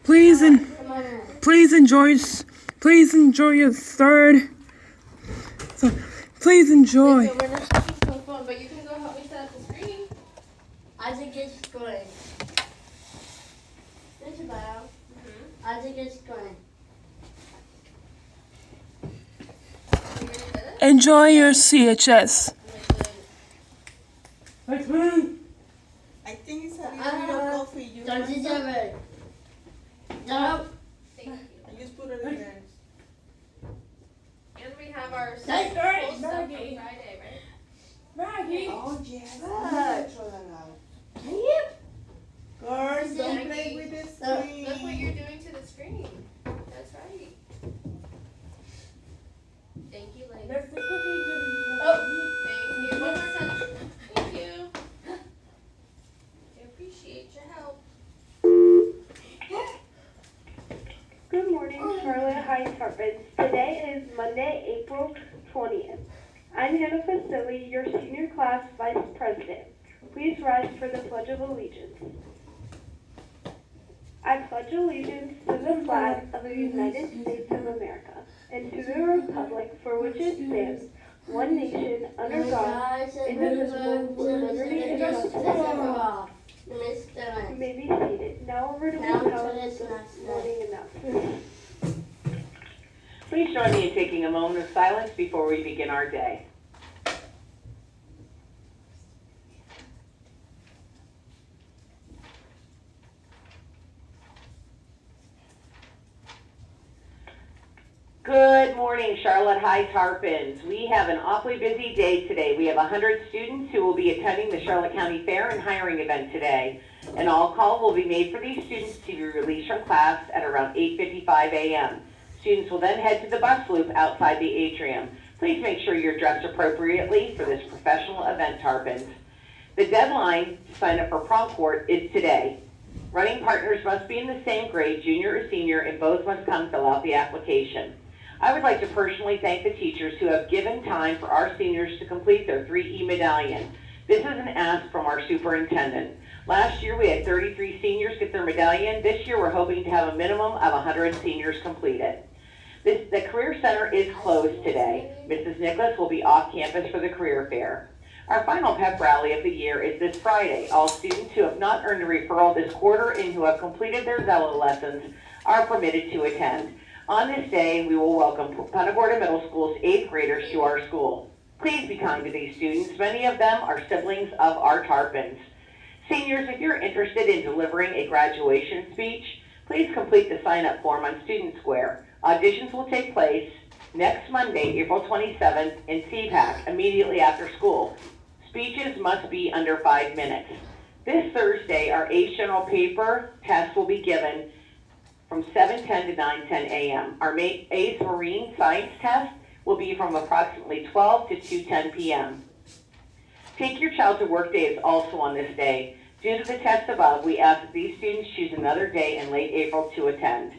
Please please enjoy your third. So please enjoy. But you can go help me set up the screen. I think it's good. Isabel, I think it's good. Enjoy your CHS. I think it's a little cold for you. Don't you do it. No. Thank you. I just put it in there. And we have our full That's stuff right, on Maggie. Friday, right? Maggie. Oh, yes. Good. Throw that out. Can you? Girls, don't Maggie. play with the Look screen. Look what you're doing to the screen. That's right. Thank you, ladies. There's the cookie doing. Thank you. One more time. Thank you. I appreciate your help. Good morning, Charlotte High Tarpons. Today is Monday, April 20th. I'm Hannah Facilli, your senior class vice president. Please rise for the Pledge of Allegiance. I pledge allegiance to the flag of the United States of America and to the republic for which it stands, one nation, under God, indivisible, with liberty and justice for all. You may be seated. Now over to the morning announcements. Please join me in taking a moment of silence before we begin our day. Good morning, Charlotte High Tarpons. We have an awfully busy day today. We have 100 students who will be attending the Charlotte County Fair and hiring event today. An all-call will be made for these students to be released from class at around 8:55 a.m. Students will then head to the bus loop outside the atrium. Please make sure you're dressed appropriately for this professional event, Tarpons. The deadline to sign up for prom court is today. Running partners must be in the same grade, junior or senior, and both must come fill out the application. I would like to personally thank the teachers who have given time for our seniors to complete their 3E medallion. This is an ask from our superintendent. Last year we had 33 seniors get their medallion. This year we're hoping to have a minimum of 100 seniors complete it. The Career Center is closed today. Mrs. Nicholas will be off campus for the Career Fair. Our final pep rally of the year is this Friday. All students who have not earned a referral this quarter and who have completed their Zello lessons are permitted to attend. On this day, we will welcome Punta Gorda Middle School's 8th graders to our school. Please be kind to these students. Many of them are siblings of our Tarpons. Seniors, if you're interested in delivering a graduation speech, please complete the sign-up form on Student Square. Auditions will take place next Monday, April 27th in CPAC immediately after school. Speeches must be under 5 minutes. This Thursday, our ACE General Paper test will be given from 7:10 to 9:10 a.m. Our ACE Marine Science test will be from approximately 12 to 2:10 p.m. Take Your Child to Work Day is also on this day. Due to the test above, we ask that these students choose another day in late April to attend.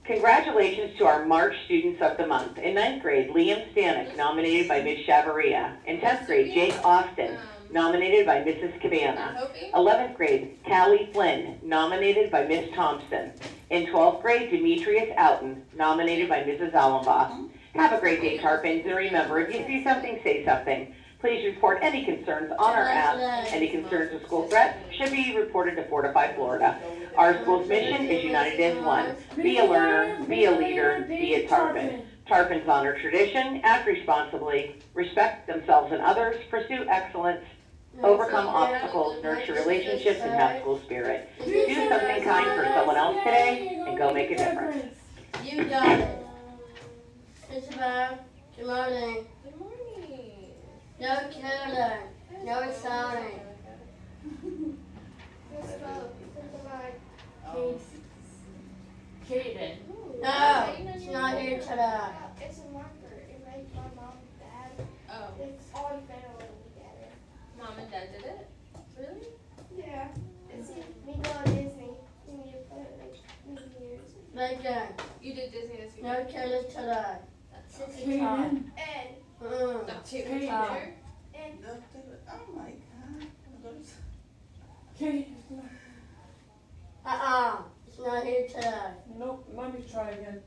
Congratulations to our March Students of the Month. In 9th grade, Liam Stanek, nominated by Ms. Chavaria. In 10th grade, Jake Austin, nominated by Mrs. Cabana. 11th grade, Callie Flynn, nominated by Ms. Thompson. In 12th grade, Demetrius Outen, nominated by Mrs. Allenbach. Have a great day, Tarpons, and remember, if you see something, say something. Please report any concerns on our app. Any concerns of school threats should be reported to Fortify Florida. Our school's mission is united as one. Be a learner, be a leader, be a Tarpon. Tarpons honor tradition, act responsibly, respect themselves and others, pursue excellence, overcome obstacles, nurture relationships, and have school spirit. Do something kind for someone else today and go make a difference. You got it. Isabel, good morning. Good morning. No killing. No signing. Kaden. No, it's not here today. It's a marker. It made my mom and dad. Oh, It's all federal together. mom and dad did it? Really? Yeah. It's we go to Disney. We need to put it like New Year's. Megan, You did Disney this weekend? no killing today. That's 6 o'clock. And That's your teacher. and Oh my God. It's not here try again.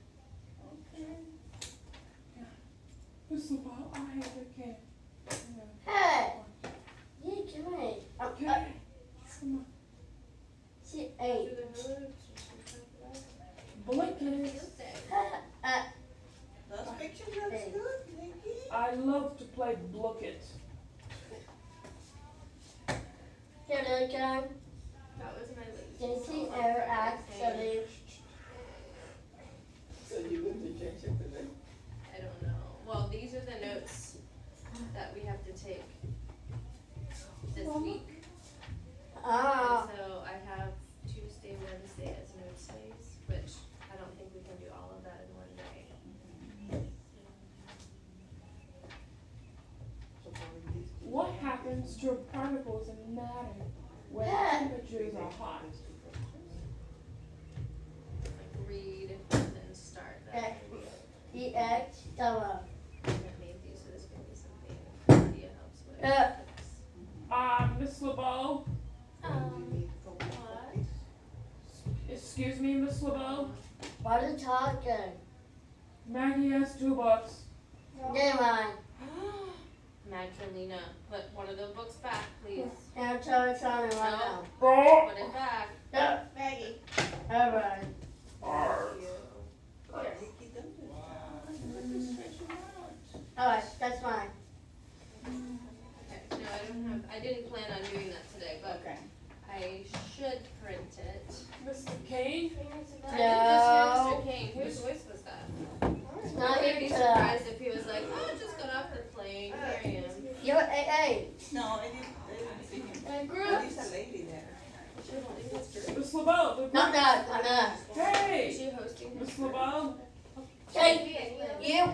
Okay. Mr. Ball, I have a can. Hey! You give me. Okay. Come on. She ate. Blankets. Those pictures look Hey. good, Nikki. I love to play bucket. Here they come. That was my least. Did she ever ask somebody? So you going to change it today? I don't know. Well, these are the notes that we have to take this week. Ah. And so I have Tuesday, Wednesday as notes days, which I don't think we can do all of that in one day. What happens to particles in matter when temperatures are hot? Like read and then start that. The eggs, summer. I made these, so this can be something Lydia helps with. Miss LeBeau? What? Excuse me, Miss LeBeau? What are you talking? Maggie has $2. Never mind. Magdalena, put one of the books back, please. Now tell us on it right now. Put it back. No. Maggie. Alright. Thank you. Nikki, don't do that. Let me stretch them out. Alright, that's fine. Okay, no, I didn't plan on doing that today, but Okay. I should print it. Mr. Kane? I didn't just hear No. Mr. Kane. Whose voice was that? It's not I would here be today. surprised if he was like, oh, I just got off her plane. Here I am. You're hey. No, I didn't see him. Hey. There's a lady there. Miss LeBeau? the Not group- that, not that. Is Hey! she hosting his Miss LeBeau? Hey, you.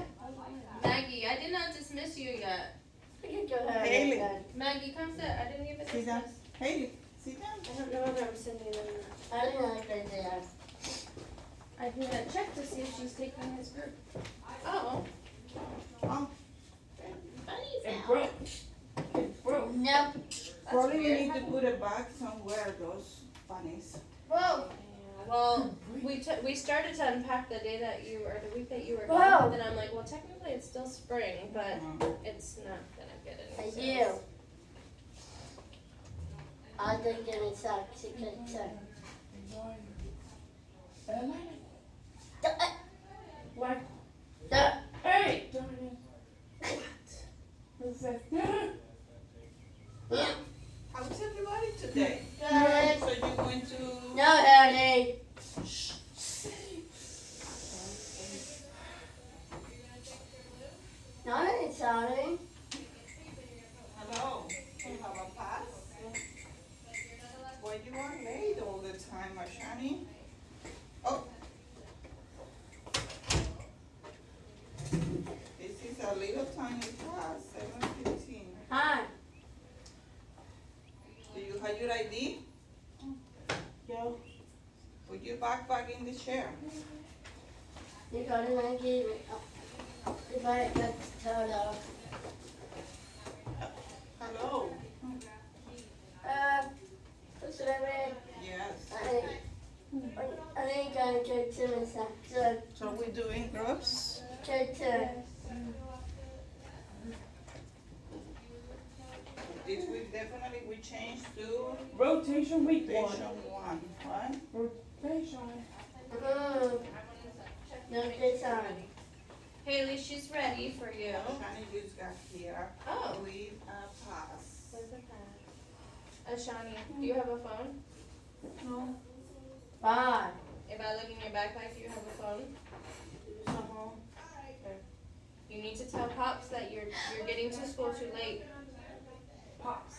Maggie, I did not dismiss you yet. Haley. Maggie, come sit. I didn't even Sit down. dismiss. Hey, sit down. I don't know if I'm sending them. I didn't like that there. I'm gonna check to see if she's taking his group. Oh. Oh, It broke. It broke. Nope. probably we need to put it back somewhere, those bunnies. Whoa. Well, we started to unpack the day that you, or the week that you were Whoa. gone, and then I'm like, well, technically it's still spring, but it's not gonna get any Hey, sales. you. I think it's a chicken check. Like, Duh. hey! What's that? How's everybody today? Good. So you went to... No, honey. No, it's sorry. Hello, you have a pass? Why you are late all the time, Ashani? Oh. This is a little tiny pass, 7:15. Hi. Do you have your ID? Yo. Put your backpack in the chair. You got it, I gave it. If I got turned off. Hello. What's that mean? Yes. I think I go to the section. So we're doing groups? Go to. This week definitely we changed to Rotation week station 1. 1, right? Rotation. No, this on. Haley, she's ready for you. Ashani just got here Oh. with a pass. Where's the pad? Ashani, do you have a phone? No. Bye. If I look in your backpack, do you have a phone? No. You need to tell Pops that you're getting to school too late. Pops.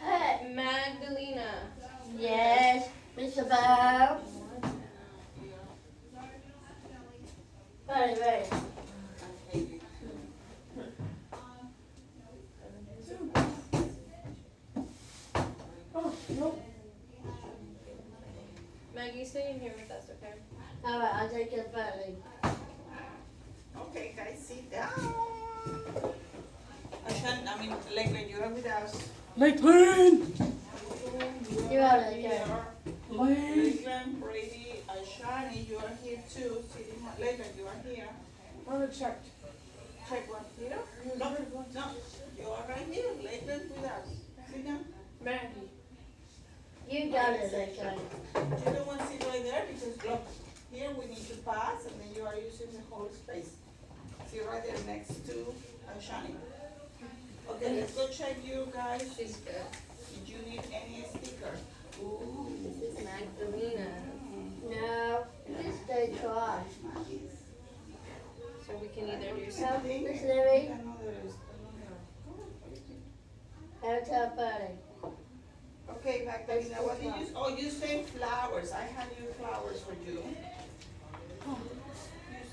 Hey. Magdalena. Yes, Mr. Bow. Right. Oh, nope. Maggie, stay in here with us, okay? Alright, I'll take your phone. Okay, guys, sit down. Lakeland, you're with us. Lakeland! You're all okay. Lakeland, Brady, Shani, you are here too. Lakeland, you are here. I want to check. Check one here. No, you are right here. Lakeland with us. Sit down. Maggie. You got it, okay. You don't want to sit right there because look, here we need to pass and then you are using the whole space. Sit right there next to Shani. Okay, let's go check you guys. She's good. Did you need any sticker? Ooh. This is Magdalena. No, just they try. So we can either do No, something. Miss Libby, Another. how's our buddy? Okay, Magdalena, what did you, oh, you say flowers. I have you flowers for you. You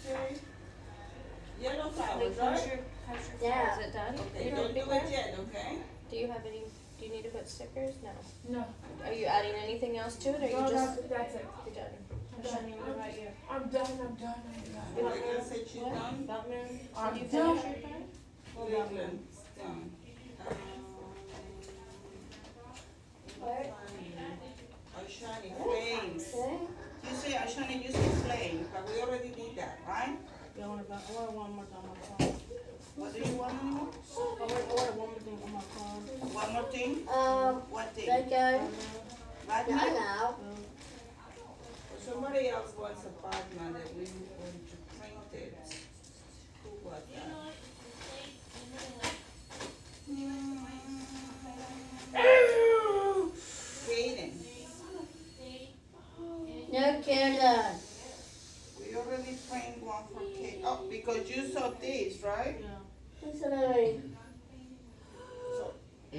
say yellow flowers, right? Yeah. Is it done? Okay, You don't do do it yet, okay? Do you have any, do you need to put stickers? No. No. Are you adding anything else to it, or No, you just? that's it. You're done. I'm done. I'm done. I'm done. Lakeland said she's done. Batman, I'm did you done. finish your part? Lakeland's done. Ashani, flames. Okay. You say Ashani, you say flame, but we already did that, right? I want one more thing on my phone. What do you want anymore? I want one more thing on my phone. One more thing? What thing? They go, Batman? no, no. Somebody else wants a Batman that we want to print it. Who was that? Kaden. No kidding. We already framed one for Kate. Oh, because you saw this, right? Yeah. Miss Libby,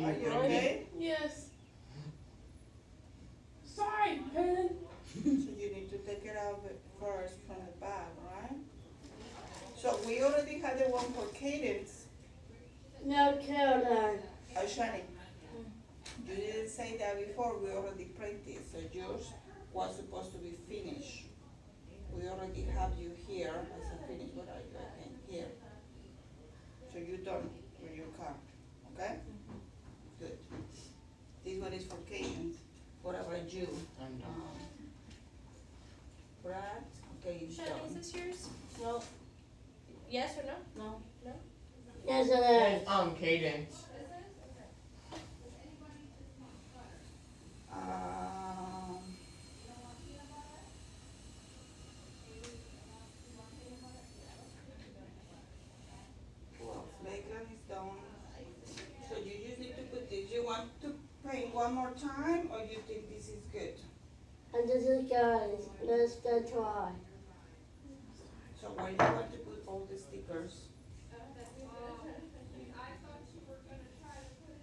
Are you okay? Yes. Sorry, pen. So you need to take it out first from the back, right? So we already had the one for Cadence. no kidding. Shani, you didn't say that before, we already printed, so yours was supposed to be finished. We already have you here as a finish, what are you, I think, here. So you're done with your card, okay? Good. This one is for Cadence. What about you? I'm done. Brad, okay, he's Shannon, done. is this yours? No, Yes or no? no. Yes, it Yes, is. Cadence. Um, well, Lakeland is done. So you just need to put this. You want to paint one more time, or you think this is good? And this is guys, let's go try. So where do you want to put all the stickers?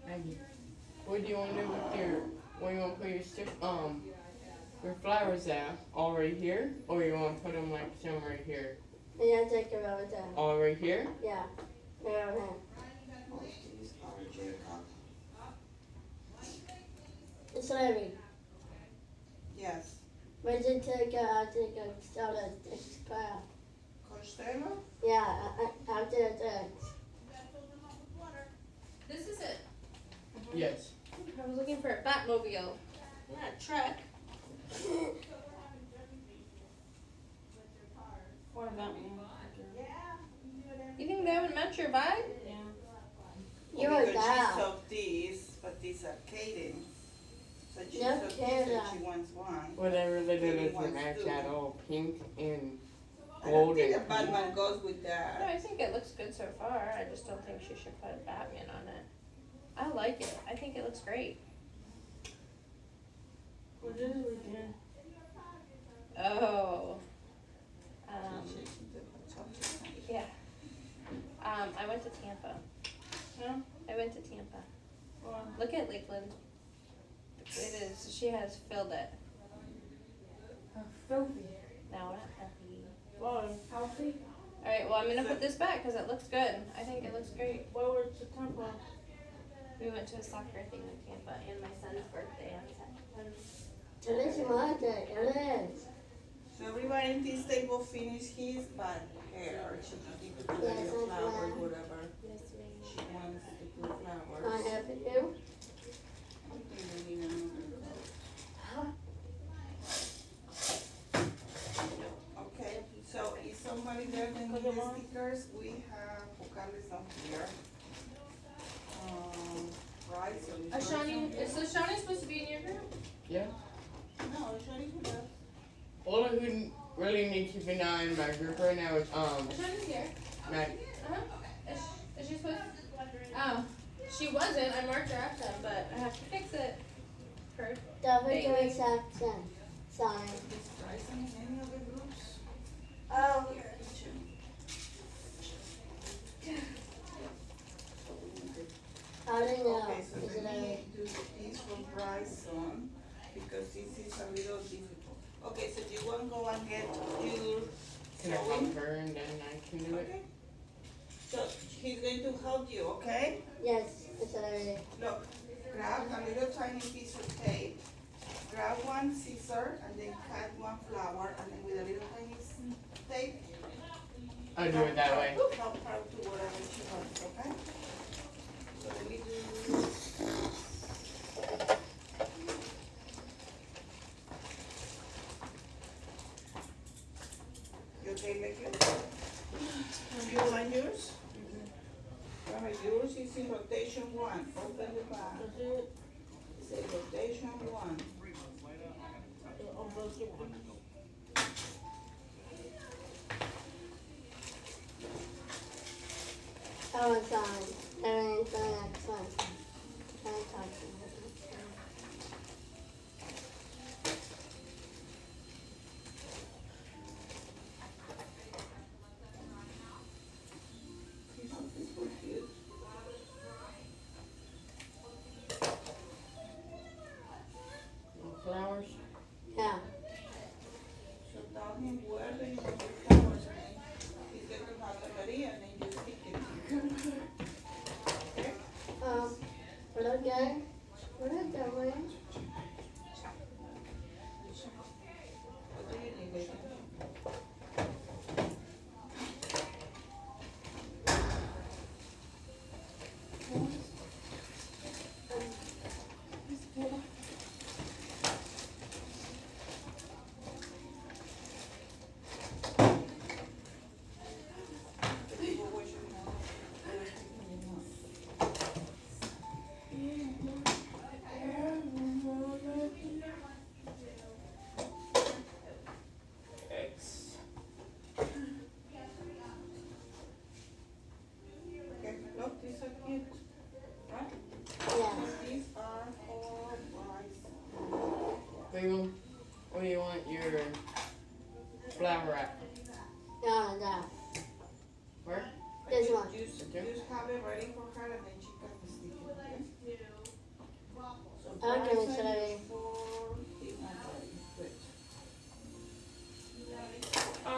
Maggie, what do you want to do with your, where you want to put your your flowers at? All right here? Or you want to put them like some right here? Yeah, take it over there. All right here? Yeah, around here. Oh, these are Jacob. Miss Libby, Yes. when you take I think I started this class. Costello? Yeah, I did that. This is it. Yes. I was looking for a Batmobile, not a truck. What about me? You think that would match your vibe? Yeah. You're Well, a because she gal. saw these, but these are Cadence. So she No saw this kidding. and she wants one. Whatever they Maybe did to one's match two. that all pink and I don't gold think a and Batman goes with No, that. I think it looks good so far. I just don't think she should put a Batman on it. I like it. I think it looks great. What is it again? Oh. She's shaking the top. Yeah. I went to Tampa. Huh? I went to Tampa. What? Look at Lakeland. It is. She has filled it. Filthy. No, not healthy. Why? Healthy? All right. Well, I'm gonna put this back because it looks good. I think it looks great. Why were it September? We went to a soccer thing in Tampa and my son's birthday on Saturday. It is my day, it is. So everybody in this table finished his, but hair, she just need to put Yes, the that's flowers, fine. whatever Yes, she wants to put flowers. I have to do. I think we need another coat. the stickers, we have vocales down here. Rice and Ashani, is Ashani supposed to be in your group? Yeah. No, Shani with us. All who really need to be now in my group right now is Ashani's here. Maddie. Uh-huh. Is she supposed to? Oh, she wasn't. I marked her absent, but I have to fix it. First. Double joy section. Sorry. Is Rice in any of the groups? I don't know. Okay, so Is it let a me do this for Bryson, because this is a little difficult. Okay, so do you want to go and get your Can I sewing? help her and then I can do it? Okay. So he's going to help you, okay? yes? Is it a Look, grab a little tiny piece of tape, grab one scissor, and then cut one flower, and then with a little tiny tape. I'll do it that way. Help her to whatever she wants, okay? So let me do. You okay, Mickey? You want yours? Alright, yours is in rotation 1. Open the bag. Say rotation 1. oh, it's on. Then it's the next one. Can I talk to you? This was good. Flowers. Yeah. So tell him where do you want your flowers, and then he's going to have it ready, and then you stick it. Okay? What again? What are you doing? What do you need, baby? Okay, look, these are cute, right? Yes. These are all rice. Where you want your flower at? No, that. Where? This one. Just have it ready for her, and then she can stick it, okay? So Okay, Bryson, so I- before he went ready. Good.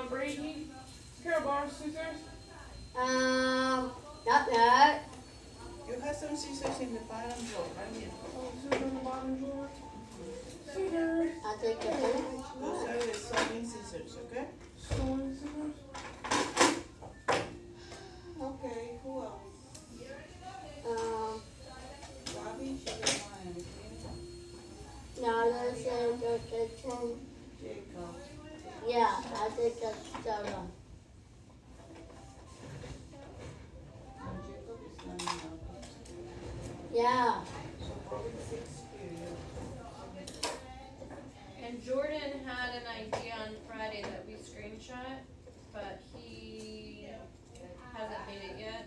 Brady, Carol Bar scissors. Not that. You have some scissors in the bottom drawer, right here. Oh, scissors in the bottom drawer. Scissors. I'll take the pen. Those are the sewing scissors, okay? Sewing scissors. Okay, who else? Bobby, she didn't want anything. No, let's say go kitchen. Jacob. Yeah, I'll take the soda. And Jacob is not enough. Yeah. So probably 6 period. And Jordan had an idea on Friday that we screenshot, but he hasn't made it yet.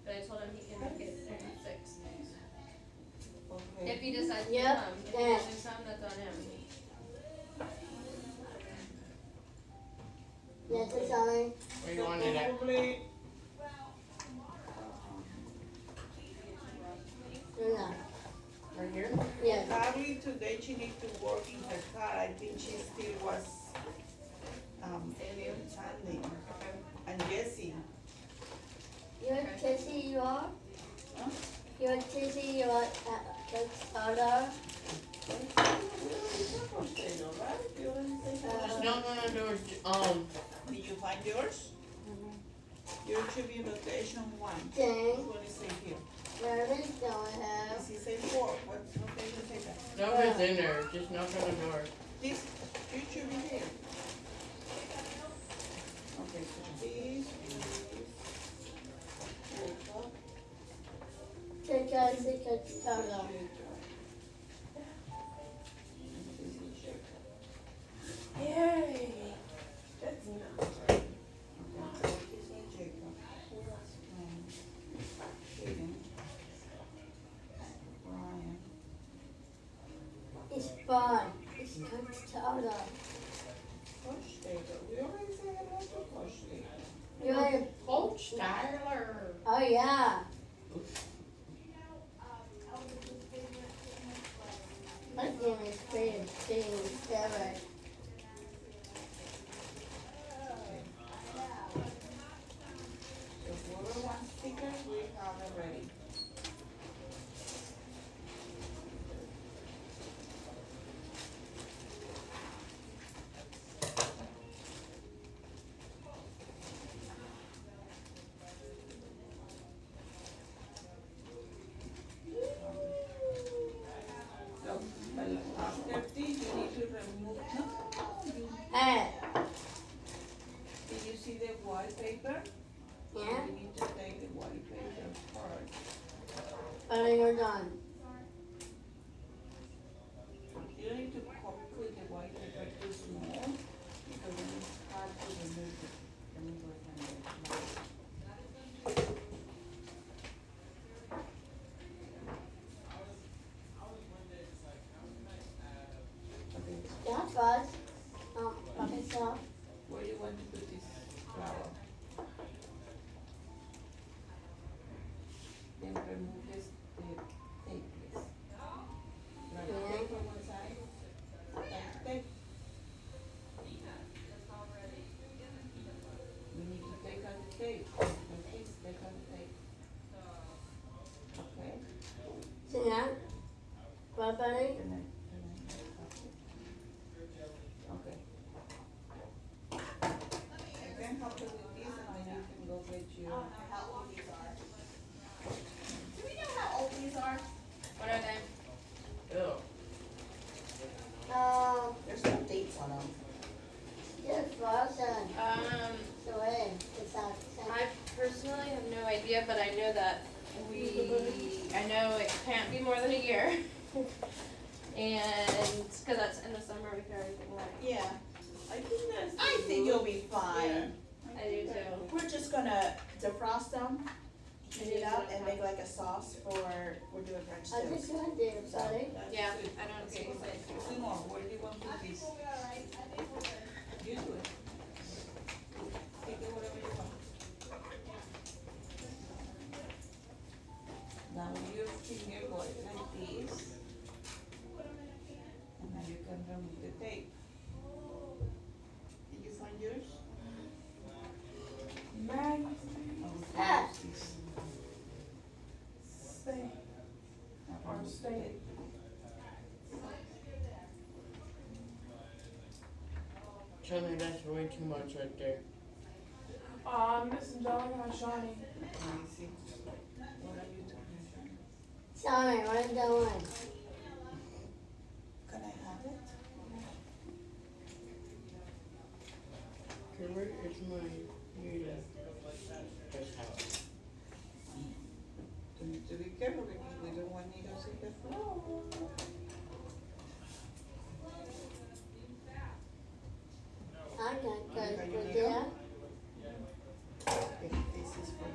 But I told him he can make it in 6. Okay. If he decides to Yep, come. If he yeah. doesn't come, that's on him. Yes, it's on. Where you want it at? Probably, No. Right here? Yes. probably today she needs to work in her car. I think she still was, standing. And Jessie. You're Tissy, you are? Huh? You're Tissy, you are the soda. No. Did you find yours? Yours should be rotation 1. Thing. Which one is it here? Where is going have? Does it say 4? What's rotation say that? No, it's in there. Just knock on the door. This, it should be here. this is Take out the tunnel. Yay! That's enough. It's fun. It's Coach Tyler. Coach Taylor. We already said hello to Coach Taylor. You want Coach Tyler. Oh yeah. My game is pretty things ever. So whoever wants stickers, we have it ready. So, after this, you need to remove, Hey. did you see the wallpaper? Yeah. You need to take the wallpaper first. When you're done. You don't need to put the wallpaper too small, because then it's hard to remove it. Remove it from the- Okay, Yeah, Buzz. Professor. where do you want to put this flower? Then remove this, the tape, please. Right, Yeah. tape on one side. Tape. We need to take out the tape. Please take out the tape. Okay. See that? What, buddy? Okay. I can help you with this, and then you can go get your. How old these are? Do we know how old these are? What are they? Ew. There's no dates on them. Yes, Boston. So hey, it's out. I personally have no idea, but I know that I know it can't be more than a year. And, cause that's in the summer, we throw everything away. Yeah. I think you'll be fine. I do too. We're just gonna defrost them, heat it up, and make like a sauce for, we're doing French I just toast. went there, So, buddy. Yeah, I don't see it. Simon, where do you want to put this? You do it. Take it whatever you want. Now your finger go like this. And now you can remove the tape. Did you find yours? Maggie, Oh, Ah. use this. stay. Now Or remove the stay. tape. Tell me that's way too much right there. Mr. John, Shawnee. Let me see. What are you doing? Sorry, what I'm doing. Can I have it? Okay, where is my needle? That's how. You need to be careful because we don't want needles in the floor. I got good Are you for ready? that. Okay, this is for you.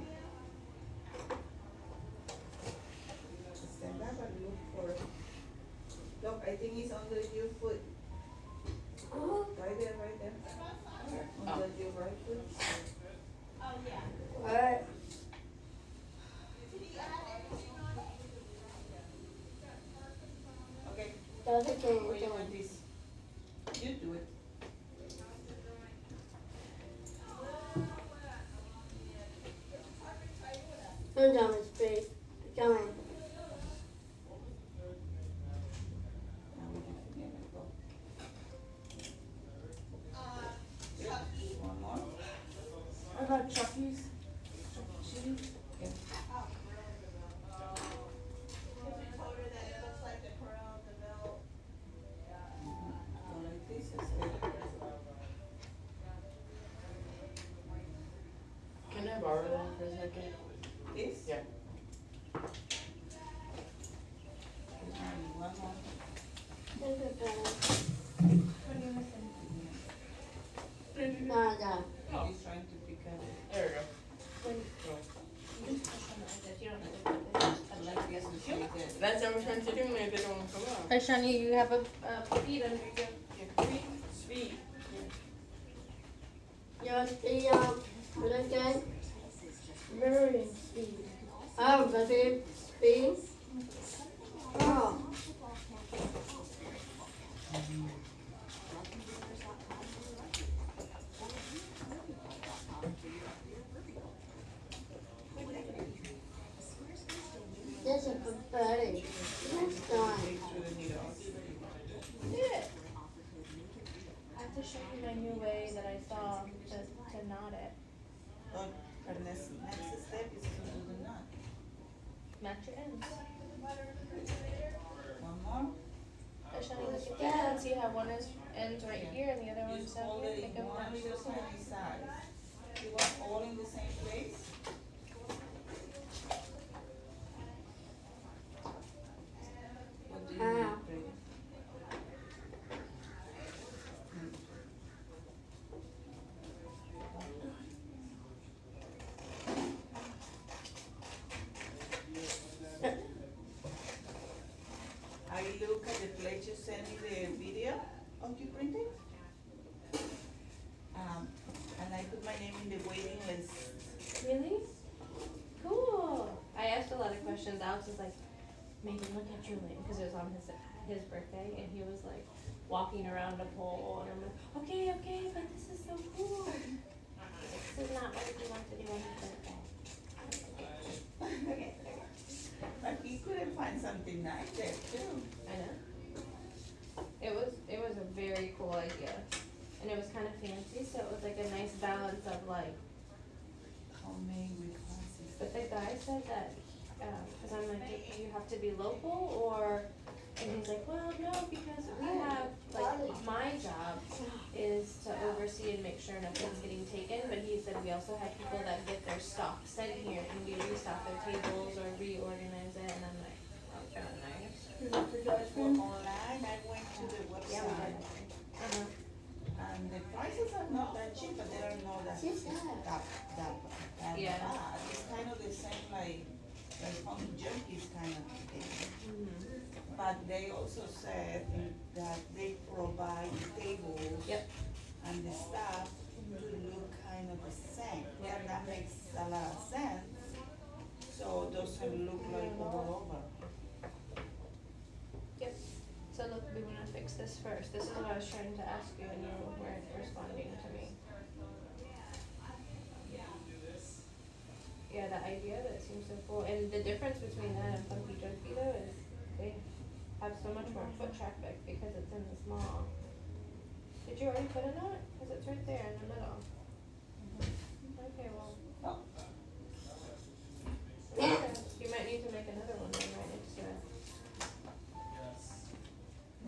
Stand back and look for it. Look, I think it's under your foot. Oh, Right there, right there. Under your right foot. alright. Okay, That's the thing where we're you doing. want this? You do it. I'm done with space. Come in. Now with your finger, let go. Good. One more. I got Chucky's. Chuck E. Cheese. Okay. Go like this instead. I borrow that for a second? This? Yeah. One more. Look at that. What are you missing? Nada. He's trying to pick up. There we go. You just push on the edges. You don't need to put this. I like this is right there. That's what we're trying to do, and they don't want to come out. Hey, Shani, you have a feet under your Sweet. You want the, what again? Mirroring speed. Oh, the speed? Oh. This is pathetic. Next time. Through the needles. Yeah. I have to show you my new way that I saw to knot it. Oh, the next step is to do the knot. Match your ends. One more. Hey, Shani, look at that. And see how one is ends right here and the other one's Just down hold here? it Make in them one match. little tiny size. You want all in the same place? What do you need, Ah. Brady? I look at the place you sent me the video of you printing. And I put my name in the waiting list. Really? Cool. I asked a lot of questions. Alex was like, Megan, look at Julian, because it was on his birthday, and he was like walking around a pole, and I'm like, okay, but this is so cool. This is not what he wants to do on his birthday. Okay. But he couldn't find something nice there too. I know. It was a very cool idea, and it was kind of fancy, so it was like a nice balance of like. Homemade with fancy. But the guy said that, cause I'm like, do you have to be local or, and he's like, well, no, because we have, like, my job is to oversee and make sure nothing's getting taken, but he said we also have people that get their stock sent here and we restock their tables or reorganize it, and I'm like, oh, kind of nice. Well, online, I went to the Yeah, we website, did. and the prices are not that cheap, but they are not that Yeah. bad. It's kind of the same like Funky Junkies kind of thing. Mm-hmm. But they also said that they provide tables. Yep. And the staff to look kind of the same. Yeah. And that makes a lot of sense. So it doesn't look like over. Yep. So look, we wanna fix this first. This is what I was trying to ask you and you weren't responding to me. Yeah, the idea that seems so cool. And the difference between that and Funky Junkie though is they have so much more foot traffic because it's in the small. Did you already put a knot? Cause it's right there in the middle. Okay, well. Yeah, you might need to make another one then right next to it.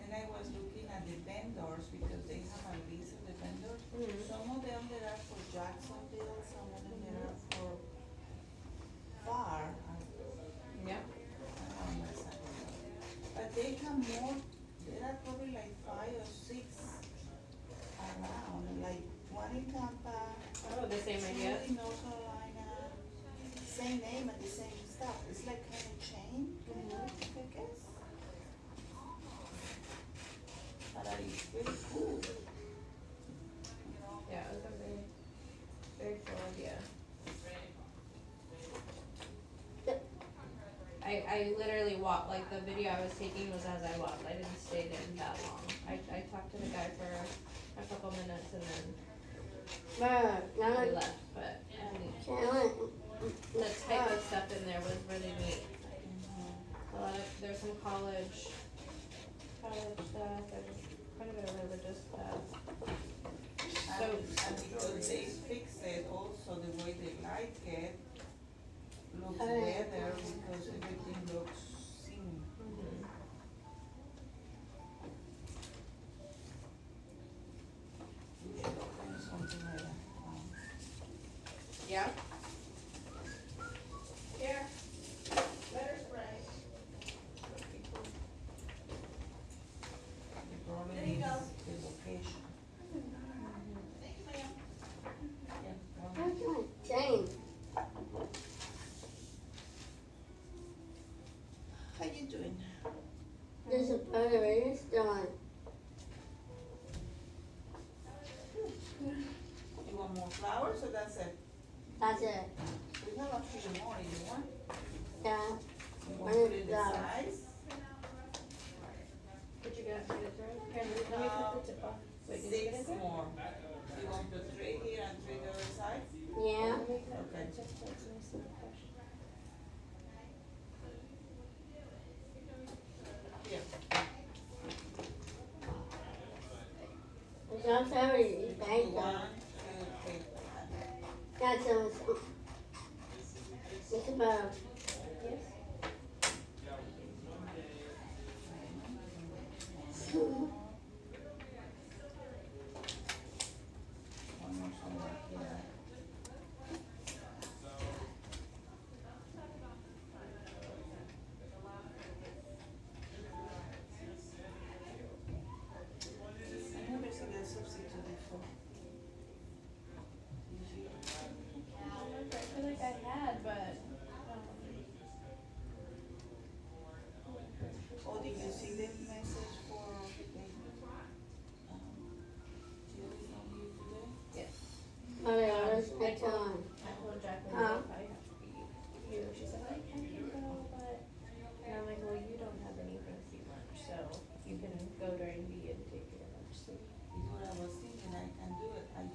Then I was looking at the vendors because they have a list of the vendors. Mhm. Some of them they are for Jacksonville, some of them they are for far. Yeah. I don't know exactly. But they have more, there are probably like 5 or 6 around, like one in Tampa. Oh, the same idea. Two in North Carolina, same name and the same stuff. It's like kind of chain, I guess. But it's really cool. Yeah, it was a very, very cool idea. I literally walked, like the video I was taking was as I walked. I didn't stay there that long. I talked to the guy for a couple minutes and then we left, but the type of stuff in there was really neat. A lot of, there's some college stuff, there's quite a bit of religious stuff. So, And because they fix it also the way they like it, looks better because everything looks seen. We should open something like that. yeah, flowers, or that's it? That's it. We have actually more if you want. Yeah. You want to put it the Flowers. size? What you got? Get it through? Here, let me cut the tip off. Wait, did you get it 6 through? more. You want to put 3 here and 3 the other side? Yeah. Let me cut Okay. the tip so it's nice and fresh. Here. It's not very big though. 1, 2, 3. That's so it's about Yes? One more somewhere here. I never seen a substitute before. Did you? I feel like I had, but, Oh, did you see the message for Julie from you today? yes. okay, let's pick one. I told Jacqueline Huh? that probably have to be you. She said, I can go, but, and I'm like, well, you don't have anything free lunch, so you can go during B and take your lunch. So Is what I was thinking, I can do it, I'm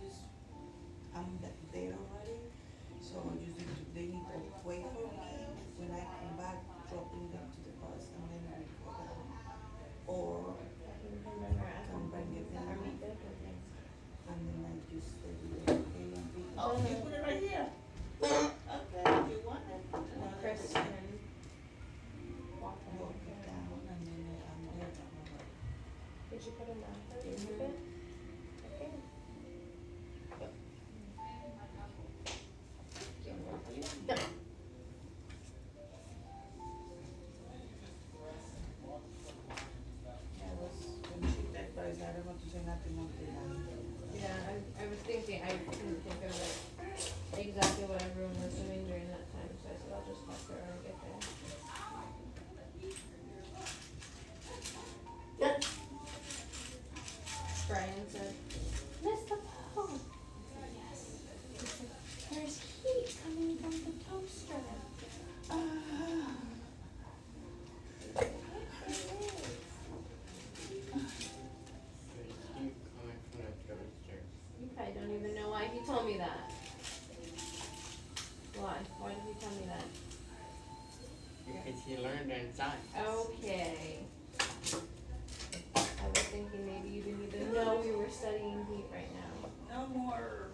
there already, so I just need to, they need to wait for me, when I come back, dropping them to the bus, and then I go down. Or, I can remember Can bring it down. Are we good or no? and then I just do the A and B. Oh, you put it right here. Okay, if you want it. Chris can walk down. Walk it down, and then I'm there. Did you put in that? Did you put it? Okay. Yeah, it was, when she texted, I said, I don't want to say nothing more than that. Yeah, I was thinking, I couldn't think of like exactly what everyone was doing during that time, so I said I'll just talk to her when I get there. Yep. Brian said, Mr. Paul. I said, yes. He said, there's heat coming from the toaster. You probably don't even know why he told me that. Why? Why did he tell me that? Because he learned inside. Okay. I was thinking maybe you didn't even know we were studying heat right now. No more.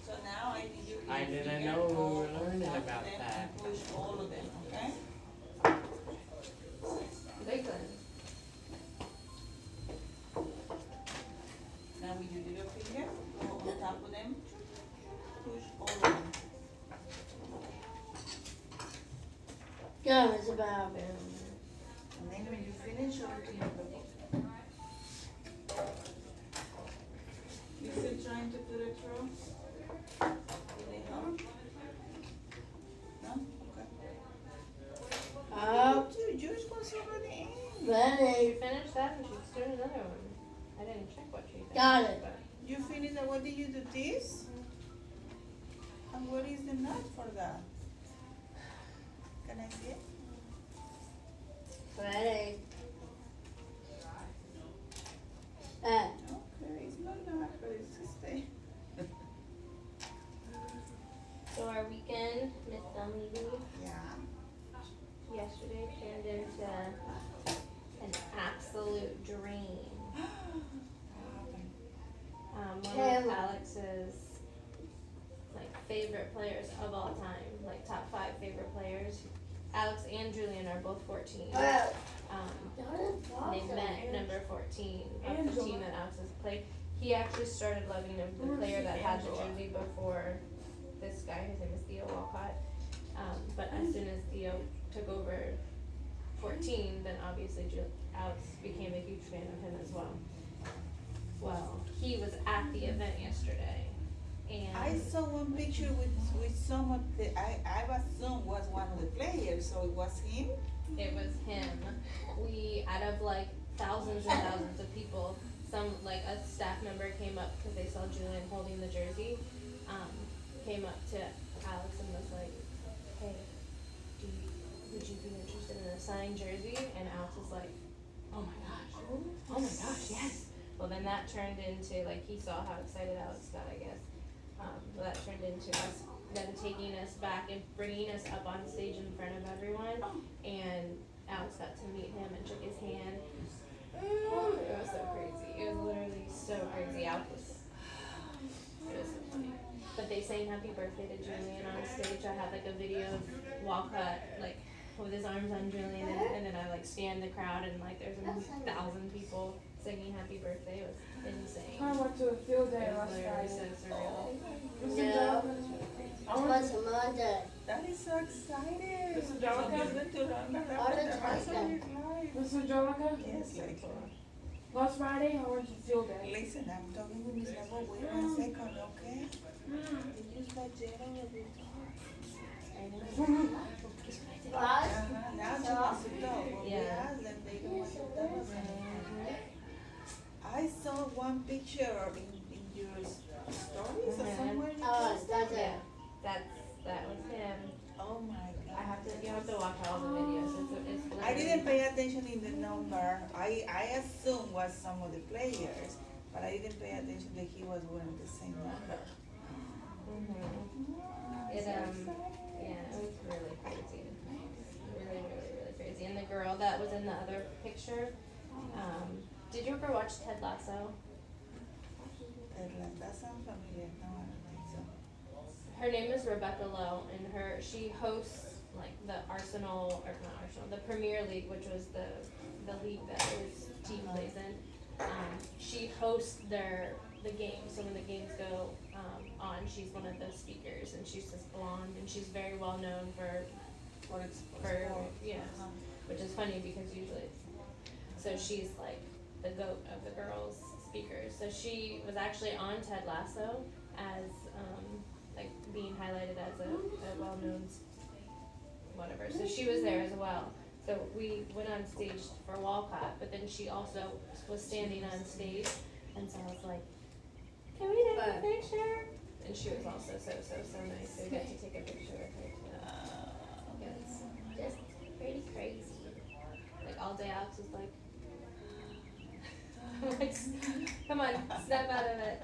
So now I need you. I didn't know we were learning about that. Push all of them, okay? Lakeland. Now with your little finger, go on top of them, push all of them. Go, it's about And then when you finish, show it to your people. You still trying to put it through? Will they help? No? Okay. up, Yours was already in. ready. She finished that and she's doing another one. I didn't check what she did. Got it. but- You finished that, what did you do, this? And what is the nut for that? Can I see it? Ready. Okay, it's not nut, but it's a stay. So our weekend, Miss Dunleavy, Yeah. yesterday turned into an absolute dream. One Kim. of Alex's like favorite players of all time, like top 5 favorite players. Alex and Julian are both 14. Well, They met number 14 of the team that Alex has played. He actually started loving him, the player that had the jersey before this guy. His name is Theo Walcott. But as soon as Theo took over 14, then obviously Alex became a huge fan of him as well. Well, he was at the event yesterday, and I saw one picture with some of the, I assume was one of the players, so it was him? it was him. We, out of like thousands and thousands of people, some, like a staff member came up to because they saw Julian holding the jersey, came up to Alex and was like, hey, would you be interested in a signed jersey? And Alex was like, oh my gosh, yes. Well, then that turned into, like, he saw how excited Alex got, I guess. Well, that turned into us them taking us back and bringing us up on stage in front of everyone. And Alex got to meet him and shook his hand. It was so crazy. It was literally so crazy. Alex was, it was so funny. But they sang happy birthday to Julian on stage. I had like a video of Walcott, like, with his arms on Julian, and then I like scanned the crowd, and like there's 1,000 people singing happy birthday. It was insane. I went to a field day It was last literally Friday. so surreal. Mr. No, it's Monday. That is so exciting. Mr. Jolica? Mr. Jolica? Yes, like, Last Friday, I went to field day. listen, I'm talking with Miss Level. Wait 1 second, okay? They use my jello every time. What? Now she wants to talk. When we Yeah. ask them, they don't want to tell us anything. I saw one picture in your stories or somewhere you Oh, posted. that's Yeah, it. that was him. Oh my You have God. to watch all the videos. It's I didn't pay attention in the number. I assumed was some of the players, but I didn't pay attention that he was wearing the same number. It yeah, it was really crazy. Really crazy. And the girl that was in the other picture, did you ever watch Ted Lasso? That sounds familiar. No, I don't think so. Her name is Rebecca Lowe, and she hosts like the the Premier League, which was the league that his team plays in. She hosts the games. So when the games go on, she's one of the speakers, and she's this blonde, and she's very well known for which is funny because usually, so she's like the goat of the girls speakers. So she was actually on Ted Lasso as like being highlighted as a well-known whatever. So she was there as well. So we went on stage for Walcott, but then she also was standing on stage, and so I was like, can we take a picture? And she was also so nice. So we got to take a picture with her too. It was just pretty crazy. Like all day Alex was like, like, come on, snap out of it.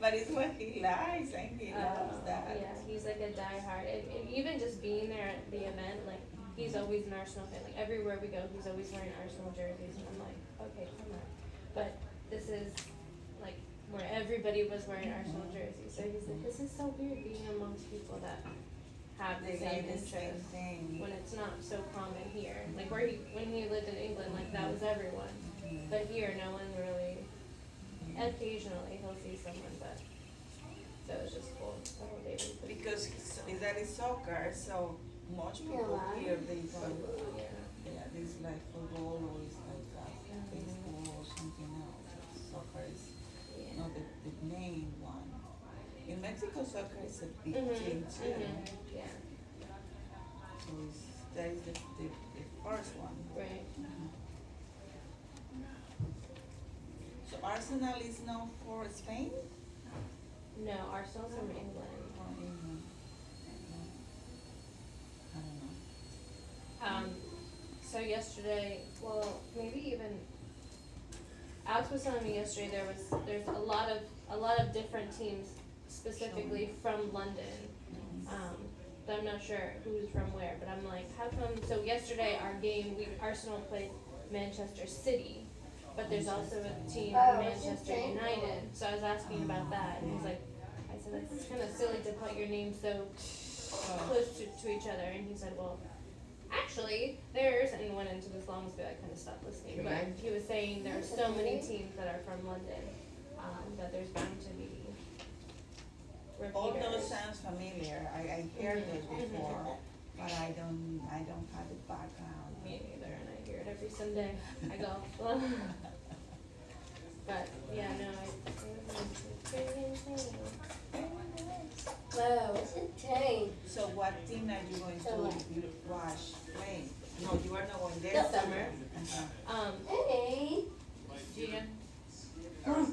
But it's what he likes, and he loves that. Yeah, he's like a diehard, and even just being there at the event, like he's always an Arsenal fan. Like everywhere we go, he's always wearing Arsenal jerseys, and I'm like, okay, come on. But this is like where everybody was wearing Arsenal jerseys, so he's like, this is so weird being amongst people that have the They same like the same interest thing. when it's not so common here. Like when he lived in England, like that was everyone, but here no one really. Occasionally he'll see someone, but so it's just cool. The whole day was pretty Because that is soccer, so much people here, they go, yeah, this like football or it's like baseball or something else. Soccer is not the main one. In Mexico, soccer is a big team too. Yeah. So that is the first one. Right. So Arsenal is known for Spain? No, Arsenal's from England. Or England? I don't know. So yesterday, well, maybe even Alex was telling me yesterday there's a lot of different teams specifically from London. But I'm not sure who's from where. But I'm like, how come? So yesterday our game, Arsenal played Manchester City. But there's also a team, Manchester United. So I was asking about that, and he's like, I said, it's kind of silly to put your names so close to each other. And he said, well, actually, and went into this long spiel. I kind of stopped listening. But he was saying there are so many teams that are from London that there's bound to be repeaters. All those sounds familiar. I heard those before, but I don't have the background. Me neither, and I hear it every Sunday. I go, but yeah, no, Wow, it's insane. So what team are you going to watch play? No, you are not going there. this summer. Uh-huh. Hey. Gina, I'm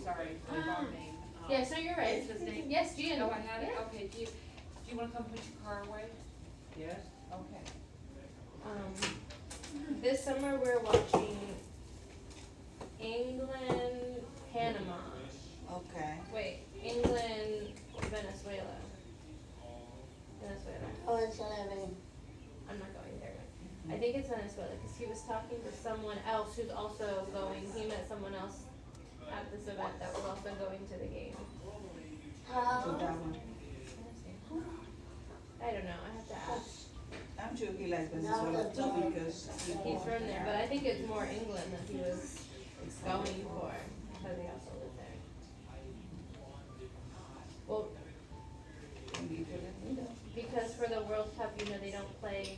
sorry. Yes, no, you're right, it's visiting. Yes, Gian. Oh, I'm not, Yeah. okay, do you wanna come put your car away? Yes, okay. This summer we're watching England, Panama. Okay. Wait, England, Venezuela. Venezuela. Oh, it's 11. I'm not going there. I think it's Venezuela because he was talking to someone else who's also going. He met someone else at this event that was also going to the game. So How? that one. I don't know. I have to ask. I'm sure he likes Venezuela too because He's from there, but I think it's more England that he was going for because he also lived there. Well, because for the World Cup, you know, they play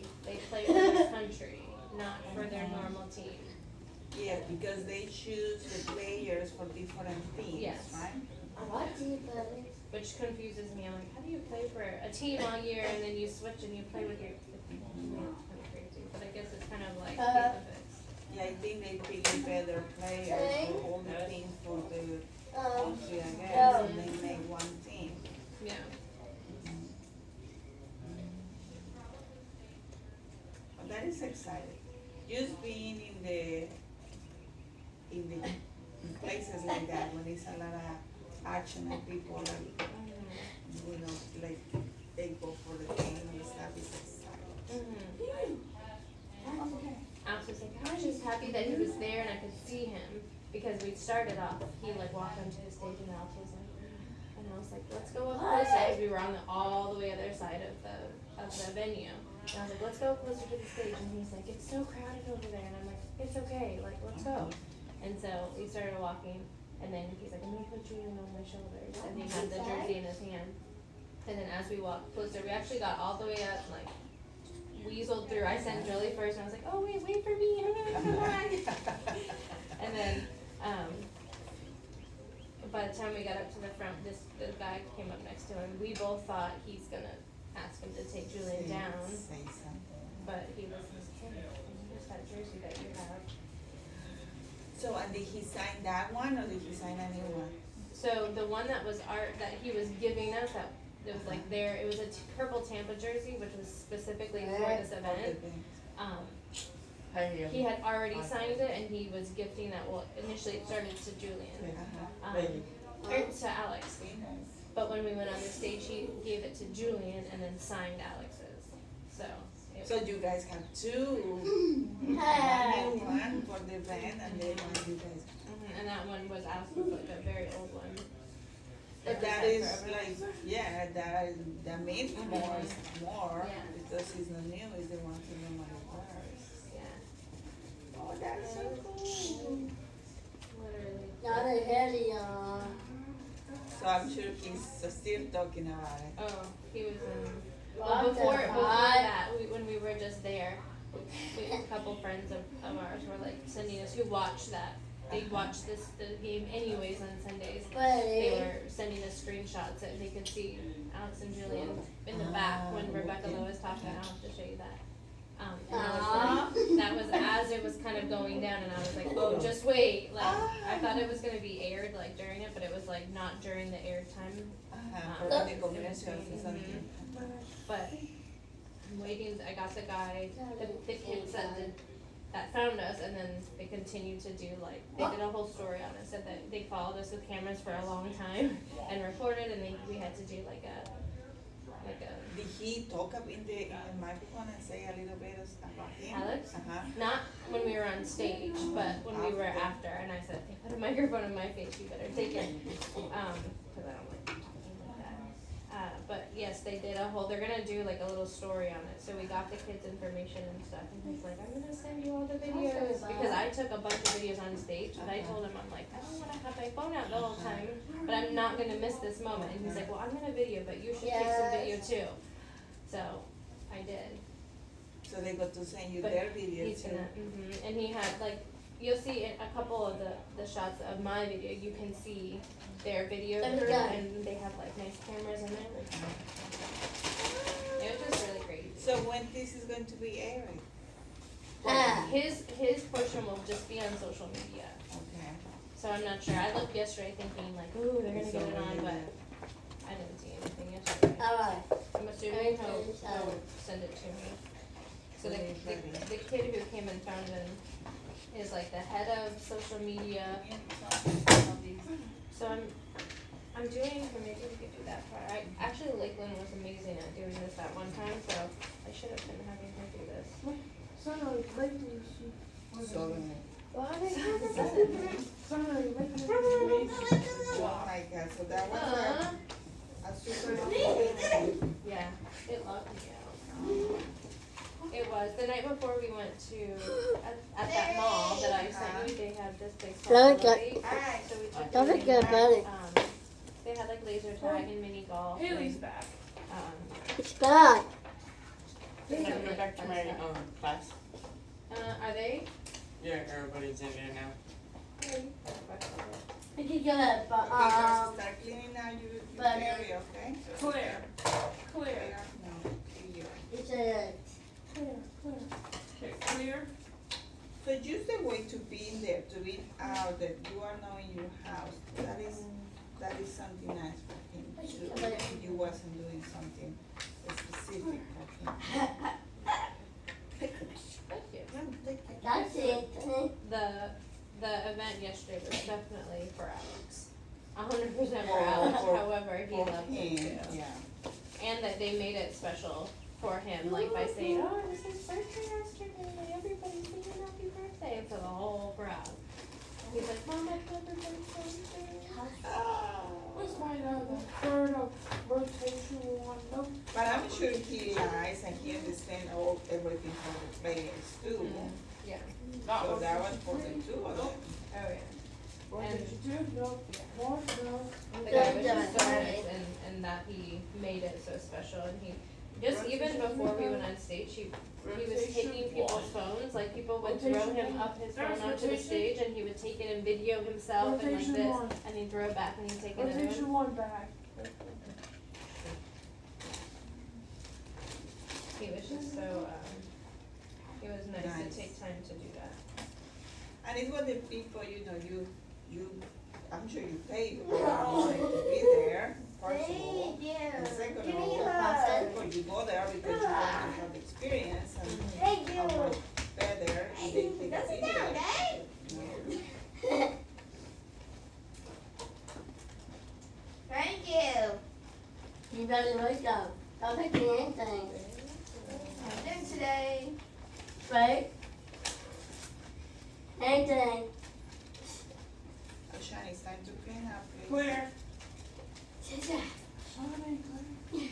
for their country, not for their normal team. Yeah, because they choose the players for different teams, Yes. right? What do you believe? Which confuses me. I'm like, how do you play for a team all year and then you switch and you play with your? It's kind of crazy, but I guess it's kind of like the Olympics. Yeah, I think they pick the better players for all the teams for the country, I guess, and they make one team. Yeah. But that is exciting. Just being in in places like that when there's a lot of action and people like, you know, like they go for the game and stuff is exciting. I was just like, I was just happy that he was there and I could see him because we started off. He like walked onto the stage and Alex was like, and I was like, let's go up closer because we were on all the way other side of the venue. And I was like, let's go closer to the stage. And he's like, it's so crowded over there. And I'm like, it's okay, like let's go. And so we started walking, and then he's like, I'm gonna put you on my shoulders. And he had the jersey in his hand. And then as we walked closer, we actually got all the way up, like weaseled through. I sent Julie first, and I was like, oh wait for me, I'm gonna come back. And then by the time we got up to the front, the guy came up next to him. We both thought he's gonna ask him to take Julian down, Say something. but he was just like, hey, here's that jersey that you have. So, and did he sign that one or did he sign a new one? So the one that was that he was giving us, that it was like there, it was a purple Tampa jersey, which was specifically for this event. He had already signed it and he was gifting that. Well, initially it started to Julian, or to Alex. But when we went on the stage, he gave it to Julian and then signed Alex's. So. So you guys have two, one for the event and then one you guys. And that one was Alex's, like a very old one. But that is like, yeah, that means more, Yeah. because it's not new, it's the one who normally wears. Yeah. Oh, that's so cool. Literally. Not a heavy, So I'm sure he's still talking about it. Oh, he was well, What the before fuck? that, when we were just there, a couple friends of ours were like sending us, who watched that. They watched the game anyways on Sundays. They were sending us screenshots that they could see Alex and Julian in the back when Rebecca Lowe was talking. I'll have to show you that. And that was as it was kind of going down, and I was like, oh, just wait. Like, I thought it was going to be aired like during it, but it was like not during the air time. For the commercials or something. But I'm waiting. I got the guy, the kids that found us, and then they continued to do like, they did a whole story on it. Said that they followed us with cameras for a long time and recorded, and we had to do like a. Did he talk up in the microphone and say a little bit about him? Alex? Not when we were on stage, but when we were after, and I said, they put a microphone in my face, you better take it, because I don't like talking like that. But yes, they did they're gonna do like a little story on it, so we got the kids' information and stuff, and he's like, I'm gonna send you all the videos, because I took a bunch of videos on stage, but I told him, I'm like, I don't wanna have my phone out the whole time, but I'm not gonna miss this moment, and he's like, well, I'm gonna video, but you should take some video too. So, I did. So they got to send you But their videos he's too? gonna, and he had like, you'll see in a couple of the shots of my video, you can see their video crew, and they have like nice cameras in there. It was just really great. So when this is going to be airing? His portion will just be on social media. Okay. So so I'm not sure. I looked yesterday thinking like, ooh, they're gonna get it on, but I didn't see anything yesterday. Alright. I'm assuming he'll send it to me. So the kid who came and found him is like the head of social media. So I'm doing, or maybe we could do that part. Actually Lakeland was amazing at doing this that one time, so I should have been having her do this. Sorry, Lakeland was Well, I didn't have it. sorry, Lakeland was amazing. Oh my God, so that was a super amazing. Yeah, it locked me out. It was. The night before we went to, at that mall that I sent you, they had this place called Elevate. So we took Don't it forget in, about it. they had like laser tag and mini golf. Haley's and, back. It's bad. Can I go back to my class? Are they? Yeah, everybody's in there now. We could get it, but Okay, guys, start cleaning now your but- area, okay? Clear. Clear. No, clear. it's a Okay, clear. So just the way to be in there, to be out, that you are now in your house, that is something nice for him. To, you wasn't doing something specific for him. Thank you. that's it. The event yesterday was definitely for Alex. 100% for Alex, however, he For loved it him, too. yeah. And that they made it special for him, like by saying, oh, it was his birthday yesterday, everybody's singing happy birthday for the whole crowd. He's like, Mom, I never birthday. What's my the third of rotation one? Nope. But I'm sure he lies and he understands everything for the players too. Yeah. So that was for the two of them. Oh, yeah. Rotation two, no. One, no. The guy was just so nice and that he made it so special and he, just even before we went on stage, he was taking people's phones, like people would throw him up his phone onto the stage and he would take it and video himself and like Rotation this, one. and he'd throw it back and he'd take another one. Rotation one back. He was just so, it was nice Nice. to take time to do that. And it's what the people, you, I'm sure you paid a lot of money to be there, first of all. And second of all, you go there because you want to have experience and how much better if they take a video. Thank you. You better wake up. Don't take anything. Dinner today. Right? Anything. Shani, it's time to clean up, please. Clear. Sister. Sorry, clear.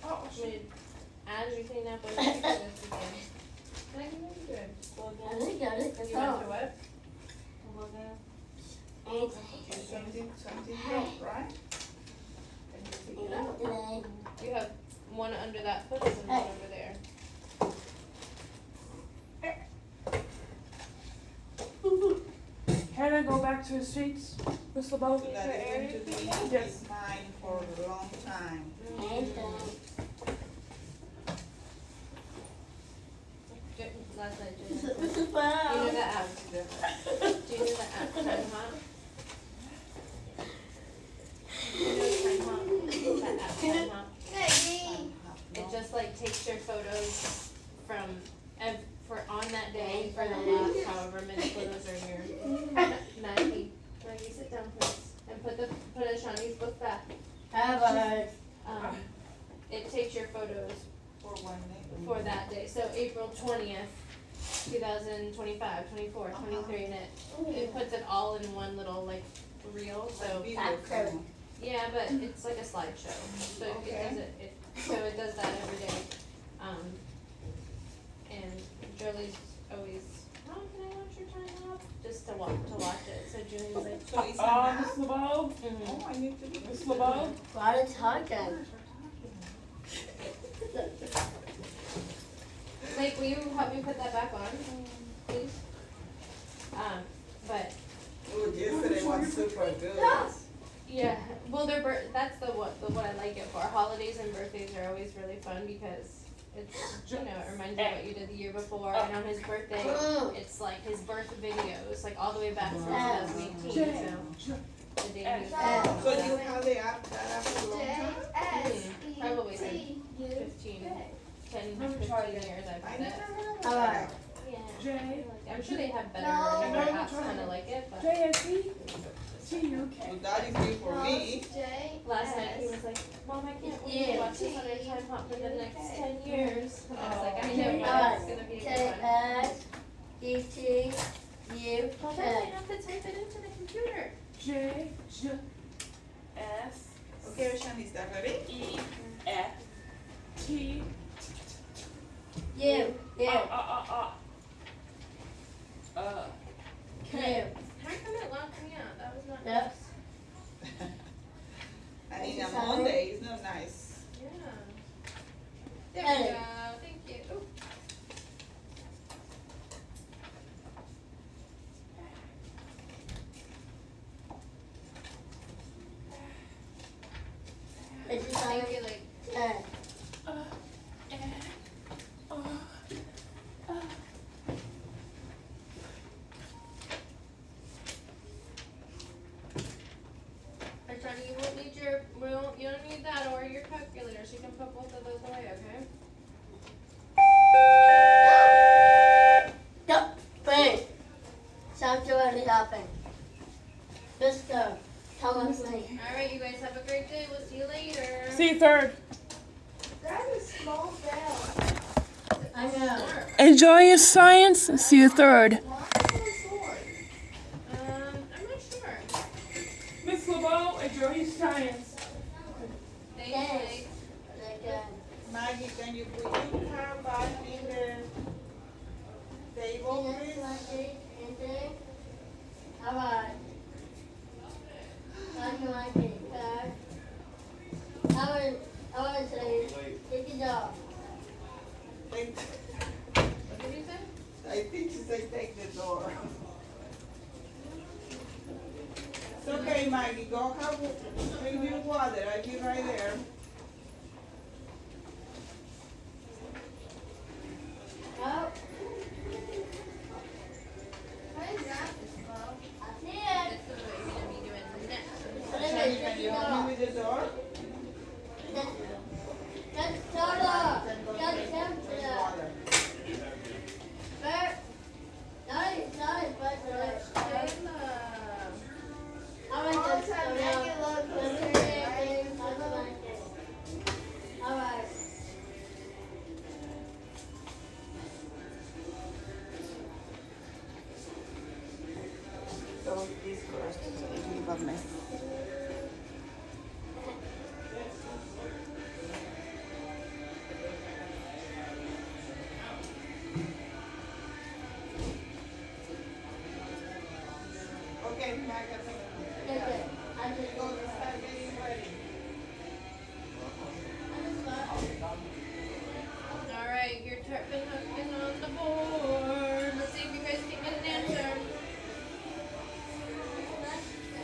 Oh, Should, as you clean up, what did you do this weekend? Can I give you a good? I think I did the You went to phone. what? Anything. Something broke, right? Can you pick it up? Anything. You have one under that foot and one over there. Can I go back to the seats, Miss LeBeau? So that is going to be Yes. his mind for a long time. Anything. Last night, This Jen. is Do you know fun. the app? Do you know the app Time Hop? Do you know Time Hop? That app Time Hop? It just like takes your photos from for on that day for the last however many photos are in your Maggie, sit down please. And put a Shawnee's book back. How about It takes your photos For 1 day. for that day. So April 20th, 2025, 24, 23, and it puts it all in one little like reel. So Video That's camera. yeah, but it's like a slideshow. So Okay. it does that every day. And Jolie's always, Mom, can I watch your time off? Just to watch it. So Julie's like, So it's an app? Miss LeBeau? Oh, I need to be. Miss LeBeau? what is talking? Blake, will you help me put that back on, please? But Oh, yesterday was super good. yeah, well, that's what I like it for. Holidays and birthdays are always really fun because it's, it reminds you of what you did the year before, and on his birthday, it's like his birth videos, like all the way back to 2018. teens now. The day he was So you have the app, that app for a long time? probably like 15 years I've I had it. never heard of Alright. that. Yeah. J, I'm sure they have better apps kind of like it, but JSE, T-U-K. So that is new for me. last night he was like, Mom, I can't wait to watch this on our time hop for the next 10 years. And I was like, I know, but it's going to be a good one. K-S-E-T-U-K. Well, then I have to type it into the computer. J, S, Okay, Roshan, is that ready? E, F, T, U. K. How come it locked me out? That was not Yep. nice. And in a Monday, it's not nice. Yeah. There we go. Thank you. Ooh. It's just Thank like you, like, Johnny, you don't need that or your calculator, so you can put both of those away, okay? Yep. Wait. Something already happened. Just go. Tell us me. Alright, you guys have a great day. We'll see you later. See you third. That is small down. I know. Enjoy your science. See you third. I'm not sure. Miss LeBeau, enjoy your science. Thank Yes. you. Maggie, can you put your car back in the table, please? Alright. How do I get it back? I would say, take it off. Take- What did you say? I think she said take the door. It's okay, Maggie, go have, bring your water, I'll be right there. Oh. That's what we're gonna be doing next. Shani, can you help me with the door? That's Tara. That's Bring Tara. water. Nice, but Shayla. I want All to the time, make it look good, right? Alright. So this first, so it will have mess. Okay, Maggie, go start getting ready. Alright, your turpin hook is on the board. Let's see if you guys can get an answer.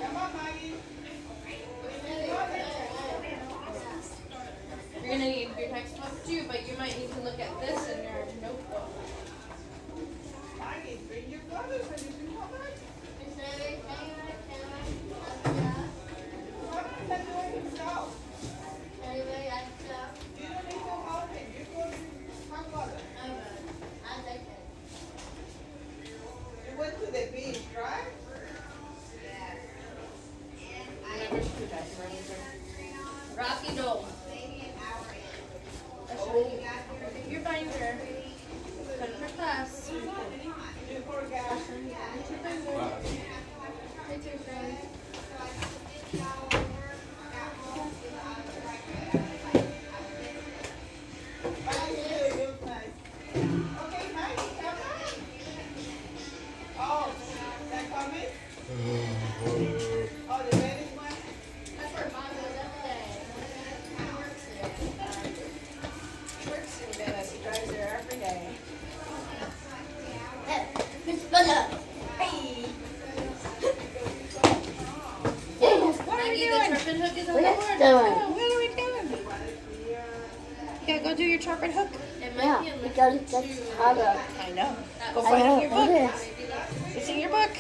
Come on, Maggie. You're gonna need your textbook too, but you might need to look at this in your notebook. Maggie, bring your brothers and you can come back. Come on, can do it himself. You don't need to help him, you go to my brother. You went to the beach, right? Rocky Dole. Your binder. Put it for class. You forgot. It's your friend. Maggie, you look nice. Okay, Maggie, come on. Oh, that coming? Oh, the reddish one? That's where Mom was up there. He works in Venice, he drives there every day. Maggie, the turpin hook is on the What board. is Let's go. doing? What are we doing? You gotta go do your turpin hook. It might Yeah, be in because lesson that's 2. harder. I know. That Go was find I it know, in your book. it is. It's in your book.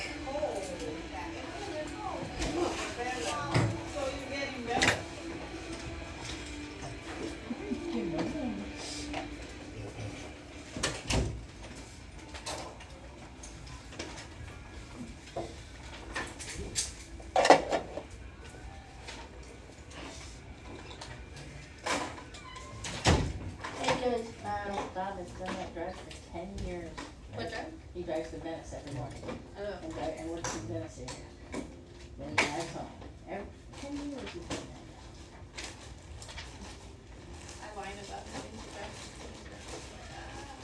Bob has done that drive for 10 years. What drive? He drives to Venice every morning Oh. and works in Venice area. Then he drives home. Every 10 years he's done that. I whine about having to drive.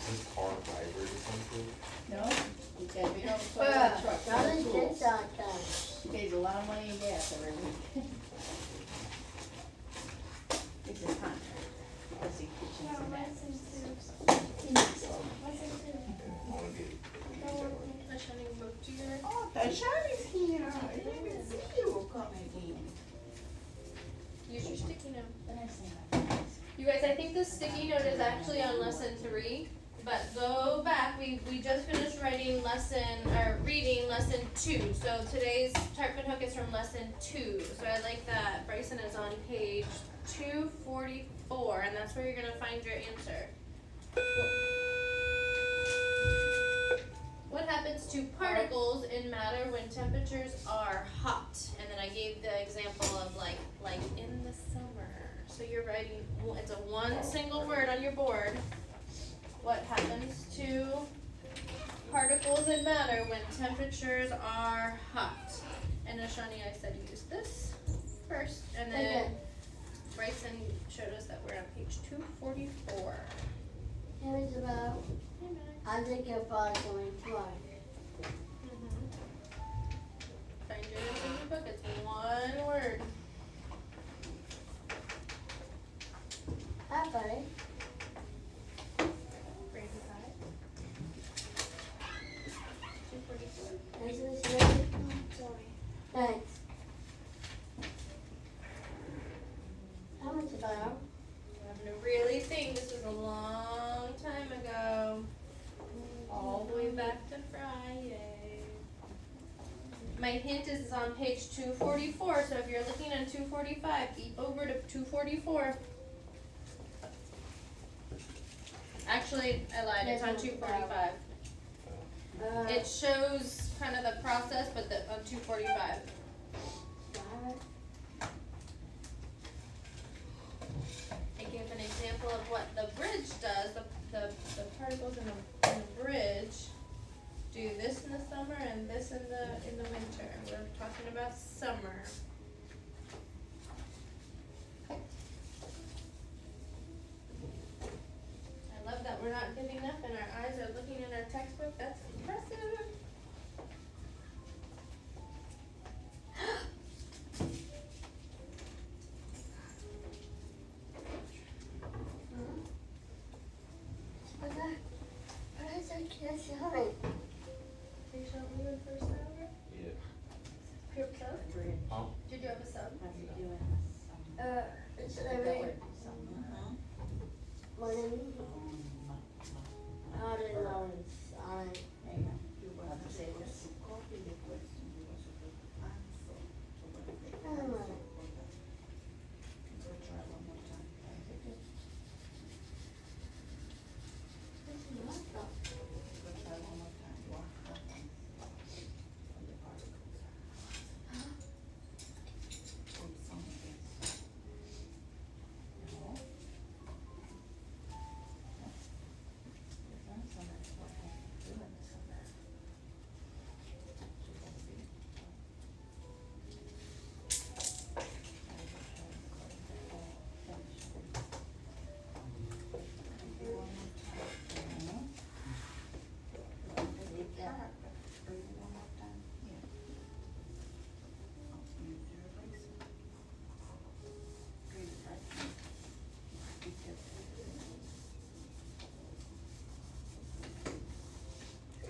His car hybrid or something? No, he's got a big old Bruh, Toyota truck. now full of this tools. kids aren't done. He pays a lot of money in gas every week. It's his contract, because he kitchens and bathrooms. Oh, Tasha's here. I didn't see you coming in. Use your sticky note. Then I say my friends. You guys, I think the sticky note is actually on lesson 3, but go back. We just finished reading reading lesson 2. So today's Tarpon Hook is from lesson 2. So I like that Bryson is on page 244, and that's where you're gonna find your answer. What happens to particles in matter when temperatures are hot? And then I gave the example of like in the summer. So you're writing, it's a one single word on your board. What happens to particles in matter when temperatures are hot? And Ashani, I said use this first, and then Bryson showed us that we're on page 244. It was about, I think you're probably going to like. Find your answer in your book. It's one word. Hi, buddy. Brandy got it. 244. This is really, Sorry. thanks. How much about? I'm gonna really think this was a long time ago. All the way back to Friday. My hint is it's on page 244, so if you're looking at 245, keep over to 244. Actually, I lied, it's on 245. It shows kind of the process, but on 245. I give an example of what the bridge does. The particles in the bridge do this in the summer and this in the winter. We're talking about summer. I love that we're not giving up and our eyes are looking in our textbook. That's impressive. Are you showing me the first hour? Yeah. Pure sub? Huh? Did you have a sub? How's he doing? It's That every word, something. morning. I don't know, it's on. There you go. I'll just say this.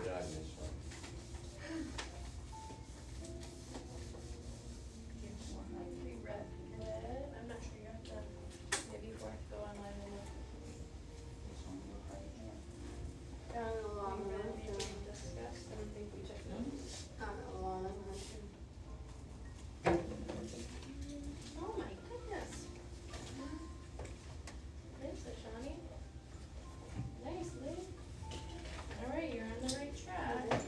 Yeah, I missed one. I'm not sure you have to, maybe before I go online and look. I don't know why I'm Maybe not we sure. discussed, I don't think we took notes. I don't know why I'm not sure. Oh my goodness. Thanks, Ashani. Nice, Lou. Alright, you're on the right track.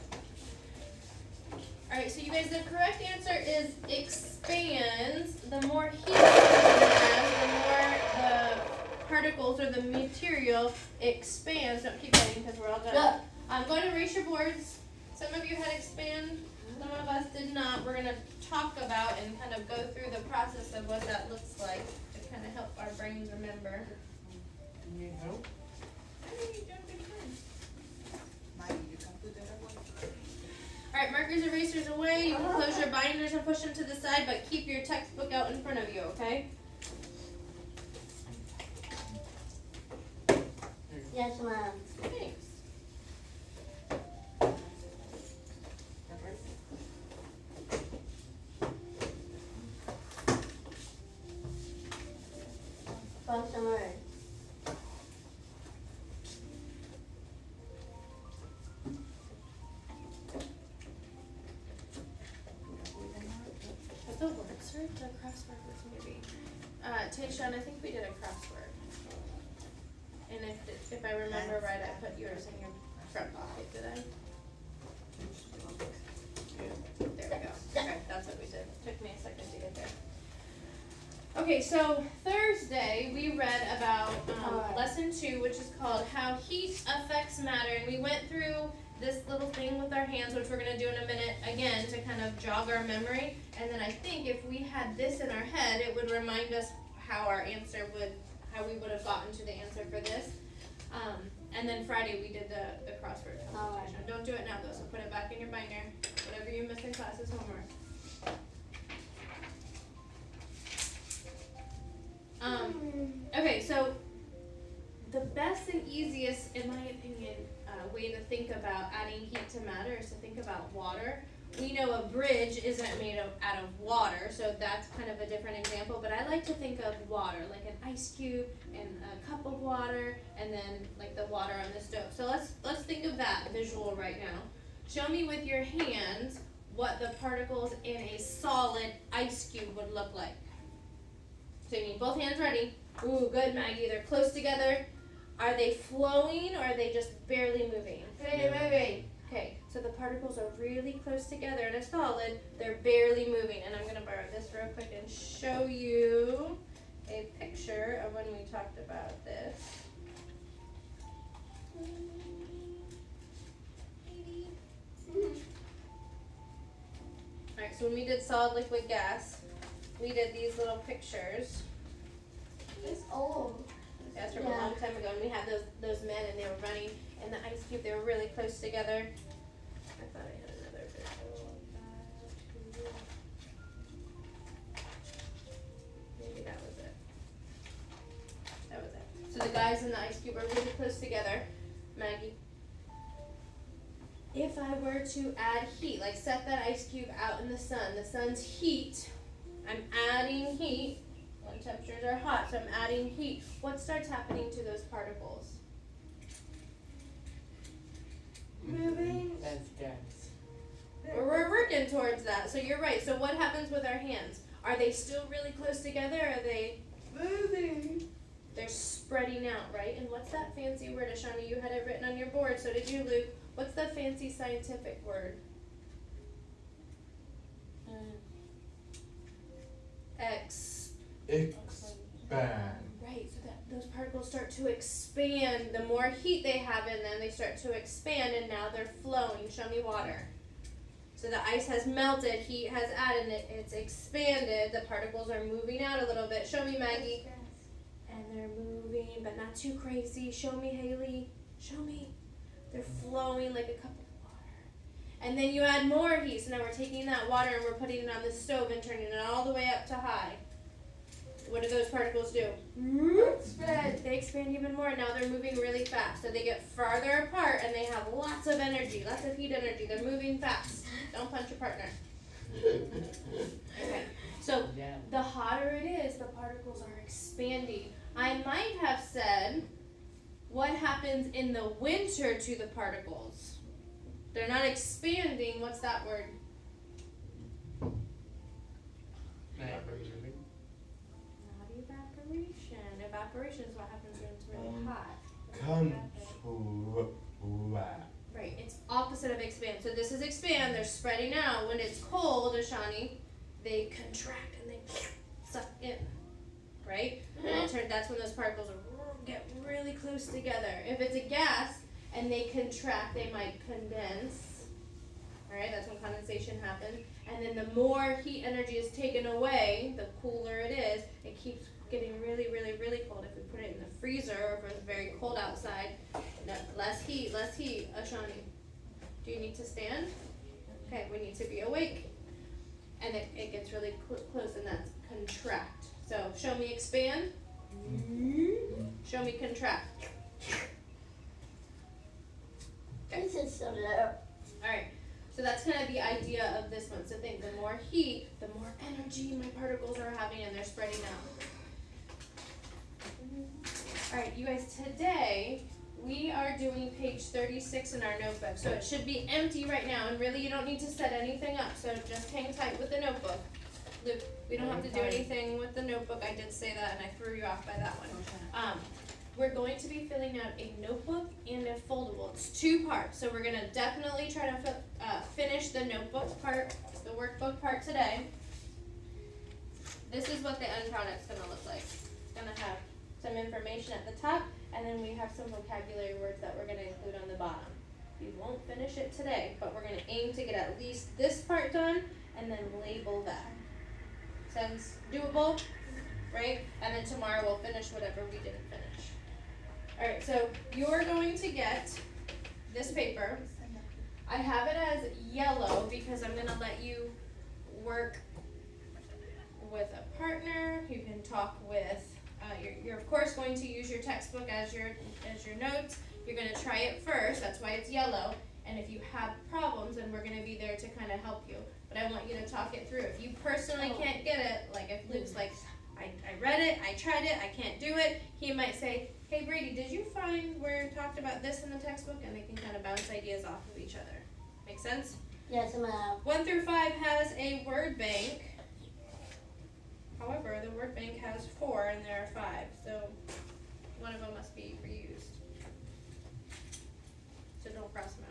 Alright, so you guys, the correct answer is expands. The more heat it has, the more the particles or the material expands. Don't keep writing because we're all done. Good. I'm going to erase your boards. Some of you had expand, some of us did not. We're going to talk about and kind of go through the process of what that looks like to kind of help our brains remember. You need help? Alright, markers, erasers away. You can close your binders and push them to the side, but keep your textbook out in front of you, okay? Yes, ma'am. Thanks. From somewhere. The words or the crossword was maybe. Tayshawn, I think we did a crossword. And if I remember right, I put yours in your front pocket, did I? There we go. Okay, that's what we did. Took me a second to get there. Okay, so Thursday we read about lesson 2, which is called How Heat Affects Matter. And we went through this little thing with our hands, which we're going to do in a minute again to kind of jog our memory. And then I think if we had this in our head, it would remind us how we would have gotten to the answer for this. And then Friday we did the crossword competition. Don't do it now though, so put it back in your binder. Whatever you missed in class is homework. Okay, so the best and easiest, in my opinion, way to think about adding heat to matter is to think about water. We know a bridge isn't made out of water, so that's kind of a different example, but I like to think of water, like an ice cube and a cup of water, and then like the water on the stove. So let's think of that visual right now. Show me with your hands what the particles in a solid ice cube would look like. So you need both hands ready. Ooh, good, Maggie. They're close together. Are they flowing or are they just barely moving? Moving. Okay, so the particles are really close together in a solid. They're barely moving. And I'm going to borrow this real quick and show you a picture of when we talked about this. Alright, so when we did solid, liquid, gas, we did these little pictures. It's old. That's from a long time ago, and we had those men, and they were running in the ice cube. They were really close together. I thought I had another visual of that. Maybe that was it. That was it. So the guys in the ice cube are really close together. Maggie, if I were to add heat, like set that ice cube out in the sun's heat, I'm adding heat. When temperatures are hot, so I'm adding heat. What starts happening to those particles? Moving. That's gas. We're working towards that. So you're right. So what happens with our hands? Are they still really close together? Or are they moving? They're spreading out, right? And what's that fancy word, Ashani? You had it written on your board. So did you, Luke? What's the fancy scientific word? Expand. Right, so that those particles start to expand. The more heat they have in them, they start to expand, and now they're flowing. Show me water. So the ice has melted, heat has added, it's expanded. The particles are moving out a little bit. Show me, Maggie. And they're moving, but not too crazy. Show me, Haley. Show me. They're flowing like a cup of water. And then you add more heat. So now we're taking that water and we're putting it on the stove and turning it all the way up to high. What do those particles do? Expand. They expand even more. Now they're moving really fast. So they get farther apart and they have lots of energy, lots of heat energy. They're moving fast. Don't punch your partner. Okay. So the hotter it is, the particles are expanding. I might have said, what happens in the winter to the particles? They're not expanding. What's that word? Evaporation. Not evaporation. Evaporation is what happens when it's really hot. Right, it's opposite of expand. So this is expand, they're spreading out. When it's cold, Ashani, they contract and they suck in. right? That's when those particles get really close together. If it's a gas and they contract, they might condense. Alright, that's when condensation happens. And then the more heat energy is taken away, the cooler it is, it keeps getting really, really, really cold. If we put it in the freezer, or if it's very cold outside, less heat, Ashani. Do you need to stand? Okay, we need to be awake. And it gets really close, and that's contract. So show me expand. Show me contract. Okay. This is so low. Alright, so that's kind of the idea of this one. So think the more heat, the more energy my particles are having, and they're spreading out. Alright, you guys, today we are doing page 36 in our notebook. So it should be empty right now, and really you don't need to set anything up. So just hang tight with the notebook. Luke, we don't have to do anything with the notebook. I did say that, and I threw you off by that one. We're going to be filling out a notebook and a foldable. It's 2 parts, so we're going to definitely try to finish the notebook part, the workbook part today. This is what the end product's going to look like. It's going to have some information at the top, and then we have some vocabulary words that we're going to include on the bottom. We won't finish it today, but we're going to aim to get at least this part done, and then label that. Sounds doable, right? And then tomorrow we'll finish whatever we didn't finish. Alright, so you're going to get this paper. I have it as yellow because I'm going to let you work with a partner. You can talk with, you're of course going to use your textbook as your notes. You're going to try it first, that's why it's yellow. And if you have problems, then we're going to be there to kind of help you. But I want you to talk it through. If you personally can't get it, like if Luke's like, I read it, I tried it, I can't do it, he might say, hey Brady, did you find where it talked about this in the textbook? And they can kind of bounce ideas off of each other. Make sense? Yes, ma'am. 1 through 5 has a word bank. However, the word bank has 4 and there are 5, so one of them must be reused. So don't cross them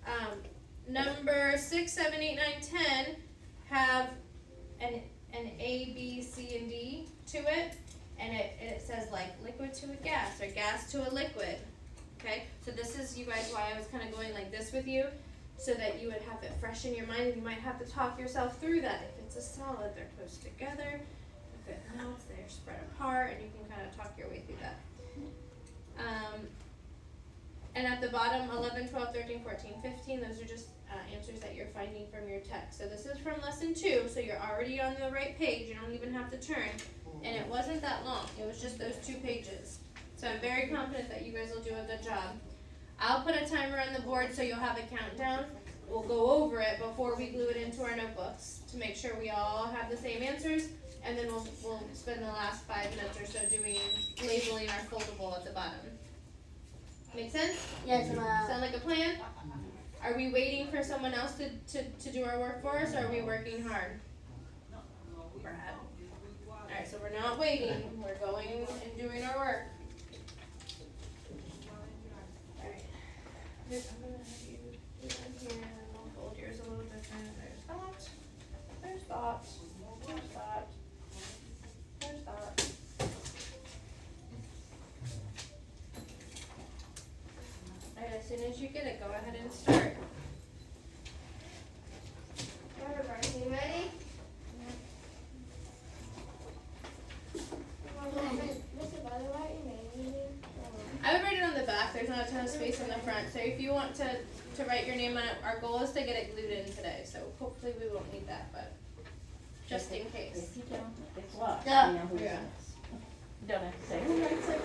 out. Number 6, 7, 8, 9, 10 have an A, B, C, and D to it, and it says like liquid to a gas or gas to a liquid. Okay, so this is, you guys, why I was kind of going like this with you, so that you would have it fresh in your mind, and you might have to talk yourself through that. If it's a solid, they're close together. If it melts, they're spread apart, and you can kind of talk your way through that. And at the bottom, 11, 12, 13, 14, 15, those are just answers that you're finding from your text. So this is from lesson 2, so you're already on the right page. You don't even have to turn. And it wasn't that long. It was just those 2 pages. So I'm very confident that you guys will do a good job. I'll put a timer on the board so you'll have a countdown. We'll go over it before we glue it into our notebooks to make sure we all have the same answers. And then we'll spend the last 5 minutes or so doing labeling our foldable at the bottom. Make sense? Yes, ma'am. Sound like a plan? Are we waiting for someone else to do our work for us, or are we working hard? Brad. Alright, so we're not waiting. We're going and doing our work. Alright. I'm going to have you do that here, and I'll fold yours a little different. There's that. There's that. There's that. There's that. Alright, as soon as you get it, go ahead and start. You ready? I would write it on the back. There's not a ton of space in the front. So if you want to write your name on it, our goal is to get it glued in today. So hopefully we won't need that, but just in case. If you don't, it's locked. Yeah. You know who Yeah. it is. You don't have to say, who writes it?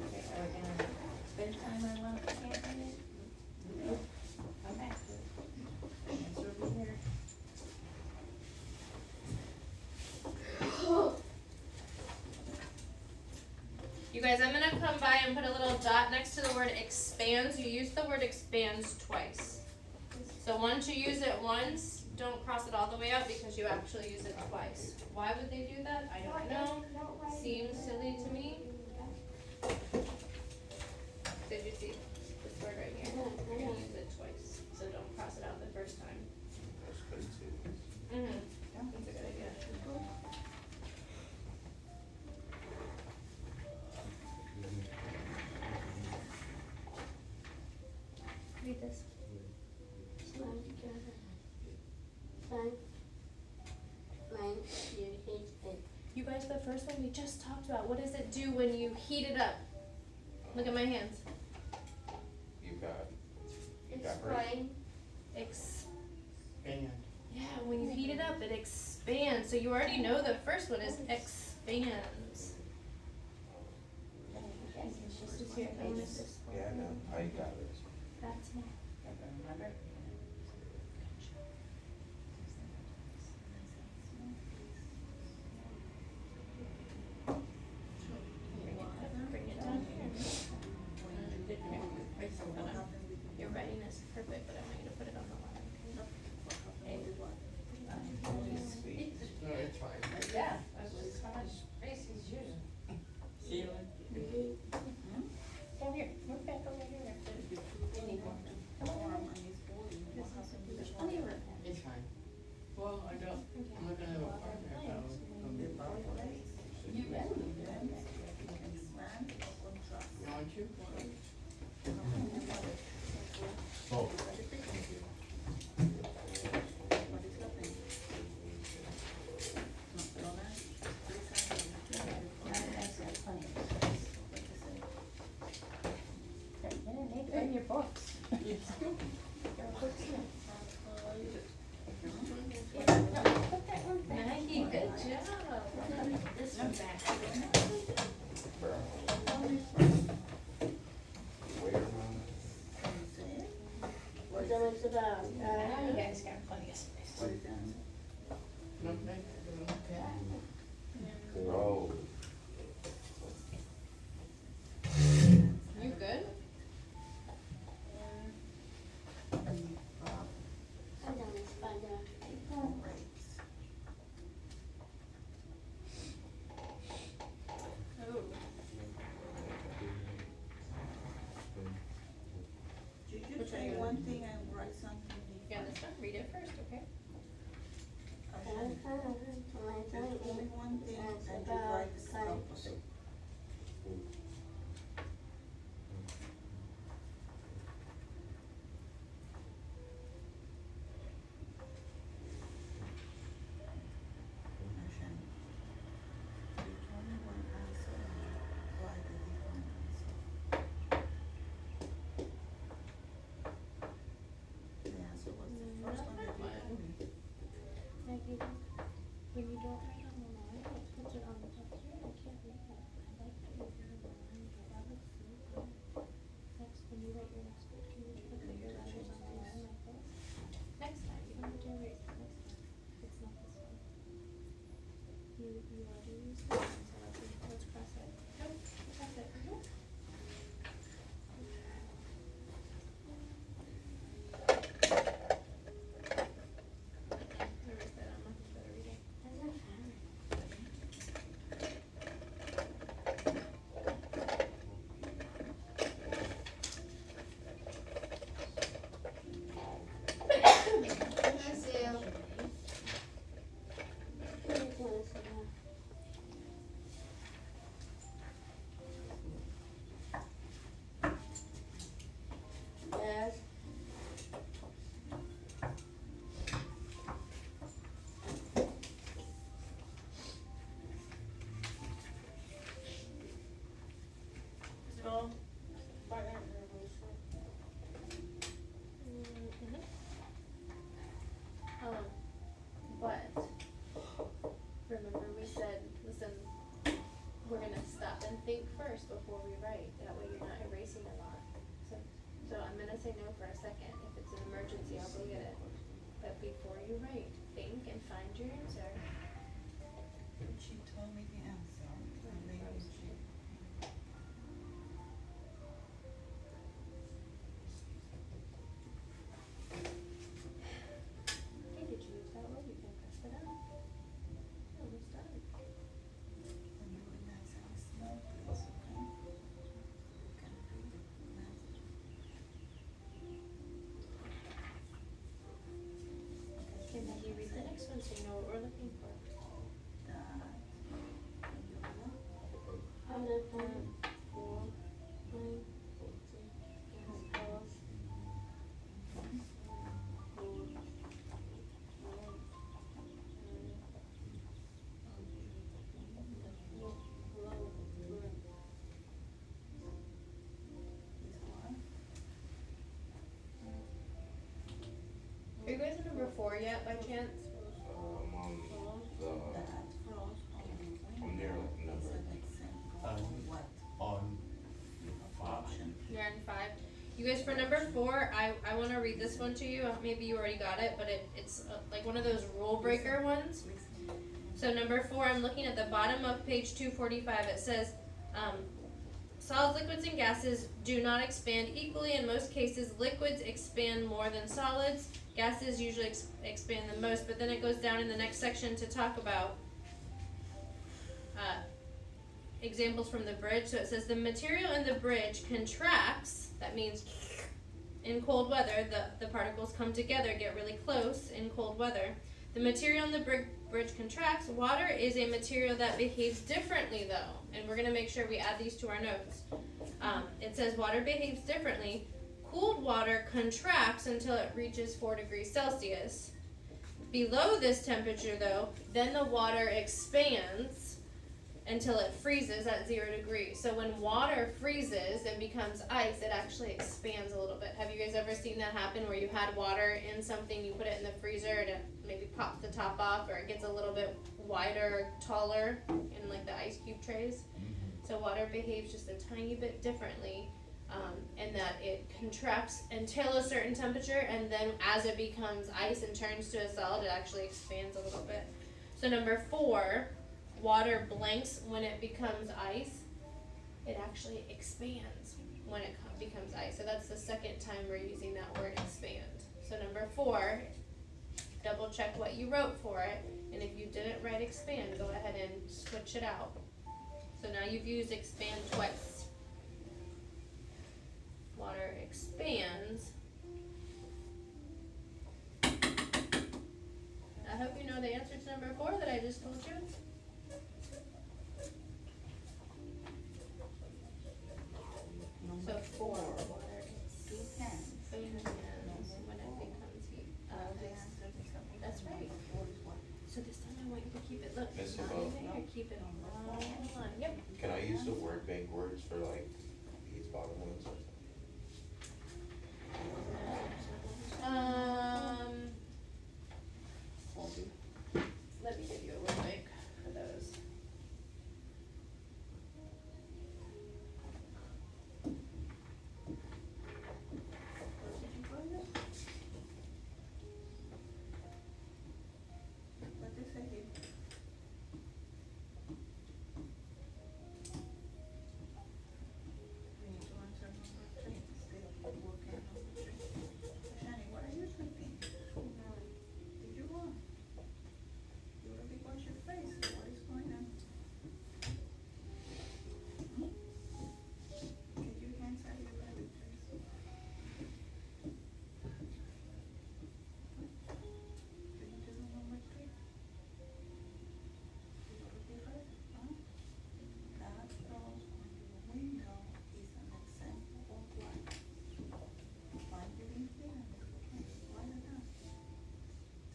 Okay, are we gonna spend time on one of the campaigns? Okay. Answer over here. You guys, I'm gonna come by and put a little dot next to the word expands. You use the word expands twice. So once you use it once, don't cross it all the way out because you actually use it twice. Why would they do that? I don't know. Seems silly to me. Did you see this word right here? You're gonna use it twice, so don't cross it out the first time. Mm-hmm. That's a good idea. Read this. You guys, the first one we just talked about. What does it do when you heat it up? Look at my hands. You got Explain. Expand. Yeah, when you heat it up, it expands. So you already know the first one is expands. It's just as here. I missed this one. Yeah, I know. I got it. That's small. Remember? Bring it down here. Your writing is perfect, but I want you to put it on the line. No, it's fine. Yeah, that's just how much space is using. Come here, move back over here. You need one. It's fine. Well, I don't, I'm not gonna have a partner if I was gonna be a partner. You bet. You want to? Oh. Bring your books. Maggie, good job. This one back. What's that much about? You guys got plenty of space. Okay. Oh. You good? I'm done with spider. Oh. Did you say one thing and write something Yeah, different? this one. Read it first, okay? You told me one thing and you write the opposite. You told me one answer, write a different answer. The answer was the first one that you told me. Maggie, when you don't write on the line, it puts it on the top here. I can't read it. I like to read it on the line, but that looks so good. Next, when you write your next word, can you put your letters on the line like this? Next time, you don't have to erase it. Next time. It's not this one. You already used this one, so let's cross it. Nope, cross it. Nope. Erase that. I'm not gonna read it. Yes. So, But remember we said, listen, we're gonna stop and think first before we write. That way you're not erasing a lot. So I'm gonna say no for a second. If it's an emergency, I'll go get it. But before you write, think and find your answer. She told me the answer, and maybe she. Hey, did you Are you guys at number 4 yet, by chance? I'm on the, I'm near like number, On 5. You're on 5. You guys, for number 4, I want to read this one to you. Maybe you already got it, but it's like one of those rule breaker ones. So number 4, I'm looking at the bottom of page 245. It says, solids, liquids, and gases do not expand equally. In most cases, liquids expand more than solids. Gases usually expand the most, but then it goes down in the next section to talk about examples from the bridge. So it says the material in the bridge contracts. That means in cold weather, the particles come together, get really close in cold weather. The material in the bridge contracts. Water is a material that behaves differently, though, and we're going to make sure we add these to our notes. It says water behaves differently. Cooled water contracts until it reaches 4 degrees Celsius. Below this temperature, though, then the water expands until it freezes at 0 degrees. So when water freezes and becomes ice, it actually expands a little bit. Have you guys ever seen that happen where you had water in something, you put it in the freezer, and it maybe pops the top off, or it gets a little bit wider, taller in like the ice cube trays? So water behaves just a tiny bit differently, in that it contracts until a certain temperature, and then as it becomes ice and turns to a solid, it actually expands a little bit. So number 4, water blanks when it becomes ice. It actually expands when it becomes ice. So that's the second time we're using that word expand. So number 4, double check what you wrote for it, and if you didn't write expand, go ahead and switch it out. So now you've used expand twice. Water expands. I hope you know the answer to number 4 that I just told you. So 4, water expands when it becomes heat. That's right. So this time I want you to keep it, look, Miss not Above. in there, keep it on the line. Yep. Can I use the word bank words for like these bottom ones or something? Let me give you a word bank for those. What they say here? We need to answer number 3 instead of working on number 3. Shani, what are you thinking? Did you want? You already washed your face, so what is going on? Get your hands out of your body, please. Did you do number 3? You already read, huh? That close on your window is an example of what? Why you didn't hear it? Why not? It's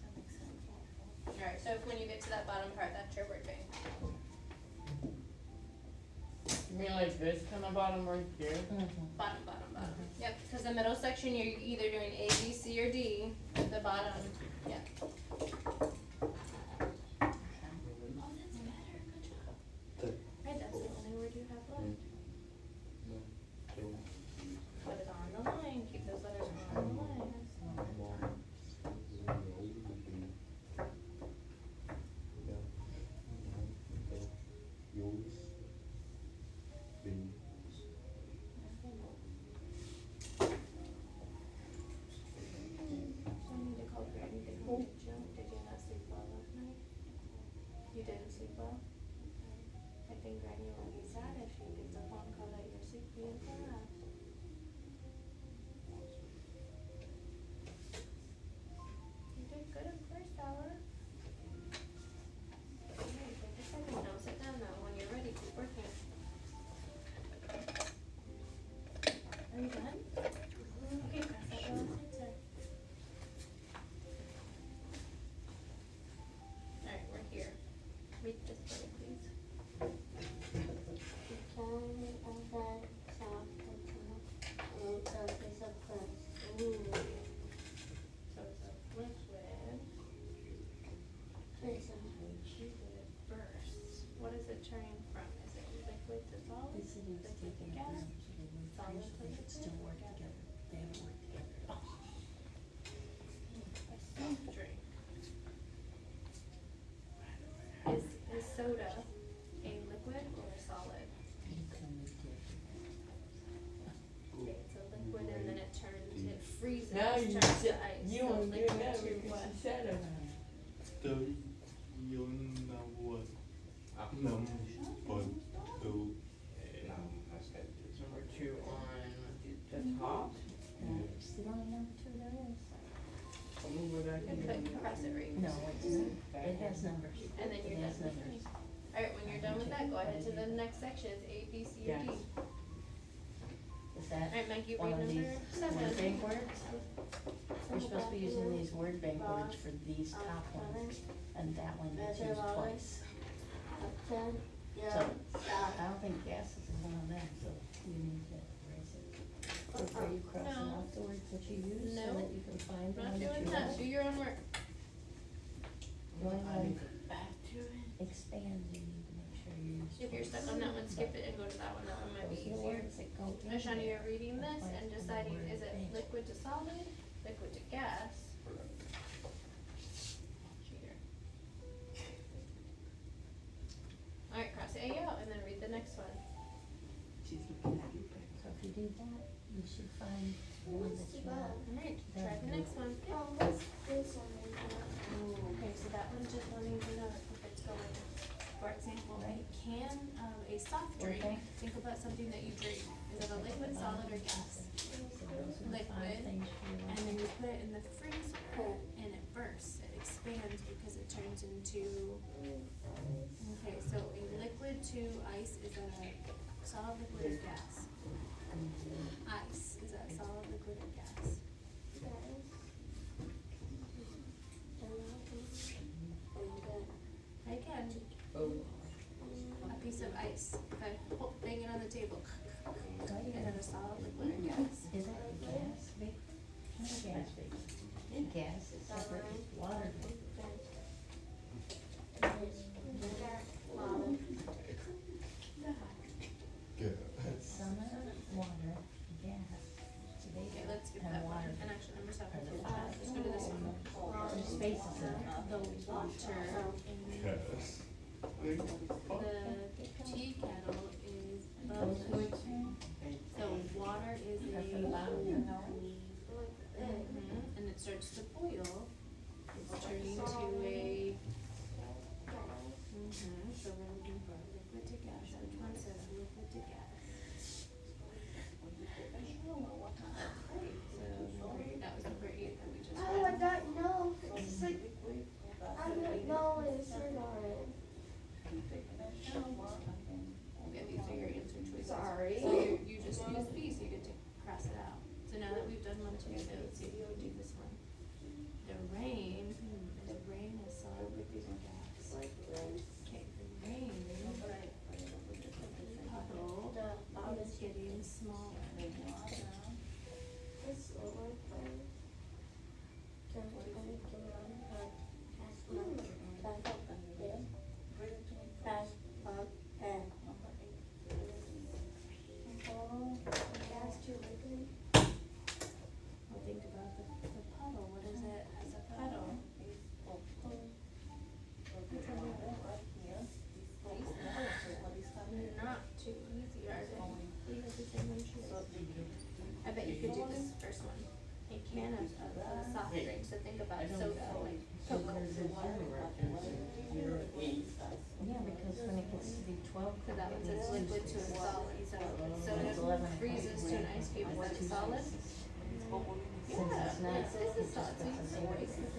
an example of. Alright, so if when you get to that bottom part, that's your word bank. You mean like this kind of bottom right here? Bottom. Yep, because the middle section you're either doing A, B, C, or D. The bottom, yeah. Oh, that's better. Good job. Right, that's the only word you have left. Put it on the line. Keep those letters on the line. So I need to call Granny to come get you. Did you not sleep well last night? You didn't sleep well? I think Granny will be sad if she gets a phone call that you're sleeping in class. You did good at first hour. Okay, take a second. Don't sit down now. When you're ready, keep working. Read this for me, please. So it's a liquid. Bursts. What is it turning from? Is it liquid to solid? Liquid to gas? Solid to liquid? Still work together. They haven't worked together at all. A soft drink. Is soda a liquid or a solid? Okay, it's a liquid and then it turns, it freezes, Now you turns said, to ice. you So don't do liquid that to because what? she said it. Number 2 on the top. Still only number 2 there is. I'll move it back You in. put cross it right. No, it's not. It has numbers. And then you're It done has with numbers. Alright, when you're done with that, go ahead to the next section, it's A, B, C, or D. Yes. Is that Alright, Maggie, one read of number these 7. word bank words? We're supposed to be using these word bank words for these top ones, and that one gets used twice. So, I don't think gases is one of them, so you need to erase it. Or are you crossing No. off the words that you use so No. that you can find the Not one that doing you that, want? do your own work. Going on expand, you need to make sure you use. If you're stuck on that one, skip it and go to that one, that one might be Those are the easier. words that go in Now, Shawnee, there. you're reading this That's why and it's deciding, called is it word bank. liquid to solid, liquid to gas? Cheater. Alright, cross A out and then read the next one. So if you do that, you should find the one that you want. Alright, try the next one. Okay, so that one's just wanting to know if it's going, for example, a can of a soft drink, Okay. think about something that you drink. Is it a liquid, solid, or gas? So those are the 5 Liquid, things you and want. then you put it in the freezer and it bursts, it expands because it turns into, okay, so a liquid to ice is a solid, liquid, or gas? Ice, is that solid, liquid, or gas? Again, a piece of ice, if I bang it on the table, is it a solid, liquid, or gas? Is that a gas vapor? Not a gas vapor. Gas is separate with water vapor. Summer, water, gas, Okay, vapor, let's skip and that one, water. and action number 7. Are the Let's go to this one. There's spaces in there. The water in the tea kettle is bubbling. So water is That's a, the bottom. and it starts to boil. It's turning to a, so we're looking for liquid to gas. Which one says liquid to gas? That was number 8 that we just read. don't know. It's like, I don't know what it said on it. Okay, these are your answer choices. Sorry. So you just use B, so you get to cross it out. So now that we've done 1, 2, 3, let's see if you can do this one. The rain is solid, liquid, or gas? Okay, the rain, puddle is getting smaller. Well, think about the puddle, what is it as a puddle? Not too easy, are they? We have the same one choice. I bet you could do this first one. A can of soft drink, so think about soda, like Coke. Yeah, because when it gets to be 12. So that one says liquid to a solid, so soda freezes to an ice cube, is that solid? Since it's not, Yes, it this is just solid, puts so the you same,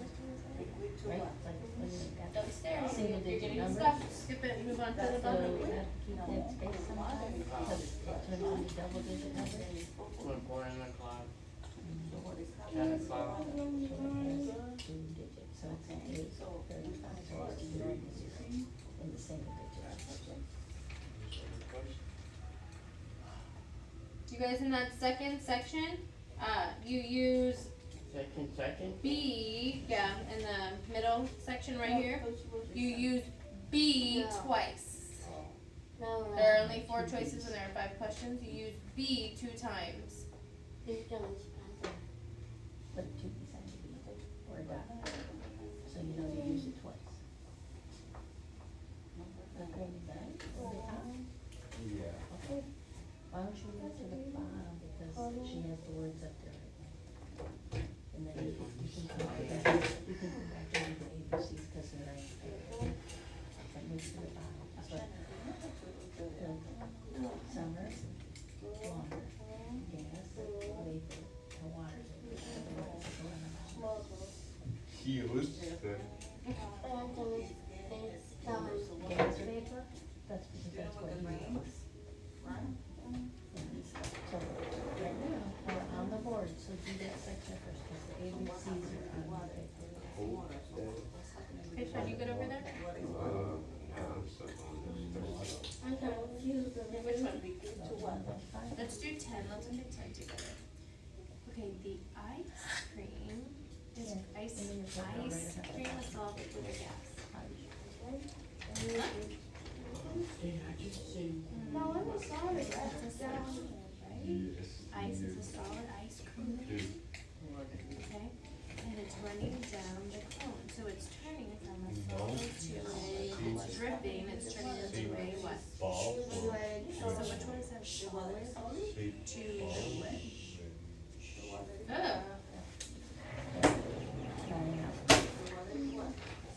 right? Like when you've got. Upstairs, See the you're digit getting numbers? stuck, skip it and move on to the So bottom. you have to keep that space sometimes, because it turns into double digit numbers. Like 4 in the cloud. So what is 10 o'clock. So it has 2 digits, so it's 8, 35, so it's 0 in the same picture. You guys in that second section, you use Second? B, yeah, in the middle section right here. You use B twice. No, There are only 4 choices and there are 5 questions. You use B 2 times. Put 2 beside the B, or a dot, so you know you use it twice. Okay, you got it? Or the top? Yeah. Okay. Why don't you go to the bottom, because she has the words up there right now. And then you can come back, you can come back and do the ABCs, because they're right there. So move to the bottom, that's what. Summer, water, gas, vapor, and water. Used. Gas vapor, that's because that's what you use. So, right now, we're on the board, so do that section first, because the ABCs are on the paper. Okay, Sean, you good over there? I'm stuck on this. Which one? Let's do 10. Let's look at 10 together. Okay, the ice cream is ice cream is solid with a gas. I just say. No, I'm sorry. It's a solid, right? Ice is a solid ice cream. Okay, and it's running down the cone, so it's turning from a solid to a, it's dripping, it's turning into a what? Liquid. So which one says solid to liquid? Ugh.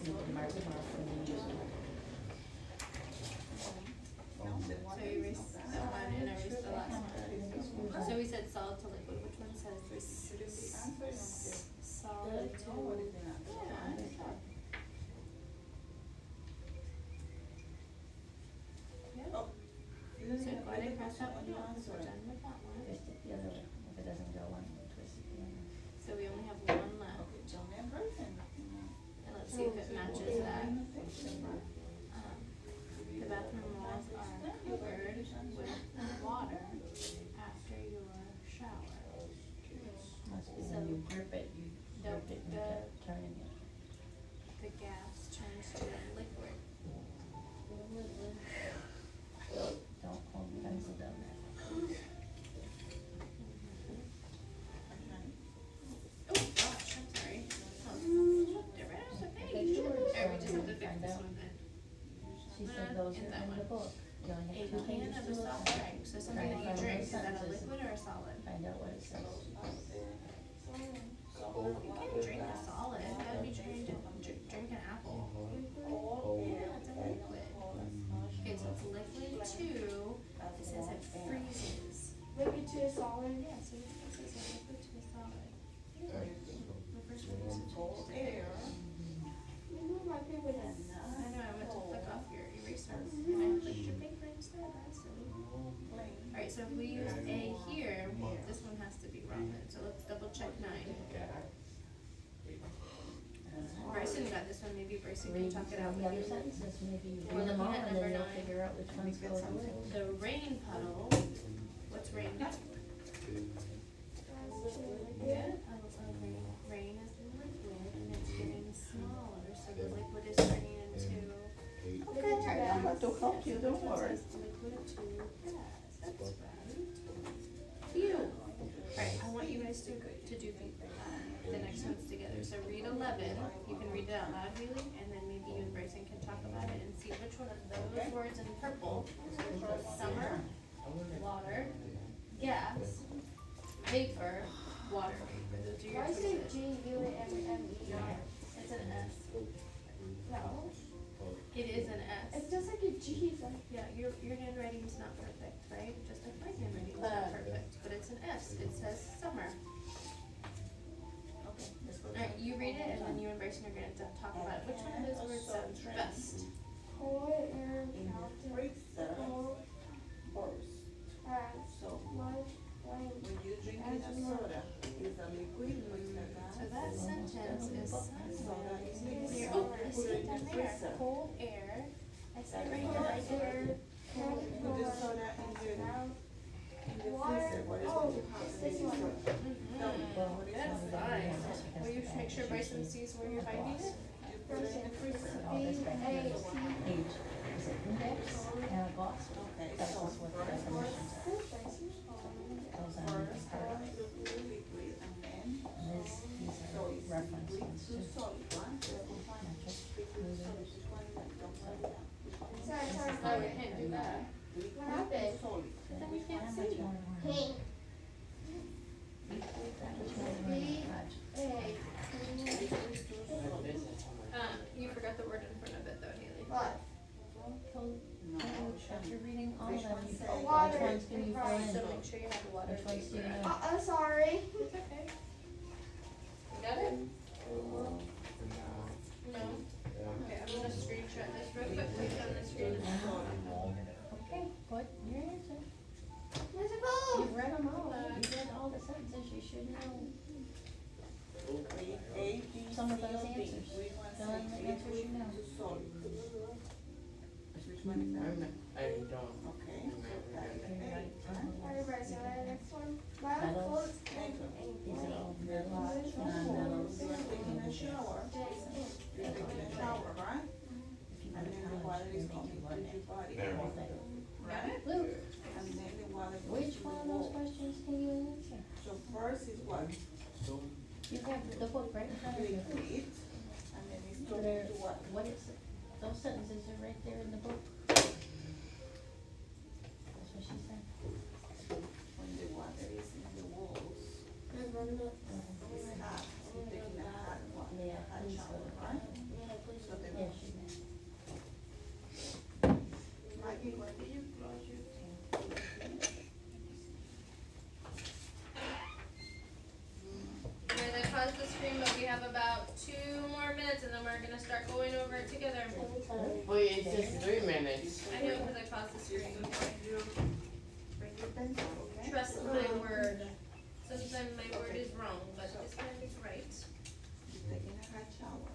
You can mark them off when you use them. So you erase that one and erase the last one. So we said solid to liquid. Which one says solid to? Yeah. So go ahead and cross that one off. So we're done with that one. Twist it the other way, if it doesn't go one, twist it the other way. So we only have one left. And let's see if it matches that. The bathroom walls are covered with water after your shower. Must be when you grip it, you grip it and you kept turning it. The gas turns to a liquid. Don't hold the pencil down there. Oh gosh, I'm sorry. Oh, they're right off the page. Alright, we just have to fix this one then. She said those And are that in one. the book. You only A have 2 can pages of to a look soft at. drink, so something that you drink, is that a liquid or a solid? Find out what it says. You can't drink a solid, that would be trying to drink an apple. Yeah, it's a liquid. Okay, so it's liquid to, it says it freezes. Liquid to a solid. Yeah, so which one says a liquid to a solid? The first one is Cold air. You know my favorite is. I know, I went to click off your eraser, and I clicked your paper instead, that's silly. Alright, so if we use A here, this one has to be wrong then, so let's double check 9. Bryson got this one, maybe Bryson can Read talk it out the with other you. sentences, maybe you We're read them all looking at and number then you'll 9. figure out which ones go away. The rain puddle, what's rain? Yeah, rain is liquid and it's getting smaller, so the liquid is turning into. Okay, I'm about to help you, don't worry. Liquid to gas, that's right. Phew. Alright, I want you guys to do the next ones together. So read 11, you can read it out loud, Haley, and then maybe you and Bryson can talk about it and see which one of those words in purple, summer, water, gas, vapor, water vapor. Those are your Why is it choices. G-U-M-M-E? It's an S. No. It is an S. It's just like a G. Yeah, your handwriting is not perfect, right? Just like my handwriting is not perfect, but it's an S. It says summer. Alright, you read it and then you and Bryson are gonna talk about which one of those words sounds best. Cold air, mountain, cold, Oh, we can't do that. What happened? Solid. Then we can't How see. much more work? Pink. How much more work on the project? Hey. You forgot the word in front of it though, Haley. What? After reading all of them, you, A which water. ones can you fill in? So make sure you have the water. Which ones do you know? I'm sorry. It's okay. You got it? No? Okay, I'm gonna screenshot this real quick, put it on the screen. Okay, put your answer. Where's it go? You've read them all, you read all the sentences, you should know A, B, some of C, those or D. answers. Which one Fill in the says answers you liquid know. to solid? Which one is that? I don't. Okay. Alright, so the next one. Metals. Thank you. These are all metals, non-metals. You are taking a shower. You're taking a shower, right? If you And go to then the water college, is they make coming you to run your it. body. There. Whole thing. Right? Luke, And then the water goes which to one the of those wall. questions can you answer? So first is what? You have the book right in front of you. Liquid. And then it's There, talking to what? what is it? Those sentences are right there in the book. That's what she said. When the water is in the walls. It's hot. You're taking a hot water, Yeah, hot please shower, go. right? So the Yeah, she did. Maggie, when do you close your thing? Guys, I paused the screen, but we have about 2 more minutes and then we're gonna start going over it together. Wait, it says 3 minutes. I know, cause I paused the screen. Bring your pencil, okay? Trust my word. Sometimes my word is wrong, but this time it's right. You're taking a hot shower.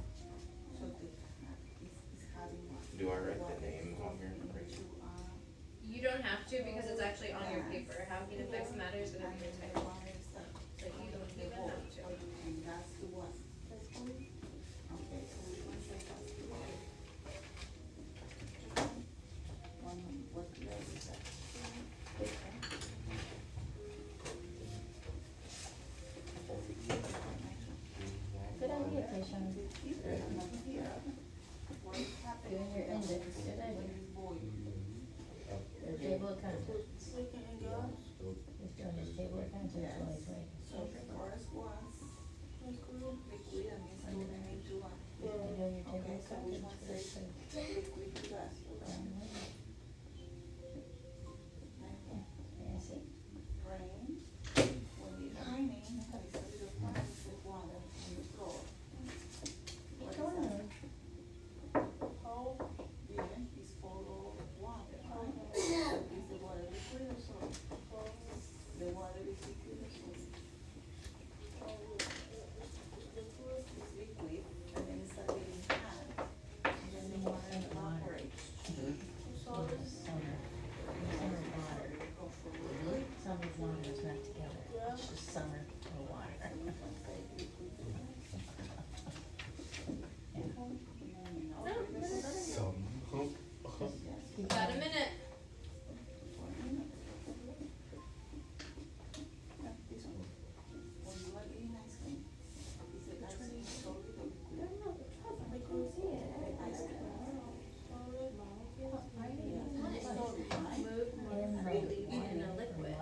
So the is having what? Do I write the names on here? You don't have to because it's actually on your paper. How heat affects matter is gonna be your title. So you don't even have to. And that's the what? Okay, so which one says that's the what? What letter is that? Good idea, Tayshaun. What is happening? Doing your index, good idea. Your table of contents. He's doing his table of contents while he's waiting. So the first was liquid and it's moving into what? You're doing your table Okay, of so which one contents says first. liquid to gas? Yeah, see? Rain, when it's raining, it's a little particles of water on the floor. What is that? Yeah, it's full of water, right? Is the water liquid or solid? The water is liquid or solid? It's liquid, and then it's starting getting hot, and then the water evaporates. Summer. Summer water. Summer water is not together. It's just summer or water. Got a minute. This one. When you are eating ice cream, is the ice cream solid or liquid? The ice cream. Yeah, solid, right? Move more freely in a liquid.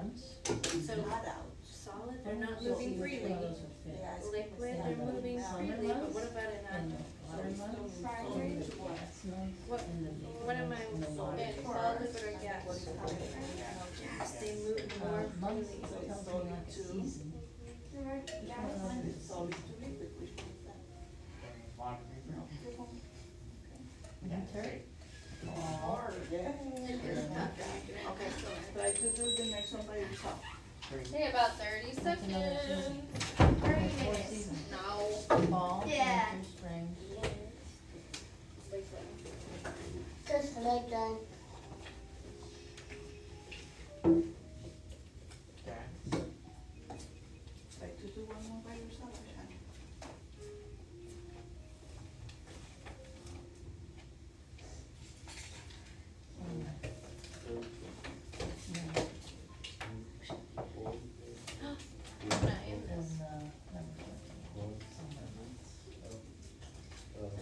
So Not out. solid, they're not moving freely. The ice cream is Liquid, they're moving freely, but what about in And a, the water months, and the gas months, what, and the what am I, and the water. in solid, liquid, or gas? What is happening? Gas, they move more Months freely. tells me like a season. Which one of those is Solid to liquid, which one is that? winter? Or, yeah. Okay, so try to do the next one by yourself. Okay, about 30 seconds. another season. 30 Four minutes. seasons. No. Fall, Yeah. winter, spring. Just like that. Try to do one more by yourself, Shani.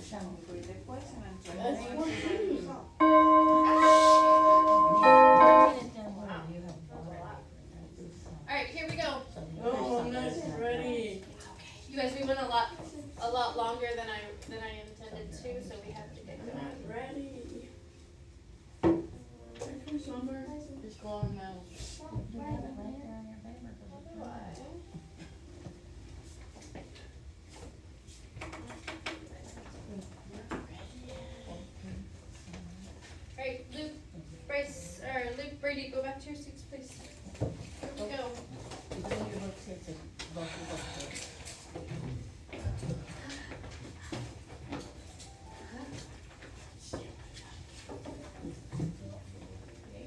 Summer. Read the question and try to That's answer one by thing. yourself. number? Just go on now. You have it right there on your paper, 'cause it's right. Alright, Luke, Bryce, or Luke, Brady, go back to your seats, please. Here we go. It's in your books, it's in both your books.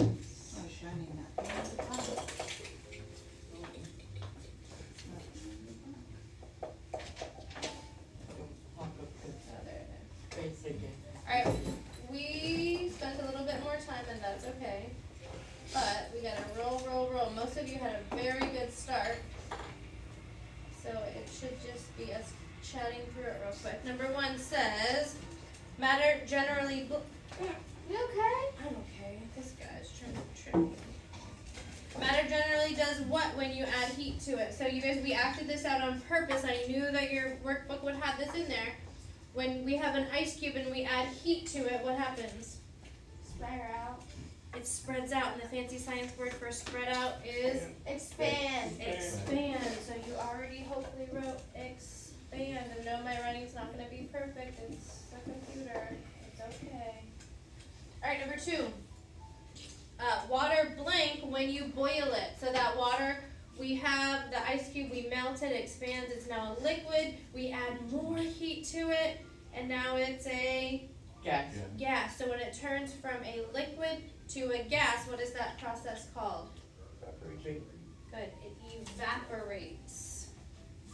Oh, shining that. Face again. Alright, we spent a little bit more time and that's okay. But we gotta roll. Most of you had a very good start. So it should just be us chatting through it real quick. Number 1 says, matter generally, you okay? I'm okay. This guy's trying to trip me. Matter generally does what when you add heat to it? So you guys, we acted this out on purpose. I knew that your workbook would have this in there. When we have an ice cube and we add heat to it, what happens? Spread out. It spreads out, and the fancy science word for spread out is Expand. expand. So you already hopefully wrote expand, and no, my writing's not going to be perfect. It's a computer. It's okay. All right, number 2. Water blank when you boil it. So that water, we have the ice cube, we melt it, expands, it's now a liquid. We add more heat to it, and now it's a Gas. gas. So when it turns from a liquid to a gas, what is that process called? Evaporation. Good. It evaporates.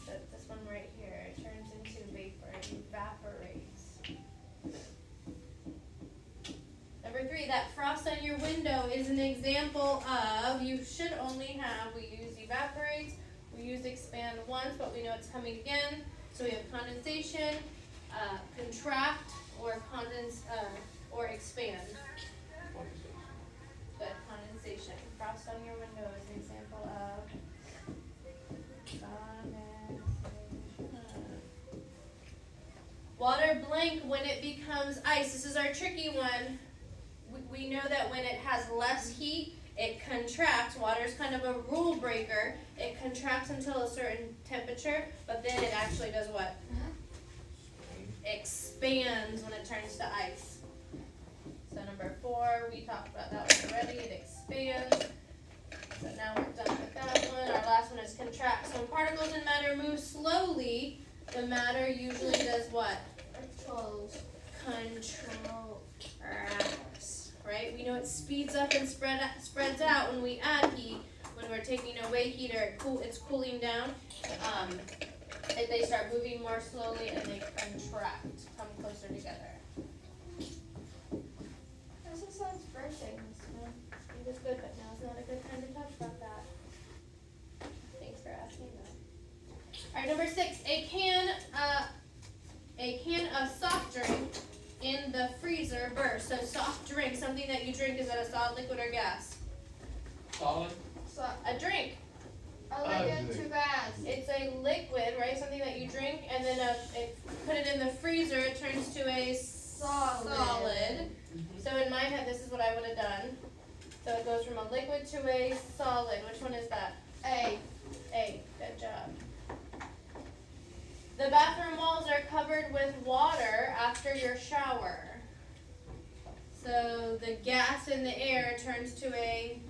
So this one right here, it turns into vapor. It evaporates. Number 3, that frost on your window is an example of, you should only have, we use evaporates, we use expand once, but we know it's coming again. So we have condensation, contract, or or expand. Good, condensation. Frost on your window is an example of condensation. Water blank when it becomes ice. This is our tricky one. We know that when it has less heat, it contracts. Water is kind of a rule breaker. It contracts until a certain temperature, but then it actually does what? Expands when it turns to ice. So number 4, we talked about that one already. It expands. So now we're done with that one. Our last one is contract. So when particles in matter move slowly, the matter usually does what? Controls. Contracts. Right? We know it speeds up and spreads out when we add heat. When we're taking away heat or it's cooling down, they start moving more slowly and they contract, come closer together. This is sounds bursting. It was good, but now is not a good time to talk about that. Thanks for asking though. All right, number 6, a can of soft drink in the freezer burst. So soft drink, something that you drink, is that a solid, liquid, or gas? Solid. So a drink. A liquid to gas. It's a liquid, right? Something that you drink, and then put it in the freezer, it turns to a solid. So in my head, this is what I would have done. So it goes from a liquid to a solid. Which one is that? A. Good job. The bathroom walls are covered with water after your shower. So the gas in the air turns to a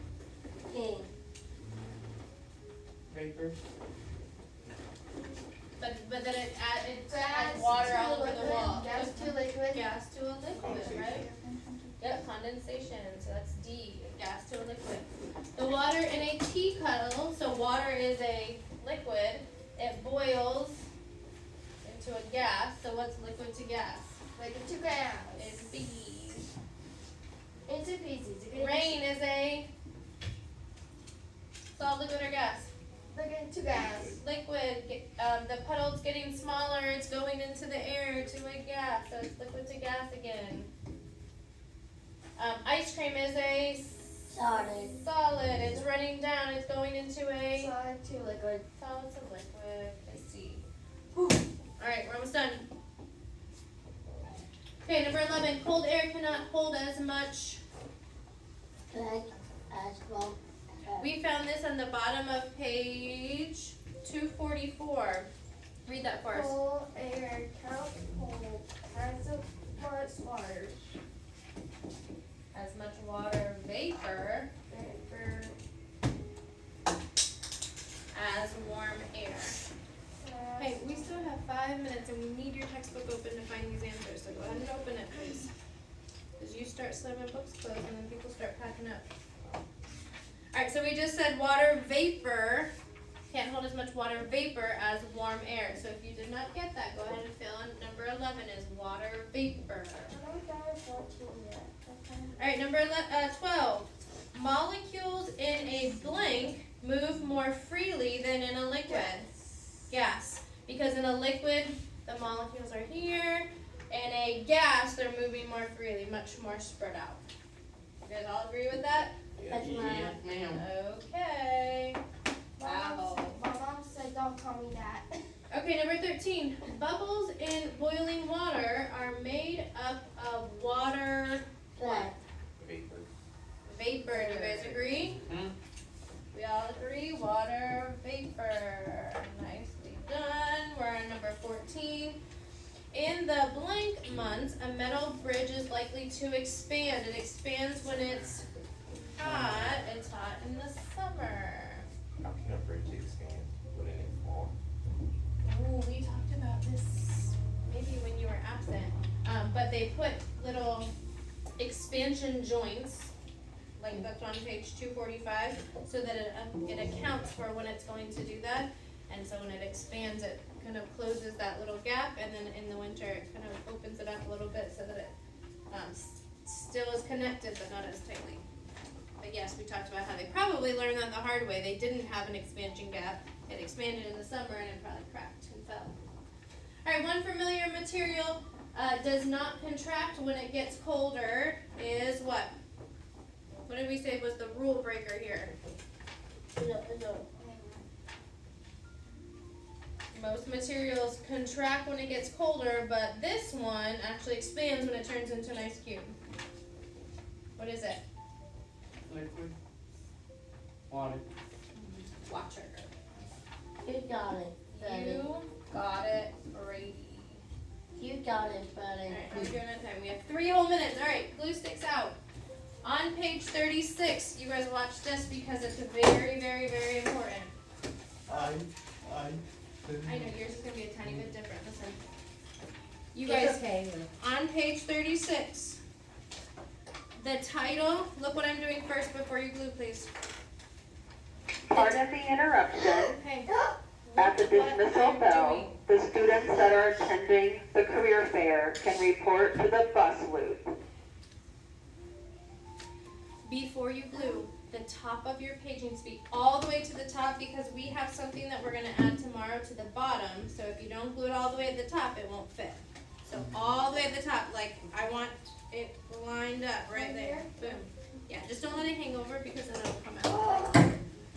Vapor. But then it adds water all over the wall. Gas to liquid. Gas to a liquid, right? Yep, condensation. So that's D, gas to a liquid. The water in a tea kettle, so water is a liquid, it boils into a gas. So what's liquid to gas? Liquid to gas. It's B. It's a easy. Rain is a solid, liquid, or gas? Liquid to gas. Liquid, the puddle's getting smaller, it's going into the air to a gas, so it's liquid to gas again. Ice cream is a solid, it's running down, it's going into a solid to liquid. Solid to liquid, I see. Alright, we're almost done. Okay, number 11, cold air cannot hold as much We found this on the bottom of page 244. Read that for us. Cold air count cold has much water. As much water vapor as warm air. Hey, we still have 5 minutes and we need your textbook open to find these answers, so go ahead and open it, please. Because you start slamming books closed and then people start packing up. Alright, so we just said water vapor can't hold as much water vapor as warm air. So if you did not get that, go ahead and fill in number 11 is water vapor. Alright, number 12. Molecules in a blank move more freely than in a liquid. Gas. Because in a liquid, the molecules are here. In a gas, they're moving more freely, much more spread out. You guys all agree with that? Yes, ma'am. Okay. Wow. My mom said don't call me that. Okay, number 13. Bubbles in boiling water are made up of water. What? Vapor. Vapor. Do you guys agree? Hmm? We all agree. Water vapor. Nicely done. We're on number 14. In the blank months, a metal bridge is likely to expand. It expands when it's hot. It's hot in the summer. How can a bridge expand? Wouldn't it fall? Ooh, we talked about this maybe when you were absent. But they put little expansion joints, like that's on page 245, so that it accounts for when it's going to do that. And so when it expands, it kind of closes that little gap, and then in the winter, it kind of opens it up a little bit so that it still is connected, but not as tightly. But yes, we talked about how they probably learned that the hard way. They didn't have an expansion gap. It expanded in the summer, and it probably cracked and fell. All right, one familiar material does not contract when it gets colder is what? What did we say was the rule breaker here? Most materials contract when it gets colder, but this one actually expands when it turns into an ice cube. What is it? Liquid. Water. Water. You got it, buddy. You got it, Brady. You got it, buddy. Alright, how are we doing on time? We have 3 whole minutes. Alright, glue sticks out. On page 36, you guys watch this because it's very, very, very important. I know yours is going to be a tiny bit different. Listen. You guys, on page 36, the title, look what I'm doing first before you glue, please. Pardon the interruption. Okay. At the dismissal bell, the students that are attending the career fair can report to the bus loop. Before you glue, the top of your page needs to be all the way to the top because we have something that we're going to add tomorrow to the bottom. So if you don't glue it all the way at the top, it won't fit. So all the way at the top, like I want it lined up right there. Boom. Yeah, just don't let it hang over because then it'll come out.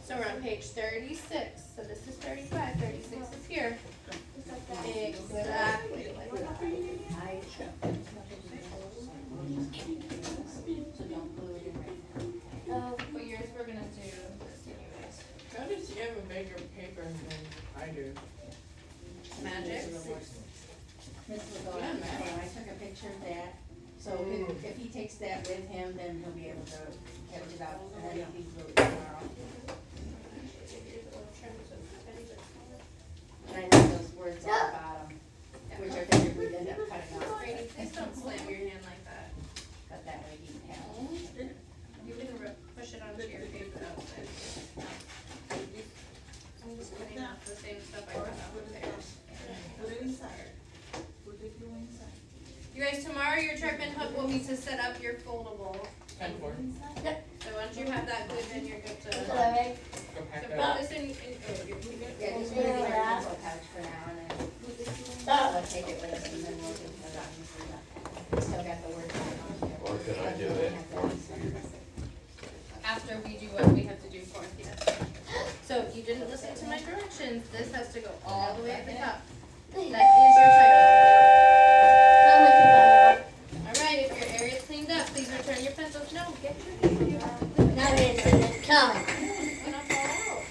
So we're on page 36. So this is 35. 36 is here. Exactly. But yours we're going to do this anyways. How does she have a bigger paper than I do? Magic. This will go on, so I took a picture of that, so if he takes that with him, then he'll be able to catch it up, and then he can go tomorrow. And I know those words on the bottom, which are things we'd end up cutting off. Brady, please don't slam your hand like that. Cut that way he can have. You can push it onto your paper outside. I'm just cutting off the same stuff I cut off there. Put it inside. Put the glue inside. You guys, tomorrow your trip and hook will be to set up your foldable. 10-4. So once you have that glued in, you're good to. Go So pack put that up. this in, oh, you're good. Yeah, just move it in our pencil pouch for now, and then we'll take it with us, and then we'll do the obviously, we still got the words on it. Or could I do it for you? After we do what we have to do for it, yes. So if you didn't listen to my directions, this has to go all the way at the top. That is your title. Alright, if your area is cleaned up, please return your pencils. No, get your coming. It's gonna fall out.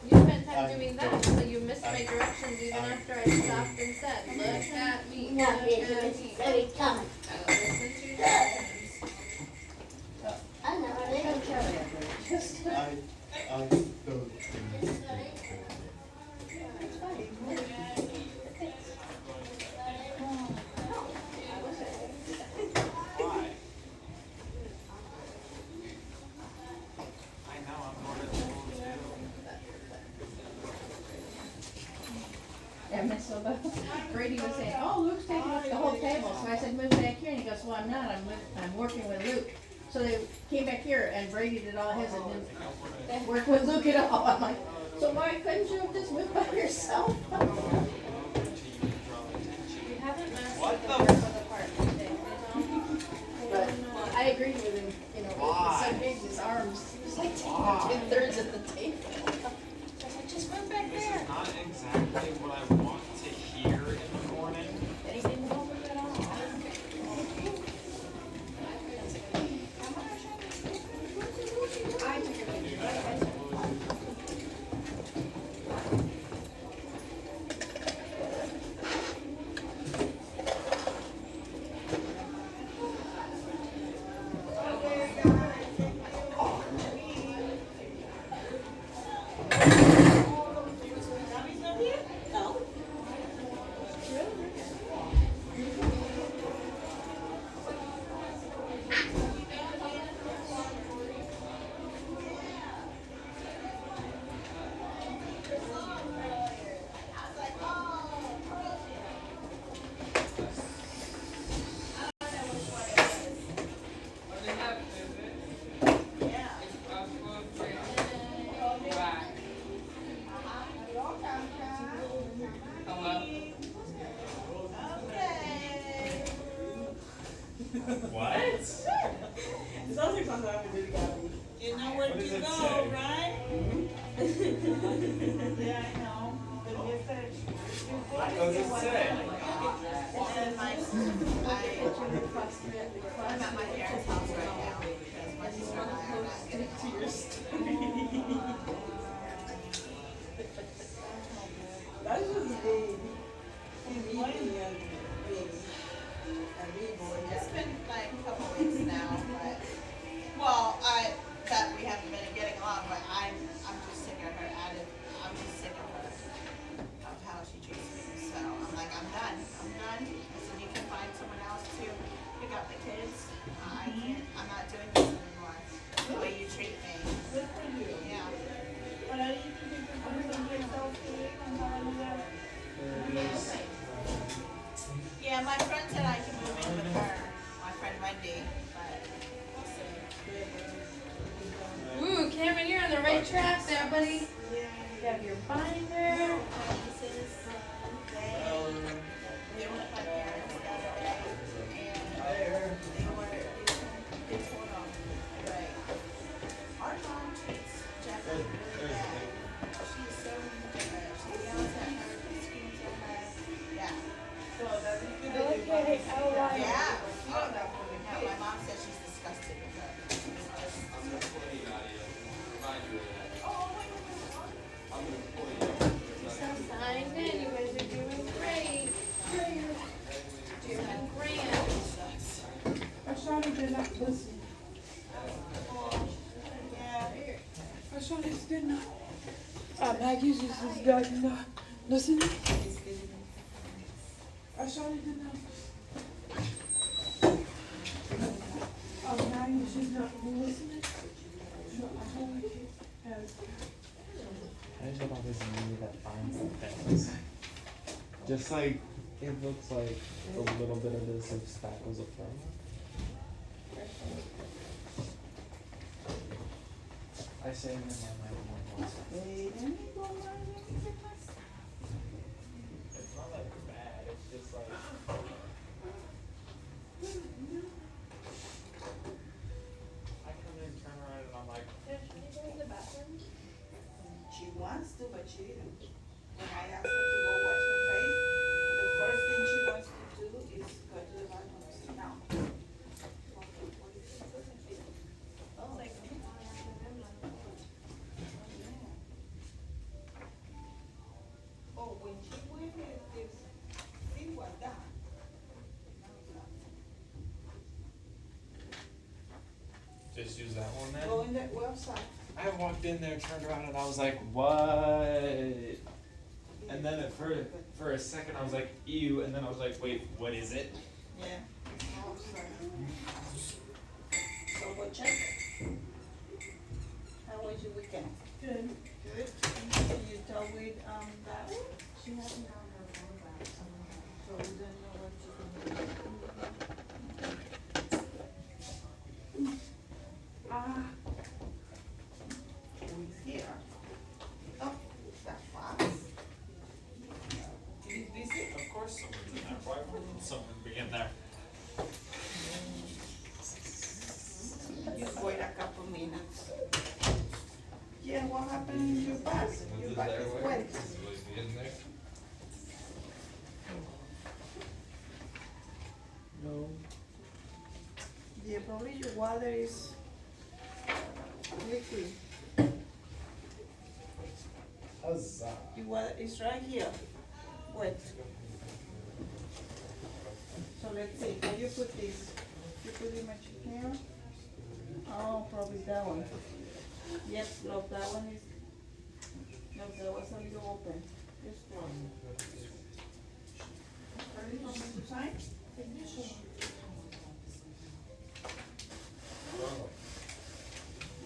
You spent time doing that, so you missed my directions even after I stopped and said, look at me, No, look it's at me. Mississippi coming. I listened to your directions. I know, they don't care. I don't. I know, I'm bored at school too. And Miss Brady was saying, oh, Luke's taking up the whole table. So I said, move back here. And he goes, well, I'm not. I'm working with Luke. So they came back here and Brady did all his and didn't work with Luke at all. I'm like, so why couldn't you have just moved by yourself? You haven't mastered the work of the part today, But I agreed with him, you know, he's so big, his arms, he was like taking 2/3 of the table. I was like, just move back This there. is not exactly what I want to hear in the morning. And he didn't move it at all. I took a picture. What? It sounds like something I would do to Gabby. You know where What to does it go, say? right? Yeah, I know. What does it say? And I'm at my parents' house right now because my sister and I are not getting along. That's just big. It's been like a couple weeks now, but, well, that we haven't been getting along, but I'm just sick of her I'm just sick of her, of how she treats me, so I'm like, I'm done. I said, you can find someone else to pick up the kids. I can't, I'm not doing this anymore, the way you treat me. Good for you. Yeah. But I need to think of yourself and how to do that. Yeah, my friend said I can move in with her, my friend Wendy, but we'll see. Ooh, Cameron, you're on the right track there, buddy. You have your binder. They were with my parents the other day, and they told them, like, our mom treats Jacqueline really bad. She's so mean to her. She yells at her, screams at her. Yeah. So that's Okay, outline. yeah. Yeah, my mom says she's disgusted with her. Signed in. You guys are doing great. Doing grand. Ashani did not listen. Ashani did not. Maggie's just did not listen. Ashani did not. Maggie's just not listening. I just have all this knee that finds the things. Just like, it looks like a little bit of this if spackles a phone. I say it in my mind more once. It's not like bad, it's just like. I come in, turn around, and I'm like, She wants to, but she didn't. When I asked her to go wash her face, the first thing she wants to do is go to the bathroom and sit down. just use that one then? Go in the website. I walked in there, turned around, and I was like, what? And then for a second I was like, ew, and then I was like, wait, what is it? Yeah. So go check. How was your weekend? Good. Good. Can you tell with that? She hasn't gotten her phone back. So we don't know what to do. Who's here? Oh, that fast. He's busy? Of course someone's in there. Why wouldn't someone be in there? Just wait a couple minutes. Yeah, what happened in your back? Your back is wet. No. Yeah, probably your water is liquid. Huzzah. Your water is right here, wet. So let's see, how you put this? You put it much here? Oh, probably that one. Yep, look, that one is, no, that was a little open. This one. Ready for me to sign?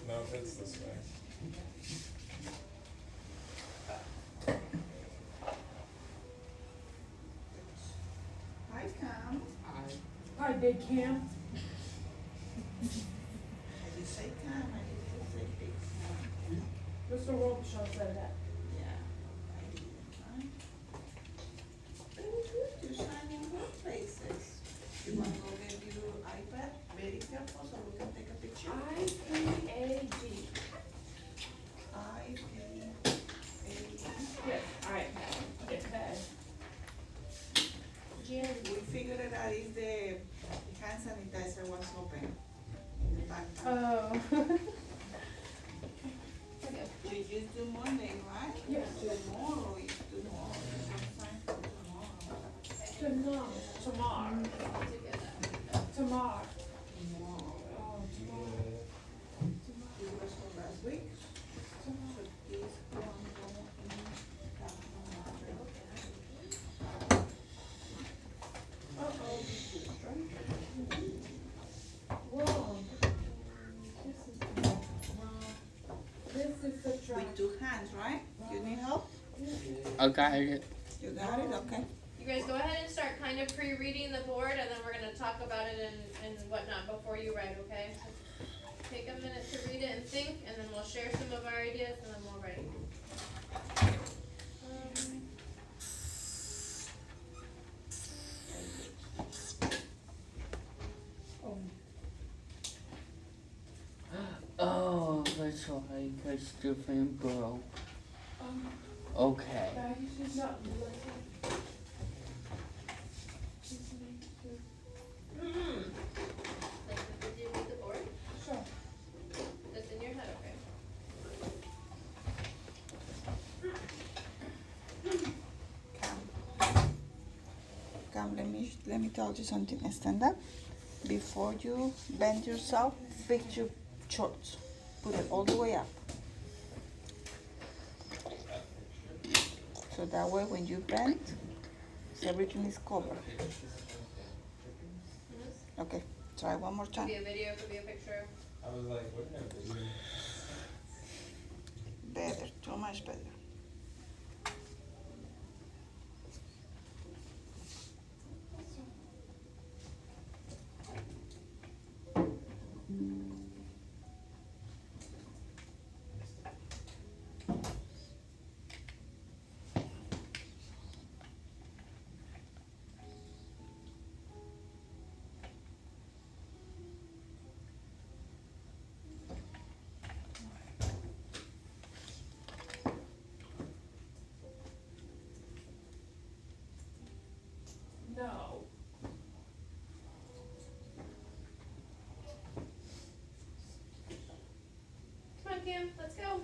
No, it's this way. Hi, Cam. Hi, Big Cam. I did say Cam, I didn't say Big Cam. Mr. Robichaud said that. Yeah. I did, right? Very good, you sign in both places. You wanna go get your iPad? Very careful so we can take a picture. I-P-A-D. I-P-A-D. Yes, iPad. Okay. We figured it out if the hand sanitizer was open in the back. Oh. You just do Monday, right? Yes. Tomorrow is tomorrow. Tomorrow. Tomorrow. Tomorrow. Oh, tomorrow. This was from last week. So this one go Whoa. This is the track. with two hands, right? You need help? I got it. You got it? Okay. You guys go ahead and start kind of pre-reading the board, and then we're gonna talk about it and whatnot before you write, okay? So take a minute to read it and think, and then we'll share some of our ideas, and then we'll write. Oh, that's why it's different, bro. Okay. She's not listening. Like, did you read the board? Sure. That's in your head, okay? Come, let me tell you something. Stand up. Before you bend yourself, fix your shorts. Put it all the way up. So that way when you bend, everything is covered. Okay, try one more Could time. be a video, could be a picture. I was like, wouldn't it be? Better, too much better. No. Come on, Cam, let's go.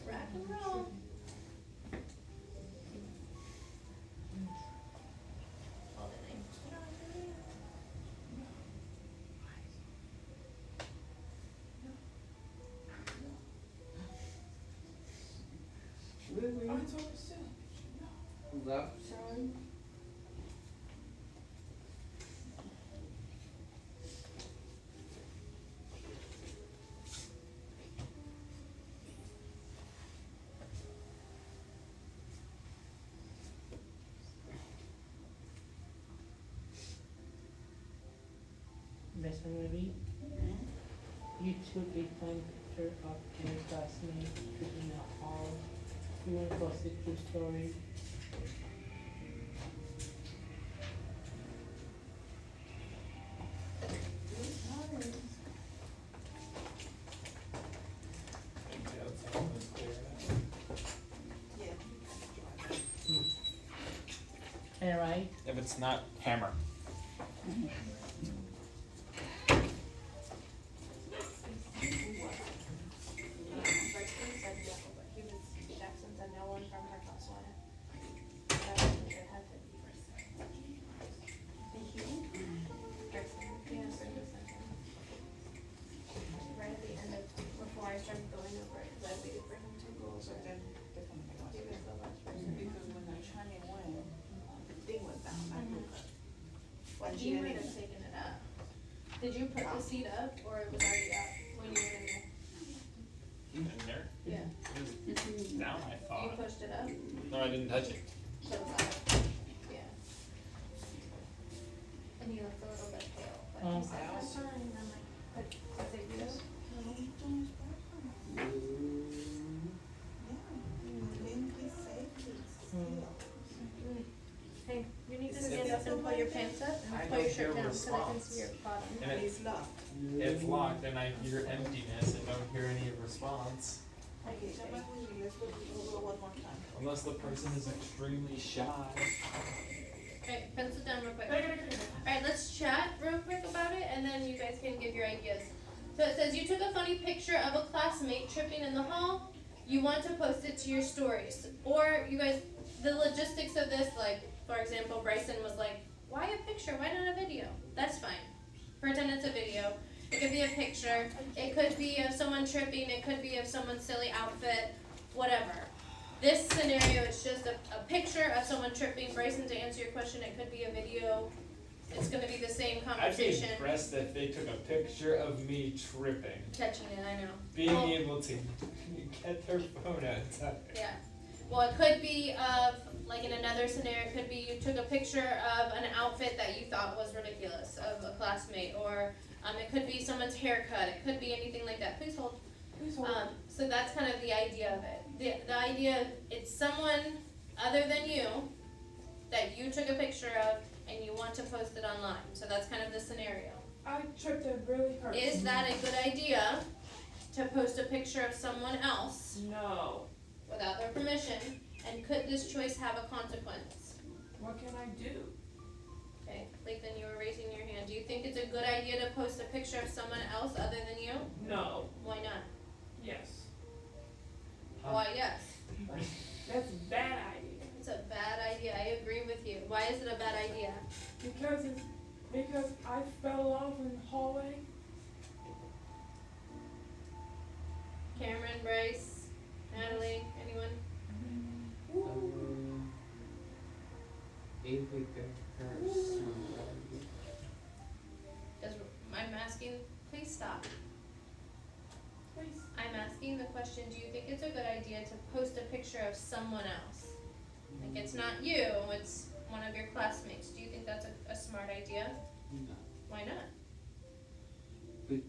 Rock and roll. Hold it, Nate. Left. Miss Marie, you took a fun picture of your classmate in the hall. You want to post it to story? Alright. If it's not, hammer. Jackson said no one from her class wanted. Right at the end of, before I started going over it, because I waited for him to go over it. He was the last person. Because when I Chani went, the thing went down, I looked at. Well, When he she might didn't have taken it up. Did you put the seat up, or it was already up when you went in there? In there? Yeah. It was down, I You thought. pushed it up? No, I didn't touch it. So it was up. Yeah. And he looked a little bit pale, but he said, that's fine, and I'm like, but was it you? Hey, you need to stand up and pull your pants up I and pull your don't hear shirt down so I can response. see your bottom. And It's locked. it's locked and I hear emptiness and don't hear any response. Okay, let's go over one more time. Unless the person is extremely shy. Alright, pencil down real quick. Alright, let's chat real quick about it and then you guys can give your ideas. So it says you took a funny picture of a classmate tripping in the hall. You want to post it to your stories. Or you guys, the logistics of this, like, for example, Bryson was like, why a picture? Why not a video? That's fine. Pretend it's a video. It could be a picture. It could be of someone tripping. It could be of someone's silly outfit. Whatever. This scenario is just a picture of someone tripping. Bryson, to answer your question, it could be a video. It's going to be the same I'd be conversation. impressed if they took a picture of me tripping. Catching it, I know. Being Well, able to get their phone out. yeah. Well, it could be of, like in another scenario, it could be you took a picture of an outfit that you thought was ridiculous of a classmate, or it could be someone's haircut. It could be anything like that. Please hold. So that's kind of the idea of it. The idea, it's someone other than you that you took a picture of and you want to post it online. So that's kind of the scenario. I tripped and really hurt. Is that a good idea to post a picture of someone else No. without their permission? And could this choice have a consequence? What can I do? Okay, Lathan, you were raising your hand. Do you think it's a good idea to post a picture of someone else other than you? No. Why not? Yes. Why yes? That's a bad idea. It's a bad idea. I agree with you. Why is it a bad idea? Because I fell off in the hallway. Cameron, Bryce, Natalie, anyone? If we could hurt somebody. I'm asking, please stop. Please. I'm asking the question, do you think it's a good idea to post a picture of someone else? Like it's not you, it's one of your classmates. Do you think that's a smart idea? No. Why not? Because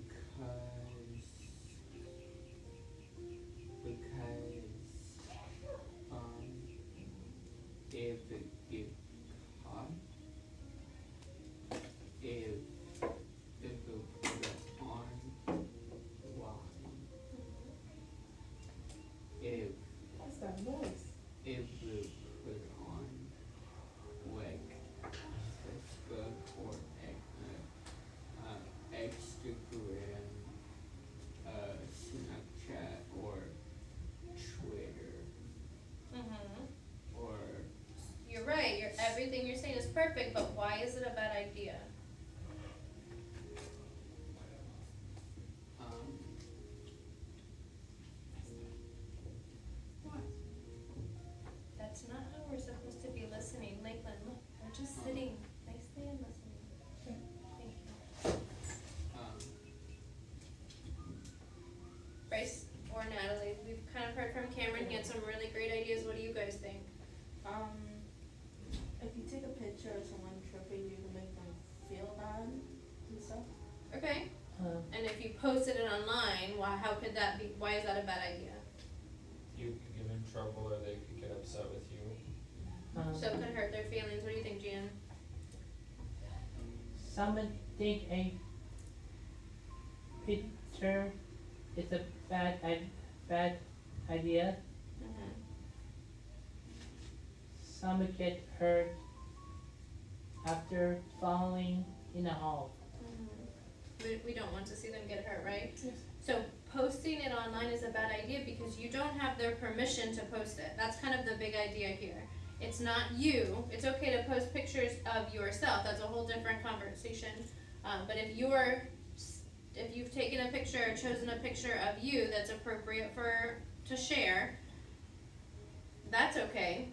if it get caught, if it put it on, why? If What's that noise? it will put it on, like Facebook or Instagram, Snapchat or Twitter or You're right, everything you're saying is perfect, but why is it a bad idea? We're just sitting nicely and listening. Thank you. Bryce or Natalie, we've kind of heard from Cameron. He had some really great ideas. What do you guys think? If you take a picture of someone tripping, you can make them feel bad and stuff. Okay. And if you posted it online, how could that be? Why is that a bad idea? You could get in trouble or they could get upset with you. So it could hurt their feelings. What do you think, Jan? Someone think a picture is a bad idea. Mm-hmm. Someone get hurt after falling in a hole. We don't want to see them get hurt, right? Yes. So posting it online is a bad idea because you don't have their permission to post it. That's kind of the big idea here. It's not you. It's okay to post pictures of yourself. That's a whole different conversation. But if you've taken a picture or chosen a picture of you that's appropriate to share, that's okay.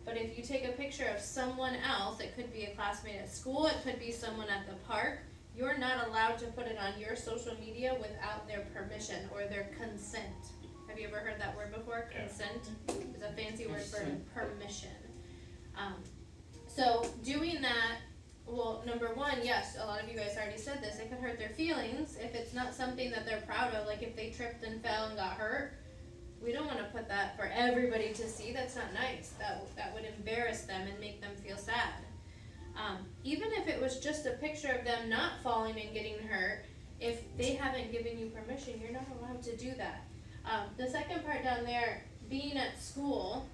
But if you take a picture of someone else, it could be a classmate at school, it could be someone at the park, you're not allowed to put it on your social media without their permission or their consent. Have you ever heard that word before? Consent is a fancy word for permission. So doing that, well, number one, yes, a lot of you guys already said this, it could hurt their feelings if it's not something that they're proud of, like if they tripped and fell and got hurt. We don't want to put that for everybody to see. That's not nice. That would embarrass them and make them feel sad. Even if it was just a picture of them not falling and getting hurt, if they haven't given you permission, you're not allowed to do that. The second part down there, being at school,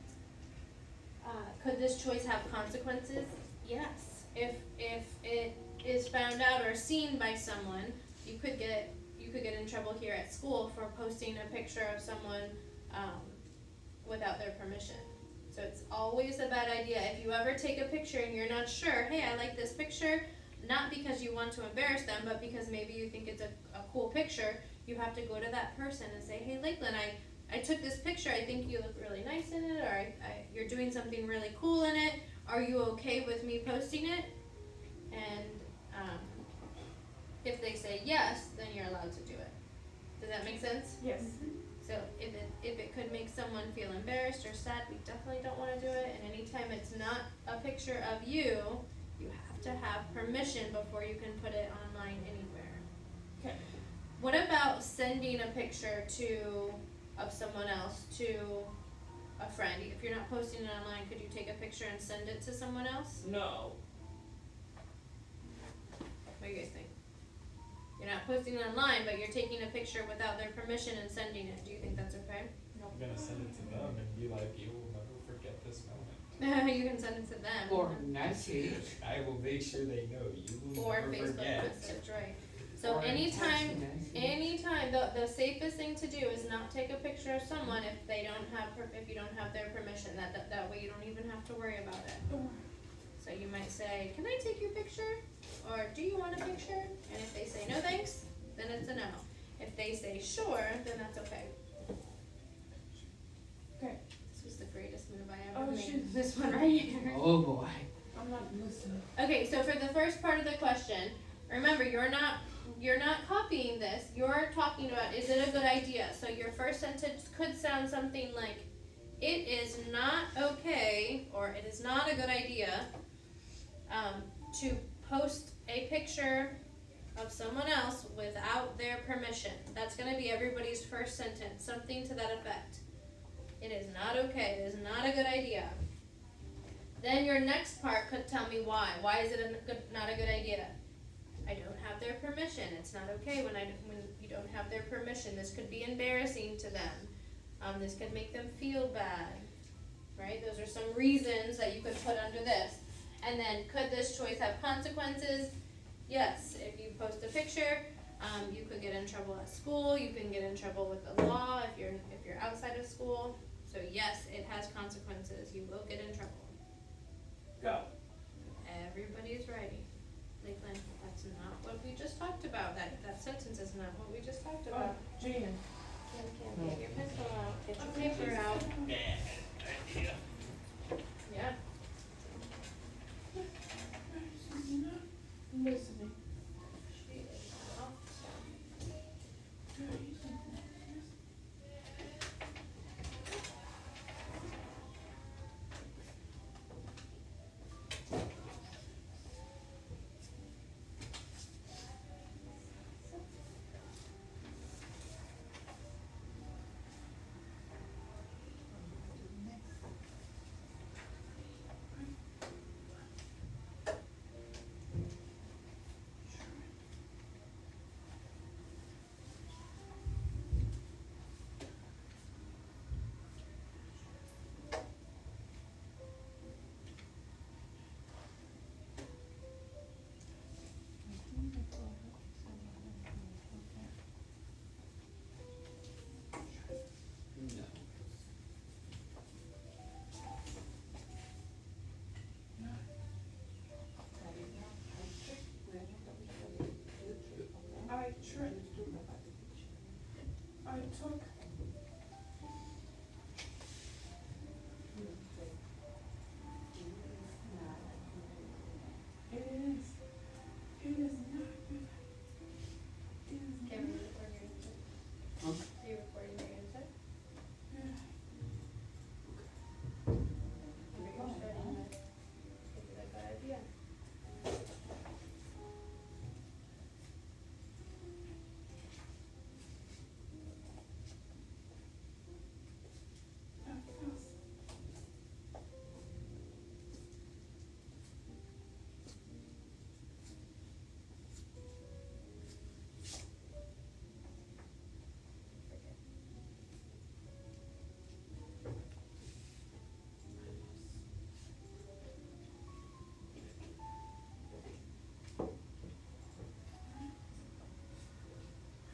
could this choice have consequences? Yes. If it is found out or seen by someone, you could get in trouble here at school for posting a picture of someone without their permission. So it's always a bad idea. If you ever take a picture and you're not sure, hey, I like this picture, not because you want to embarrass them, but because maybe you think it's a cool picture, you have to go to that person and say, hey, Lakeland, I took this picture, I think you look really nice in it, or you're doing something really cool in it. Are you okay with me posting it? And if they say yes, then you're allowed to do it. Does that make sense? Yes. So if it could make someone feel embarrassed or sad, we definitely don't want to do it. And anytime it's not a picture of you, you have to have permission before you can put it online anywhere. Okay. What about sending a picture of someone else to a friend? If you're not posting it online, could you take a picture and send it to someone else? No. What do you guys think? You're not posting it online, but you're taking a picture without their permission and sending it. Do you think that's okay? I'm gonna send it to them and be like, you will never forget this moment. You can send it to them. Or message. I will make sure they know you will Or never Facebook forget. message, right. So anytime, the safest thing to do is not take a picture of someone if you don't have their permission. That way you don't even have to worry about it. So you might say, can I take your picture? Or do you want a picture? And if they say no thanks, then it's a no. If they say sure, then that's okay. Okay. This was the greatest move I ever Oh, made. shoot. This one right here. Oh boy. I'm not listening. Okay, so for the first part of the question, remember you're not copying this. You're talking about, is it a good idea? So your first sentence could sound something like, it is not okay, or it is not a good idea to post a picture of someone else without their permission. That's going to be everybody's first sentence, something to that effect. It is not okay. It is not a good idea. Then your next part could tell me why. Why is it not a good idea? I don't have their permission. It's not okay when you don't have their permission. This could be embarrassing to them. This could make them feel bad. Right? Those are some reasons that you could put under this. And then, could this choice have consequences? Yes. If you post a picture, you could get in trouble at school. You can get in trouble with the law if you're outside of school. So yes, it has consequences. You will get in trouble. Go. Everybody's writing. Lakeland, that's not what we just talked about. That sentence is not what we just talked about. Jan. Get your pencil out. Get your paper out. Bad idea. Yeah. I took it is not good. It is Can we not. record your answer? Are you recording your answer? Maybe you're starting to think of a good idea.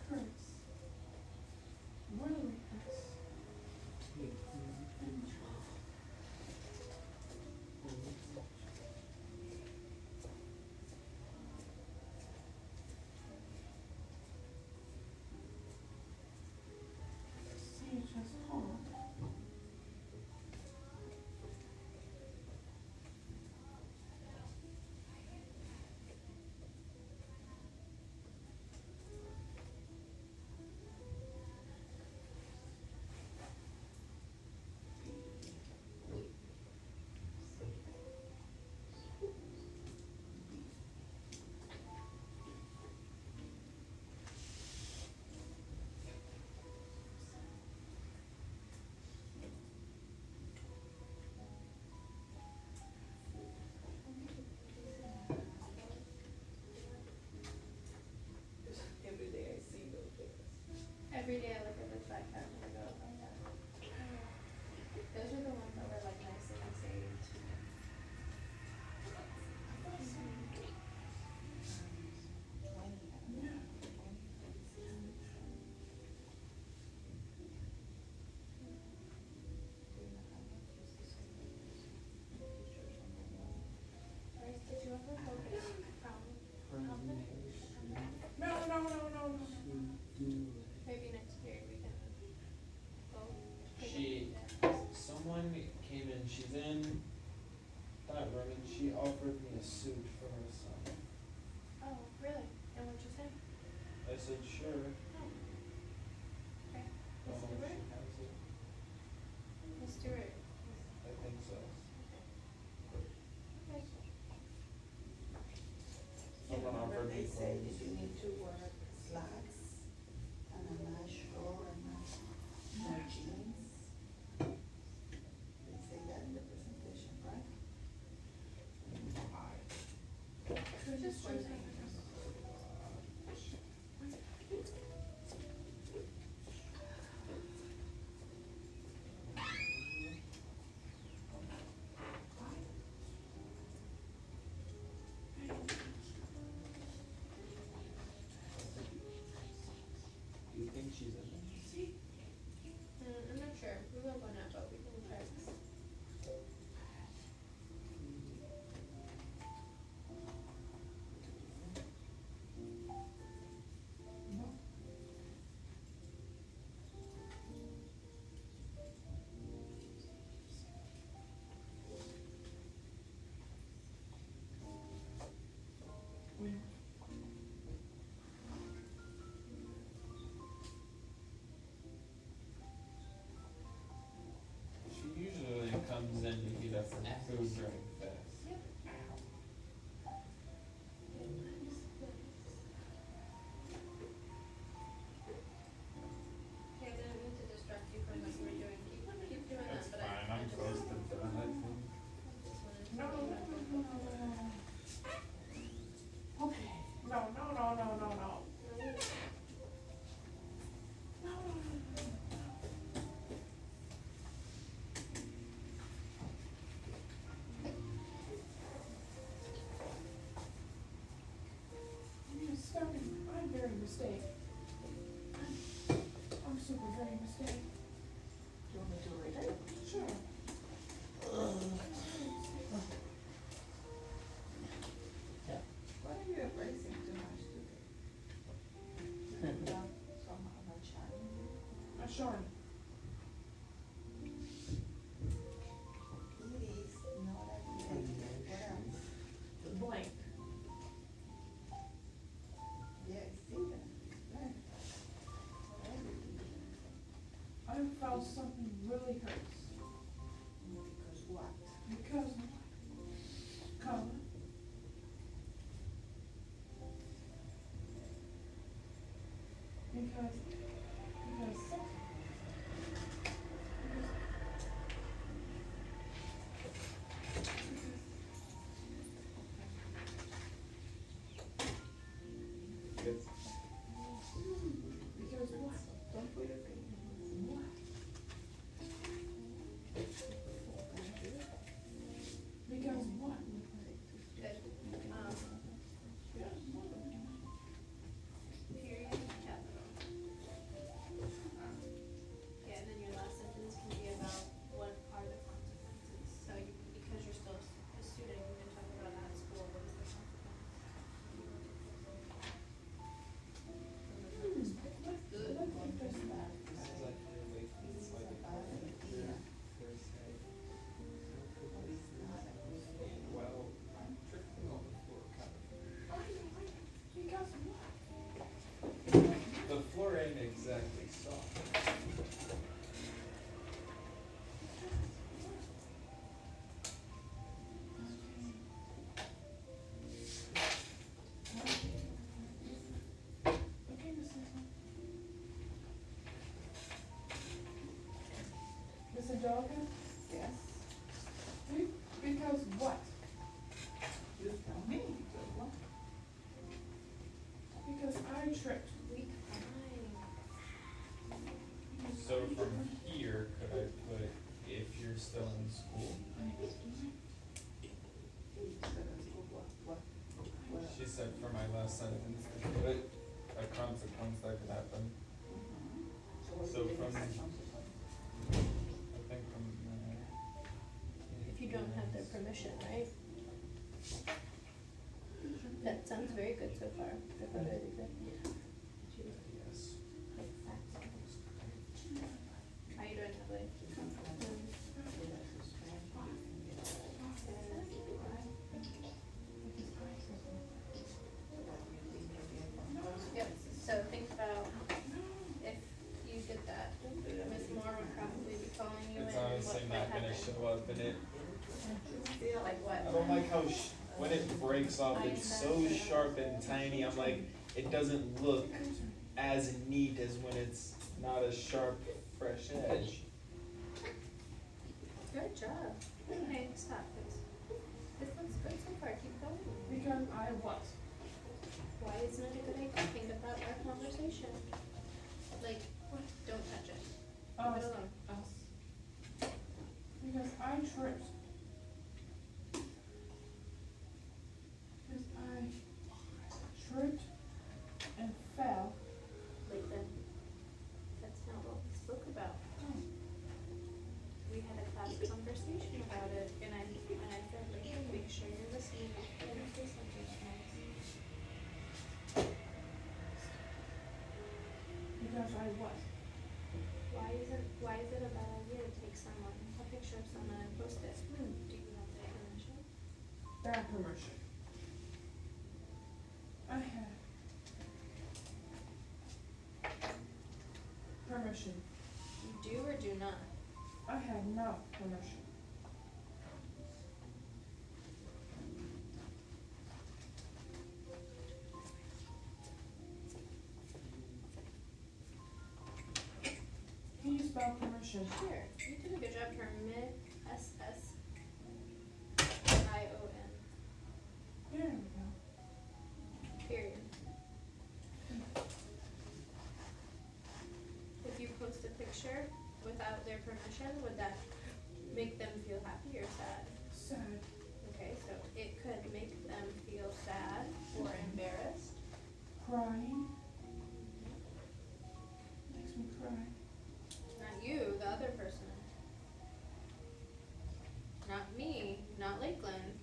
Hurts. Really hurts. CHS home. Every day I see those things. Every day I look at the track card and I go, oh yeah. Those are the ones that were like nicely saved. Bryce, did you ever focus No. maybe next period we can go take a She, look at someone came in, she's in that room and she offered me a suit for her son. Oh, really? And what'd you say? I said, sure. Oh. Okay. I Miss don't know if Stewart? she has it. Miss Stewart. I think so. Okay. Someone Remember offered they me said clothes. that you need to wear slacks and a nice short and no jeans. They say that in the presentation, right? Just one thing. Do you think she's in it? I'm not sure. We won't go now, but we can try this. Sean. It is not a what else? The blank. Yeah, see that? I found something really hurts. Because what? Because color. Because because what? Don't put your finger. What? Because what? Period, capital. Yeah, and then your last sentence can be about what are the consequences. So you, because you're still a student, you can talk about at school, what is the consequence? Because what? The floor ain't exactly soft. Okay, Mr. Mr. Dawkins? Yes. Because what? You tell me. Because what? Because I tripped. Week 5. So from here, could I put if you're still in school? She said for my last sentence to put a consequence that could happen. So from, I think from If you don't have their permission, right? That sounds very good so far. I thought it was good. yes. How you doing, Natalie? Yep, so think about if you did that, Miss Moore would probably be calling you in It's and honestly what might not gonna happen. show up in it. Like what? I don't like how when it breaks off, it's so sharp and tiny. I'm like, it doesn't look as neat as when it's not a sharp, fresh edge. Good job. Okay, stop please. This looks good so far, keep going. Because I what? Why isn't it a good idea? Think about our conversation. Like, don't touch it. Leave it alone. Us. Because I tripped. Because I tripped and fell. Like that. That's not what we spoke about. We had a class conversation about it, and I said, like, make sure you're listening and say something nice. Because I what? Why is it a bad idea to take a picture of someone and post it? Do you have their permission? Bad permission. I had permission. You do or do not? I had no permission. Can you spell permission? Sure. You did a good job. Permit. SSION. There we go. Period. If you post a picture without their permission, would that make them feel happy or sad? Sad. Okay, so it could make them feel sad or embarrassed. Crying. Makes me cry. Not you, the other person. Not me, not Lakeland.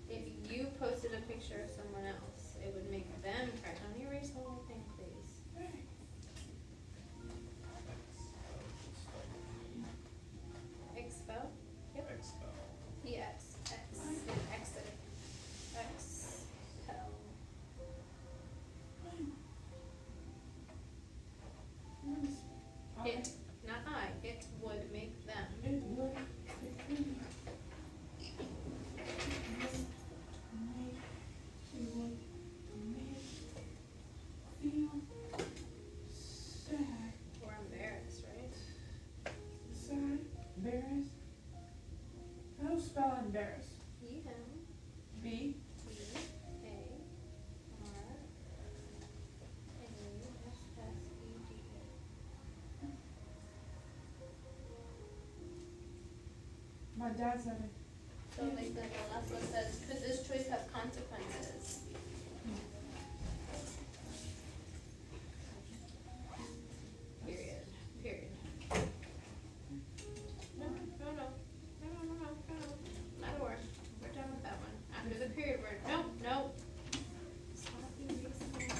If you posted a picture of someone else, it would make them cry. Don't erase the whole thing, please. It, not I, it would make them. It would make feel sad. Or embarrassed, right? Sad, embarrassed. How do you spell embarrassed? E-M-B-A-R-A-S-S-E-D. B. My dad said it. So like the last one says, could this choice have consequences? Period. Period. No. Not a word. We're done with that one. After the period word, no. Stop erasing.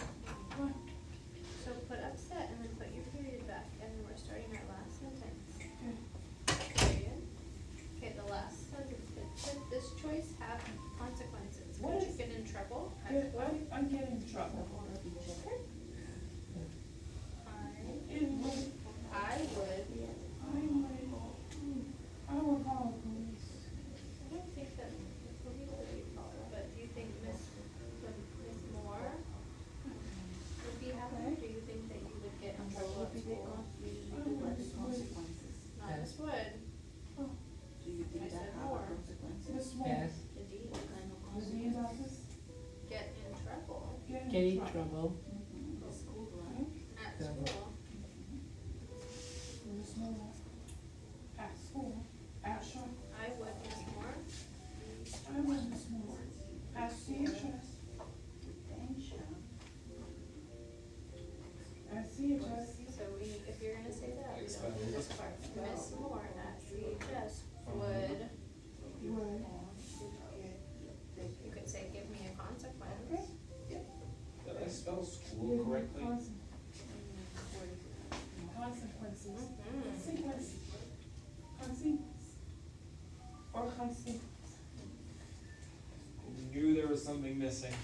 So put upset and then put your period back, and then we're starting our last sentence. Period. Okay, the last sentence. Could this choice have consequences? What Could you is- get in trouble? Yeah, I'm getting in trouble. It would. I would. I will call the police. I don't think that the police would be called, but do you think Miss Moore would be happy? Do you think that you would get in trouble at school? Not Miss Wood. Do you think I that said have more. consequences? This one. Yes. Indeed. The dean's office. Get in trouble Get Get in trouble. at school. In the snow. At school. At shop. I would Miss Moore. I was this morning. At CHS. At CHS. So if you're gonna say that, we don't do this part. Miss Moore at CHS would, Would. you could say, give me a consequence. Did I spell school correctly? Consequences. Mhm. Consequences. Consequences. Or consequences. Knew there was something missing.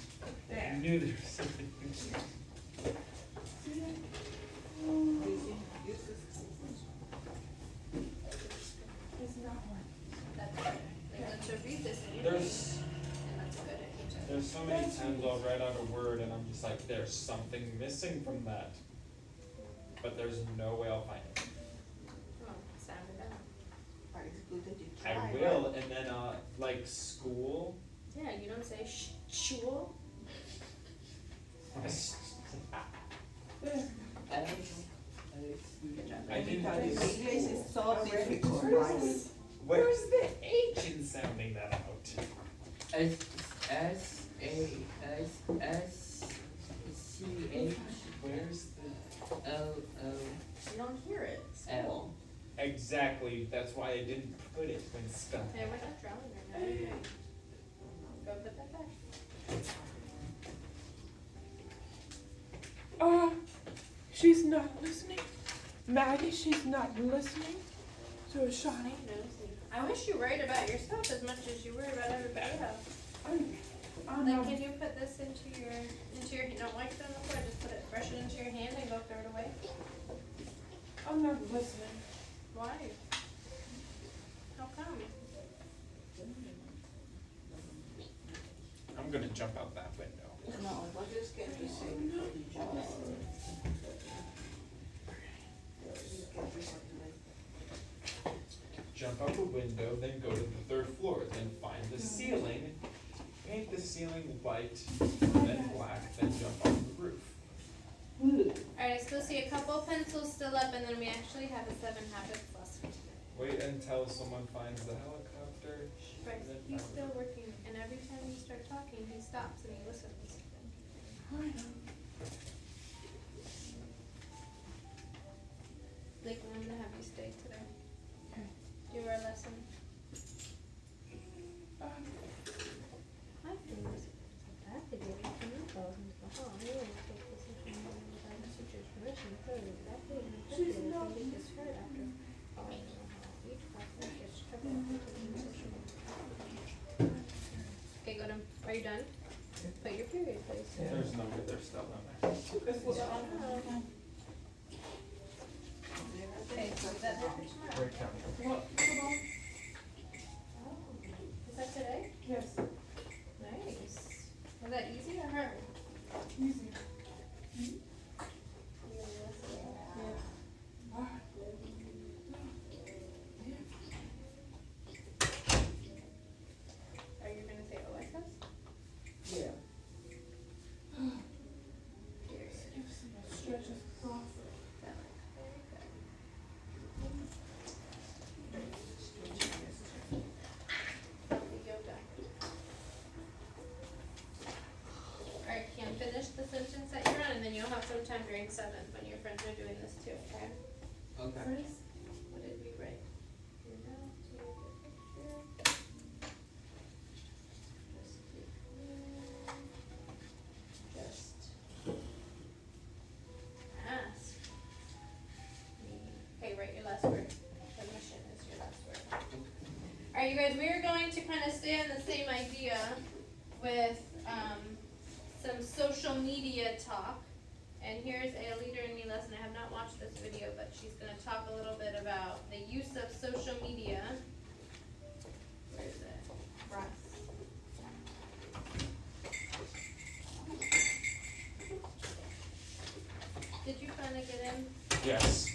There. Knew there was something missing. See that? It's not one. That's good. Like, to read this in There's and that's good. It keeps it. there's so many times I'll write out a word and I'm just like, there's something missing from that. But there's no way I'll find it. Come on, sound it out. But it's good that you I try. will, and then like school. Yeah, you don't say shul. There. Good job. I didn't. Because English is so difficult, right? Where's the H in sounding that out? S-A-S-S-C-H. Where's the You don't hear it. L. exactly? That's why I didn't put it when stuff. Okay, we're not drawing right now. You're good. Go put that back. She's not listening. Maggie, she's not listening to Shawnee. I wish you worried about yourself as much as you worry about everybody else. I'm Then not. can you put this into your, you don't like it on the floor, just put it, brush it into your hand and go throw it away? I'm not listening. Why? How come? I'm gonna jump out that window. No, what is going to say before you jump out? Jump out the window, then go to the third floor, then find the ceiling, paint the ceiling white, then black, then jump off the roof. Alright, I still see a couple pencils still up and then we actually have a 7 habits lesson. Wait until someone finds the helicopter. Right, and then he's find still working and every time you start talking, he stops and he listens. Lakeland, I'm gonna have you stay today. Okay. Do our lesson. Hi, please. After the afternoon calls into the hall, we will take position without the teacher's permission. Clearly, that being effective can be disheard after falling in the hall. Each classroom gets trouble after taking position. Okay, go to, are you done? Put your period, please. There's no way they're still on there. Yeah. January 7th when your friends are doing this too, okay? Okay. First, what did we write? You're not to get a picture. Just be clear. Just ask me. Okay, write your last word. Permission is your last word. Alright, you guys, we are going to kind of stay on the same idea with some social media talk. And here's a Leader in Me lesson. I have not watched this video, but she's going to talk a little bit about the use of social media. Where is it? Did you finally get in? Yes.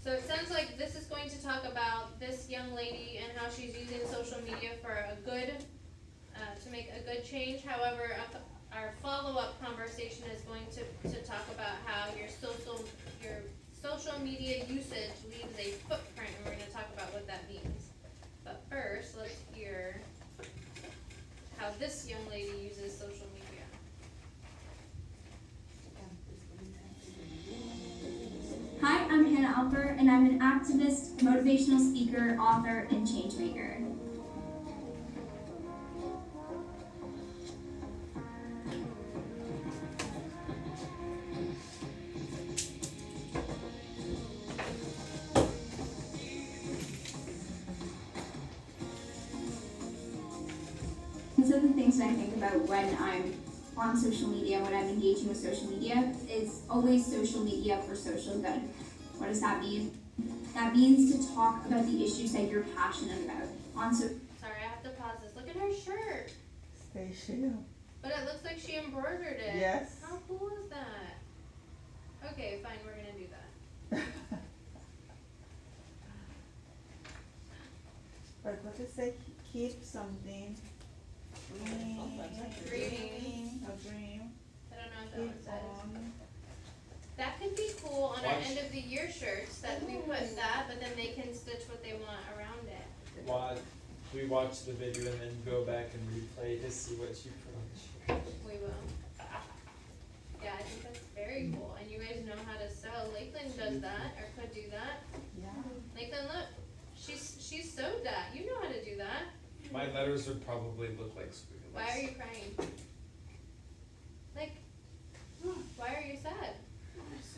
So it sounds like this is going to talk about this young lady and how she's using social media for a good, to make a good change. However, our follow-up conversation is going to talk about how your social media usage leaves a footprint, and we're going to talk about what that means. But first, let's hear how this young lady uses social media. Hi, I'm Hannah Alper, and I'm an activist, motivational speaker, author, and change maker. Some of the things that I think about when I'm on social media, when I'm engaging with social media, is always social media for social good. What does that mean? That means to talk about the issues that you're passionate about. Sorry, I have to pause this. Look at her shirt. Stay chill. But it looks like she embroidered it. Yes. How cool is that? Okay, fine, we're gonna do that. But what does it say? Keep something. Dreaming. A dream. I don't know what that one Keep says. on. That could be cool on our Watch. end of the year shirts, that we put that, but then they can stitch what they want around it. We watch the video and then go back and replay to see what you put on the shirt. We will. Yeah, I think that's very cool. And you guys know how to sew. Lakeland does that, or could do that. Yeah. Lakeland, look. She's sewed that. You know how to do that. My letters would probably look like squiggles. Why are you crying? Like, why are you sad?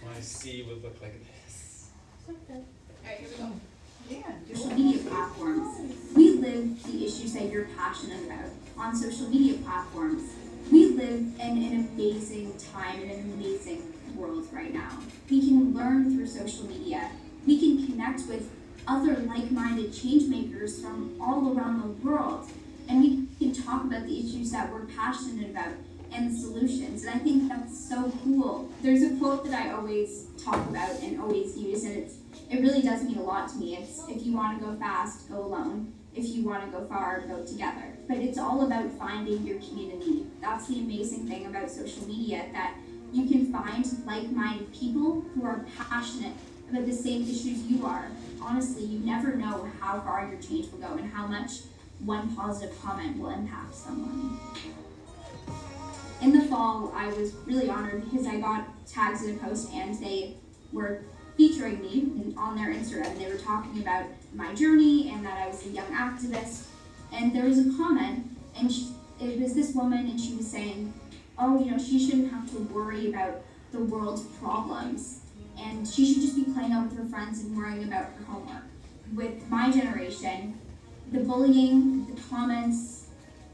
My C would look like this. Alright, here we go. Social media platforms. We live the issues that you're passionate about on social media platforms. We live in an amazing time, in an amazing world right now. We can learn through social media. We can connect with other like-minded change makers from all around the world. And we can talk about the issues that we're passionate about and the solutions. And I think that's so cool. There's a quote that I always talk about and always use, and it really does mean a lot to me. It's, if you want to go fast, go alone. If you want to go far, go together. But it's all about finding your community. That's the amazing thing about social media, that you can find like-minded people who are passionate about the same issues you are. Honestly, you never know how far your change will go and how much one positive comment will impact someone. In the fall, I was really honored because I got tagged in a post and they were featuring me on their Instagram. They were talking about my journey and that I was a young activist. And there was a comment, and it was this woman, and she was saying, oh, you know, she shouldn't have to worry about the world's problems, and she should just be playing out with her friends and worrying about her homework. With my generation, the bullying, the comments,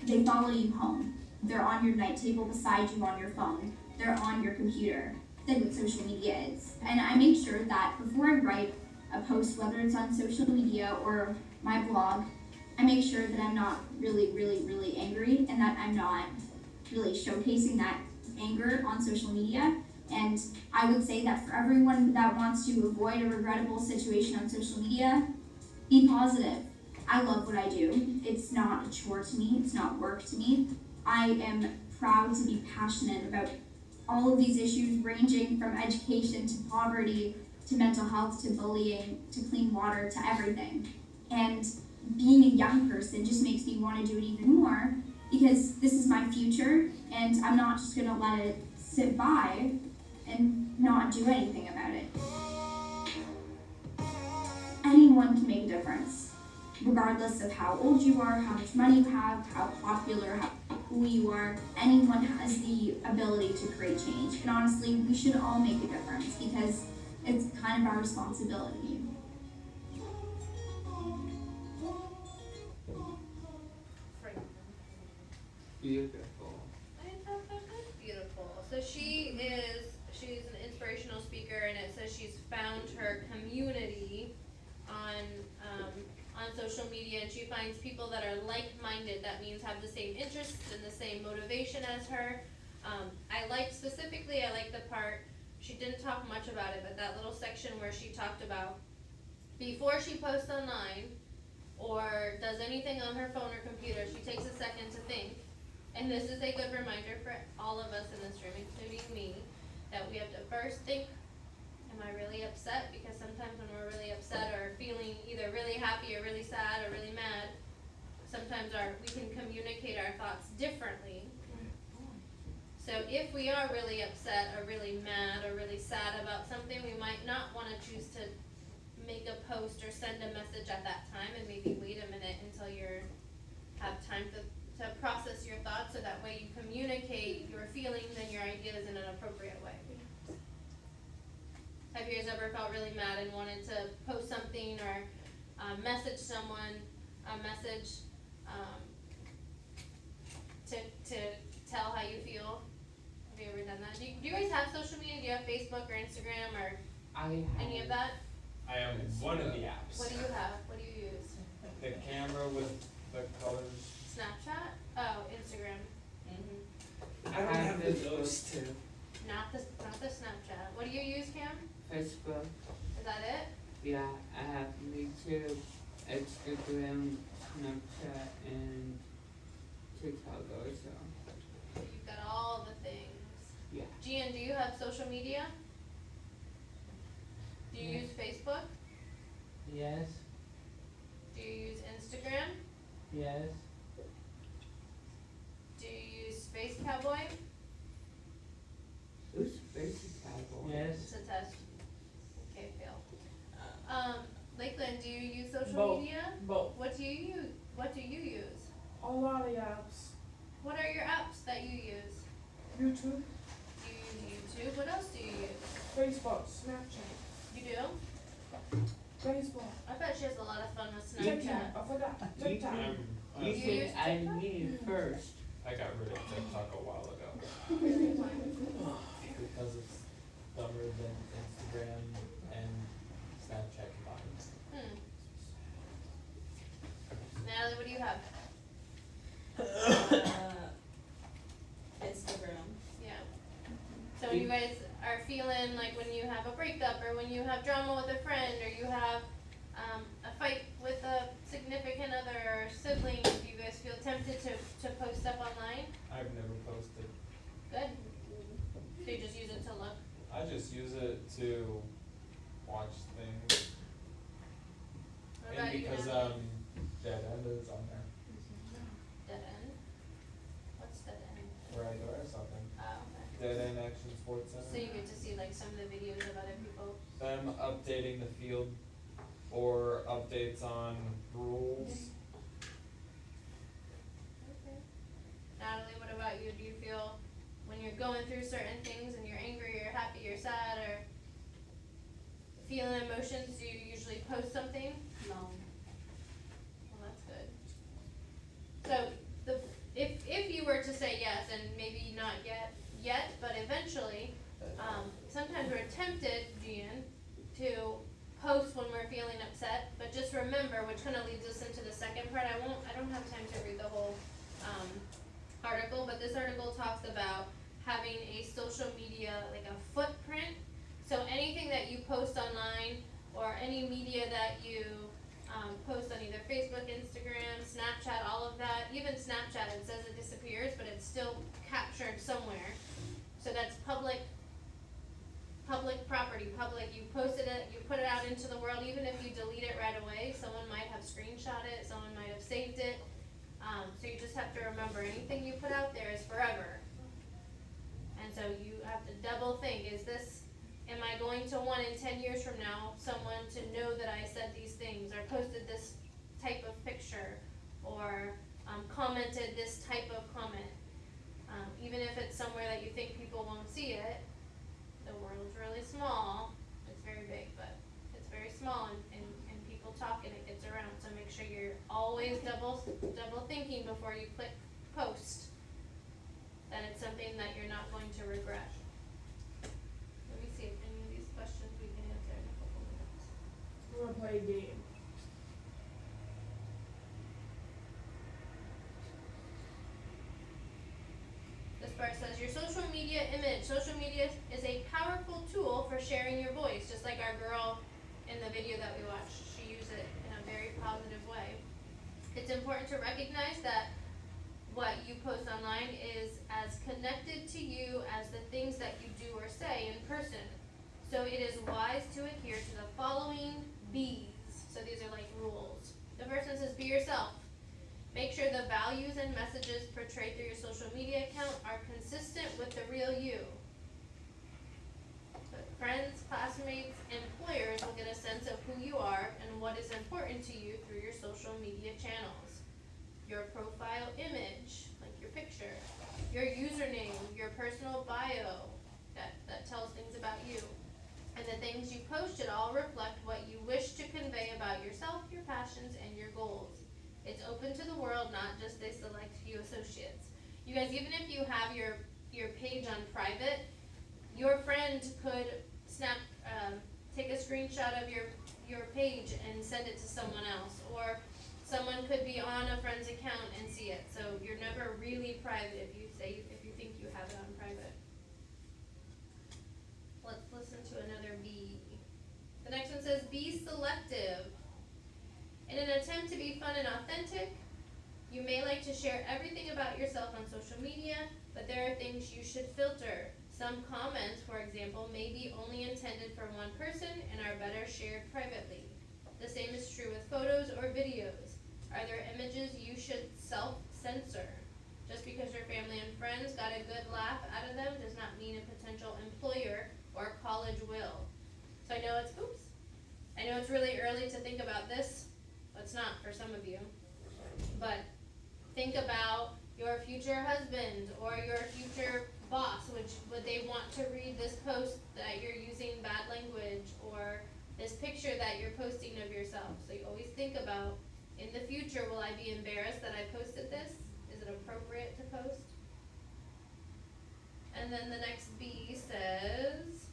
they follow you home. They're on your night table beside you on your phone. They're on your computer. That's what social media is. And I make sure that before I write a post, whether it's on social media or my blog, I make sure that I'm not really, really, really angry, and that I'm not really showcasing that anger on social media. And I would say that for everyone that wants to avoid a regrettable situation on social media, be positive. I love what I do. It's not a chore to me. It's not work to me. I am proud to be passionate about all of these issues, ranging from education to poverty to mental health to bullying to clean water to everything. And being a young person just makes me want to do it even more. because this is my future, and I'm not just gonna let it sit by and not do anything about it. Anyone can make a difference, regardless of how old you are, how much money you have, how popular, how cool you are. Anyone has the ability to create change. And honestly, we should all make a difference because it's kind of our responsibility. Beautiful. I thought that was beautiful. So she's an inspirational speaker, and it says she's found her community on social media, and she finds people that are like-minded. That means have the same interests and the same motivation as her. I like the part, she didn't talk much about it, but that little section where she talked about before she posts online or does anything on her phone or computer, she takes a second to think. And this is a good reminder for all of us in this room, including me, that we have to first think, am I really upset? Because sometimes when we're really upset or feeling either really happy or really sad or really mad, sometimes we can communicate our thoughts differently. So if we are really upset or really mad or really sad about something, we might not want to choose to make a post or send a message at that time, and maybe wait a minute until you have time to process your thoughts, so that way you communicate your feelings and your ideas in an appropriate way. Have you guys ever felt really mad and wanted to post something or message someone a message to tell how you feel? Have you ever done that? Do you guys have social media? Do you have Facebook or Instagram or any of that? I am one of the apps. What do you have? What do you use? The camera with the colors. Snapchat? Oh, Instagram. I don't have those two. Not the Snapchat. What do you use, Cam? Facebook. Is that it? Yeah, I have YouTube, Instagram, Snapchat, and TikTok also. So you've got all the things. Yeah. Gian, do you have social media? Do you use Facebook? Yes. Do you use Instagram? Yes. Do you use Space Cowboy? Who's Space Cowboy? It's a test. Okay, fail. Lakeland, do you use social Both. media? Both. What do you use? A lot of apps. What are your apps that you use? YouTube, Do you use YouTube? What else do you use? Facebook, Snapchat, You do? Facebook, I bet she has a lot of fun with TikTok. Snapchat. I forgot. TikTok. You You said use I TikTok? need first. I got rid of TikTok a while ago Really? Why? Because it's dumber than Instagram and Snapchat combined. Natalie, what do you have? Instagram. Yeah. So when you guys are feeling like when you have a breakup or when you have drama with a friend or you have a fight with a significant other or sibling, do you guys feel tempted to post stuff online? I've never posted. Good. So you just use it to look? I just use it to watch things. What And about you, because Natalie? Dead End is on there, Dead end? What's dead end? where I go or something. Oh, okay. Dead End Action Sports So Center. you get to see like some of the videos of other people? Them updating the field or updates on rules. Okay. Natalie, what about you? Do you feel when you're going through certain things and you're angry or happy or sad or feeling emotions, do you usually post something? No. Well, that's good. So if you were to say yes, and maybe not yet, but eventually, sometimes we're tempted, Gian, to post when we're feeling upset, but just remember, which kind of leads us into the second part. I don't have time to read the whole article, but this article talks about having a social media, like a footprint. So anything that you post online or any media that you post on either Facebook, Instagram, Snapchat, all of that, even Snapchat, it says it disappears, but it's still captured somewhere. So that's public property, you posted it, you put it out into the world, even if you delete it right away, someone might have screenshot it, someone might have saved it. So you just have to remember anything you put out there is forever. And so you have to double think, am I going to want in 10 years from now someone to know that I said these things or posted this type of picture or commented this type of comment? Even if it's somewhere that you think people won't see it, the world's really small. It's very big, but it's very small and people talk and it gets around. So make sure you're always double thinking before you click post, that it's something that you're not going to regret. Let me see if any of these questions we can answer in a couple minutes. I want to play a game. This part says, your social media image. Social media is a powerful tool for sharing your voice, just like our girl in the video that we watched. She used it in a very positive way. It's important to recognize that what you post online is as connected to you as the things that you do or say in person. So it is wise to adhere to the following B's. So these are like rules. The first one says, be yourself. Make sure the values and messages portrayed through your social media account are consistent with the real you. But friends, classmates, employers will get a sense of who you are and what is important to you through your social media channels. Your profile image, like your picture, your username, your personal bio that tells things about you. And the things you post should all reflect what you wish to convey about yourself, your passions, and your goals. It's open to the world, not just a select few associates. You guys, even if you have your page on private, your friend could take a screenshot of your page and send it to someone else, or someone could be on a friend's account and see it. So you're never really private if you think you have it on private. Let's listen to another B. The next one says, be selective. In an attempt to be fun and authentic, you may like to share everything about yourself on social media, but there are things you should filter. Some comments, for example, may be only intended for one person and are better shared privately. The same is true with photos or videos. Are there images you should self-censor? Just because your family and friends got a good laugh out of them does not mean a potential employer or college will. So I know it's really early to think about this. It's not for some of you, but think about your future husband or your future boss. Would they want to read this post that you're using bad language, or this picture that you're posting of yourself? So you always think about, in the future, will I be embarrassed that I posted this? Is it appropriate to post? And then the next B says,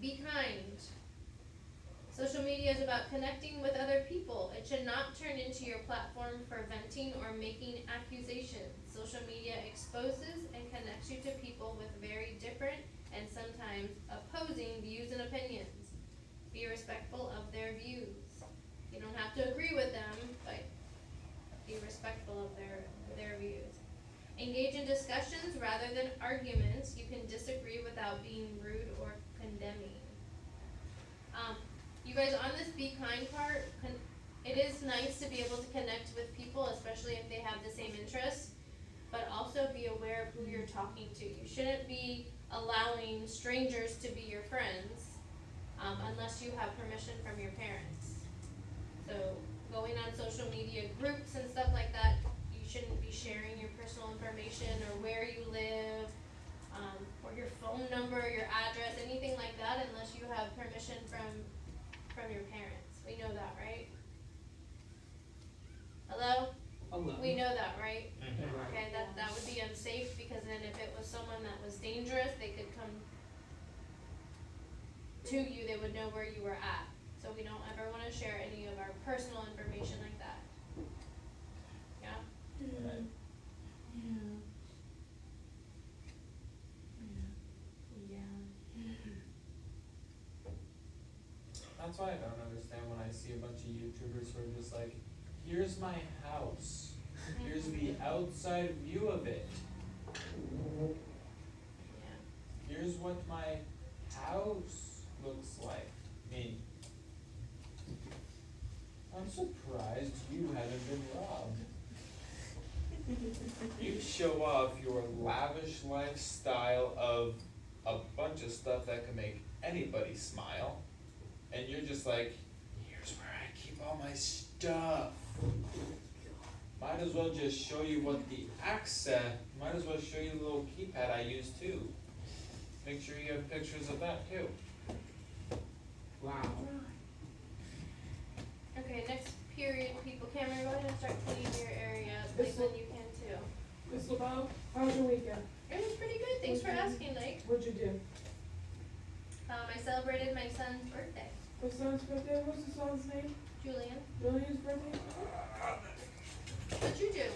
be kind. Social media is about connecting with other people. It should not turn into your platform for venting or making accusations. Social media exposes and connects you to people with very different and sometimes opposing views and opinions. Be respectful of their views. You don't have to agree with them, but be respectful of their views. Engage in discussions rather than arguments. You can disagree without being rude or condemning. You guys, on this be kind part, it is nice to be able to connect with people, especially if they have the same interests, but also be aware of who you're talking to. You shouldn't be allowing strangers to be your friends unless you have permission from your parents. So going on social media groups and stuff like that, you shouldn't be sharing your personal information or where you live, or your phone number, your address, anything like that, unless you have permission from your parents. We know that, right? Hello? Hello. We know that, right? Okay, that would be unsafe, because then if it was someone that was dangerous, they could come to you, they would know where you were at. So we don't ever want to share any of our personal information like that. Yeah? Right. That's why I don't understand when I see a bunch of YouTubers who are just like, here's my house. Here's the outside view of it. Here's what my house looks like. Me. I'm surprised you haven't been robbed. You show off your lavish lifestyle of a bunch of stuff that can make anybody smile, and you're just like, here's where I keep all my stuff. Might as well just show you what the accent, might as well show you the little keypad I use too. Make sure you have pictures of that too. Wow. Okay, next period, people. Cameron, go ahead and start cleaning your area. Lakeland, you can too. Miss LeBeau, how was your weekend? It was pretty good. Thanks for asking, Lake. What'd you do? I celebrated my son's birthday. My son's birthday? What's the son's name? Julian. Julian's birthday? What'd you do?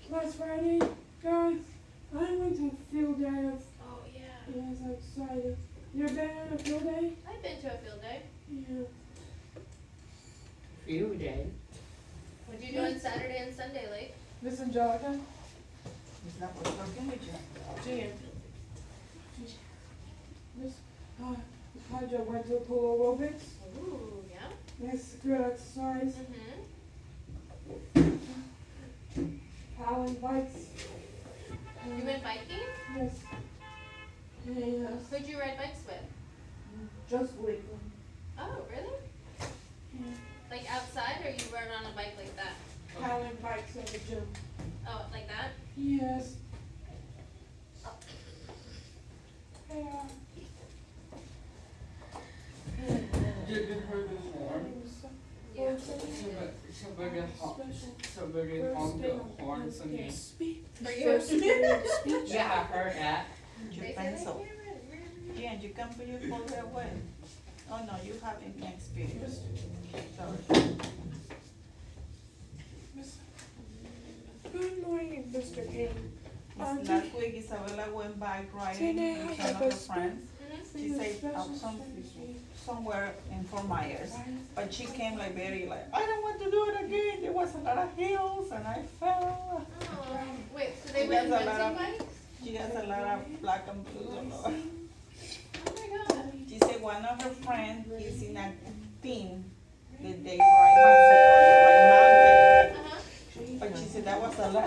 Last Friday, guys, I went to a field day. Oh, yeah. Yeah, I was excited. You ever been on a field day? I've been to a field day. Yeah. Field day. What'd you do on Saturday and Sunday, Lake? Miss Angelica? Is that what's working with you? Jan. Miss, Padre went to pool aerobics. Ooh, yeah. Nice, good exercise. Mm-hmm. Paddling bikes. You went biking? Yes. Yes. Who'd you ride bikes with? Just Lakeland. Oh, really? Yeah. Like outside, or you rode on a bike like that? Paddling bikes at the gym. Oh, like that? Yes. Yeah. Did you hear this horn? Yeah. Somebody honked the horn for me. For you? Yeah, I heard that. Your pencil. Jan, you can put your folder away. Oh no, you have it next period. Sorry. Good morning, Mr. Kane. Last week Isabella went bike riding Today with I some have of a her friends. She said somewhere in Fort Myers, but she came like very like, I don't want to do it again. There was a lot of hills and I fell. Oh, wait, so they She went has a lot renting of- bikes? She has a lot of black and blues on her. Oh my god. She said one of her friends is in a team that they ride mountain. But she said that was a lot,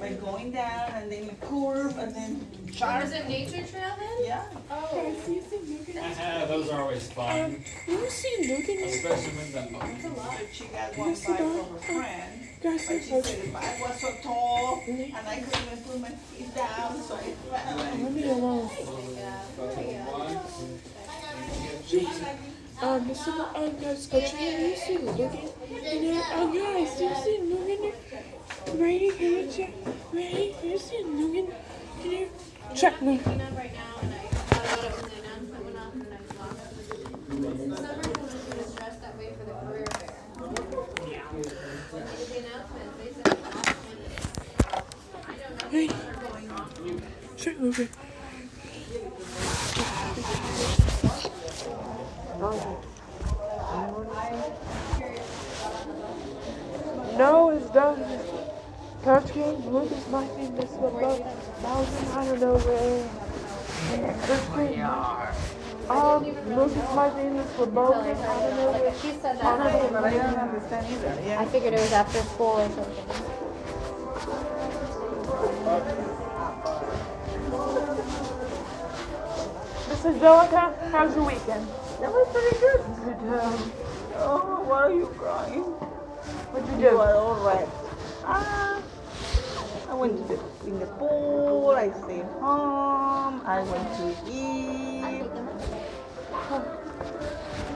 like going down and then a curve and then sharp. Was it nature trail then? Yeah. Oh. Those are always fun. You see Logan? Especially when the She got one bike from her friend. But she said the bike was so tall and I couldn't even put my feet down, so I fell. Let me alone. Mr. Guys, you see Logan? Guys, do you see Logan? Ready? Can you check? Ready? Do you see Logan? Can you check me? Right now, and I thought about it when the announcement went off, and I thought, summer was going to dress that way for the career fair. When they did the announcement, they said it was off. I don't know if they're going off. Check Logan. No, it's done. Coach King, Lucas might be Miss LeBeau. Bowden, I don't know where. Coach King. Lucas might be Miss LeBeau. I don't know where. She said that, but I don't understand either. I figured it was after school or something. Miss Angelica, how's your weekend? That was pretty good. Oh, why are you crying? What'd you do? You are all right. I went to in the pool, I stayed home, I went to eat.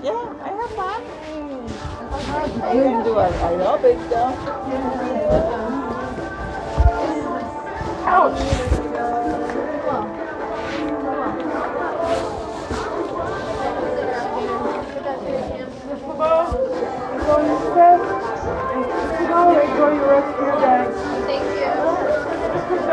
Yeah, I have fun. I didn't do a lot of stuff. Ouch! Enjoy your step. Enjoy your rest of your day. Thank you. Miss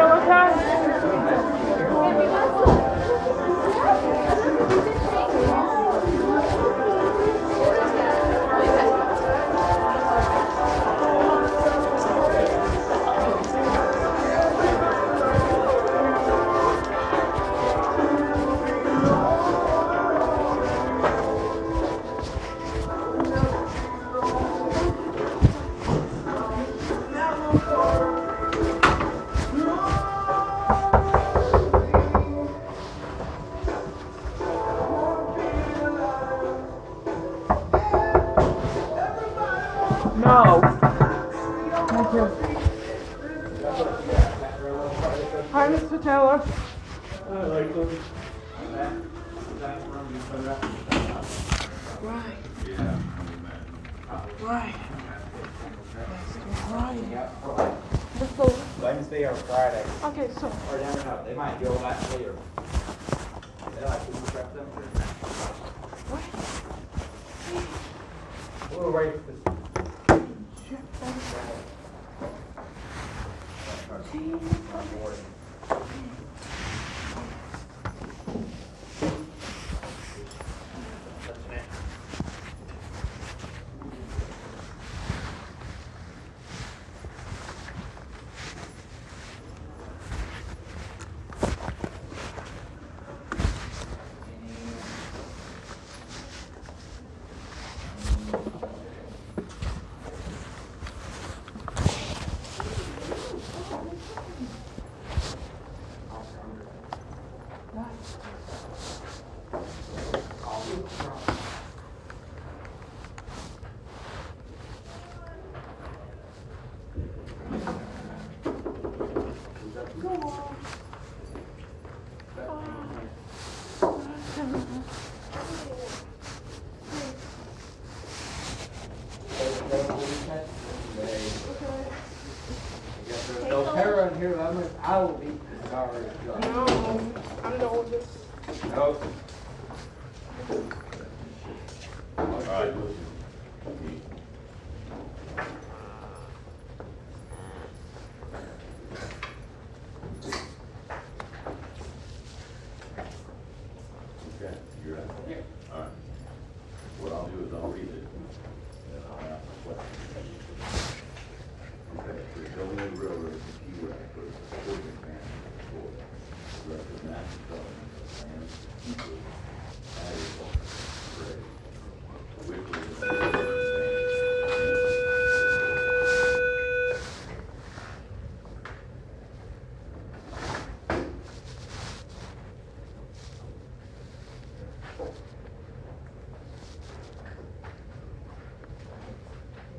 Hi, Mr. Taylor. I like them. That room is better. Right. Yeah. Right. Right. Wednesday or Friday. Okay, so. Or never know. They might go that later. They like to prep them for we'll wait for this. No Tara in here, I will be sorry. No, I'm done with this. No. All right. Okay, you're out? Yeah. All right. What I'll do is I'll read it, and I'll ask a question. Okay, the Illinois Railroad is the key route for the supporting expansion of the soil. Directed massive development of land, people, agriculture, trade, which was the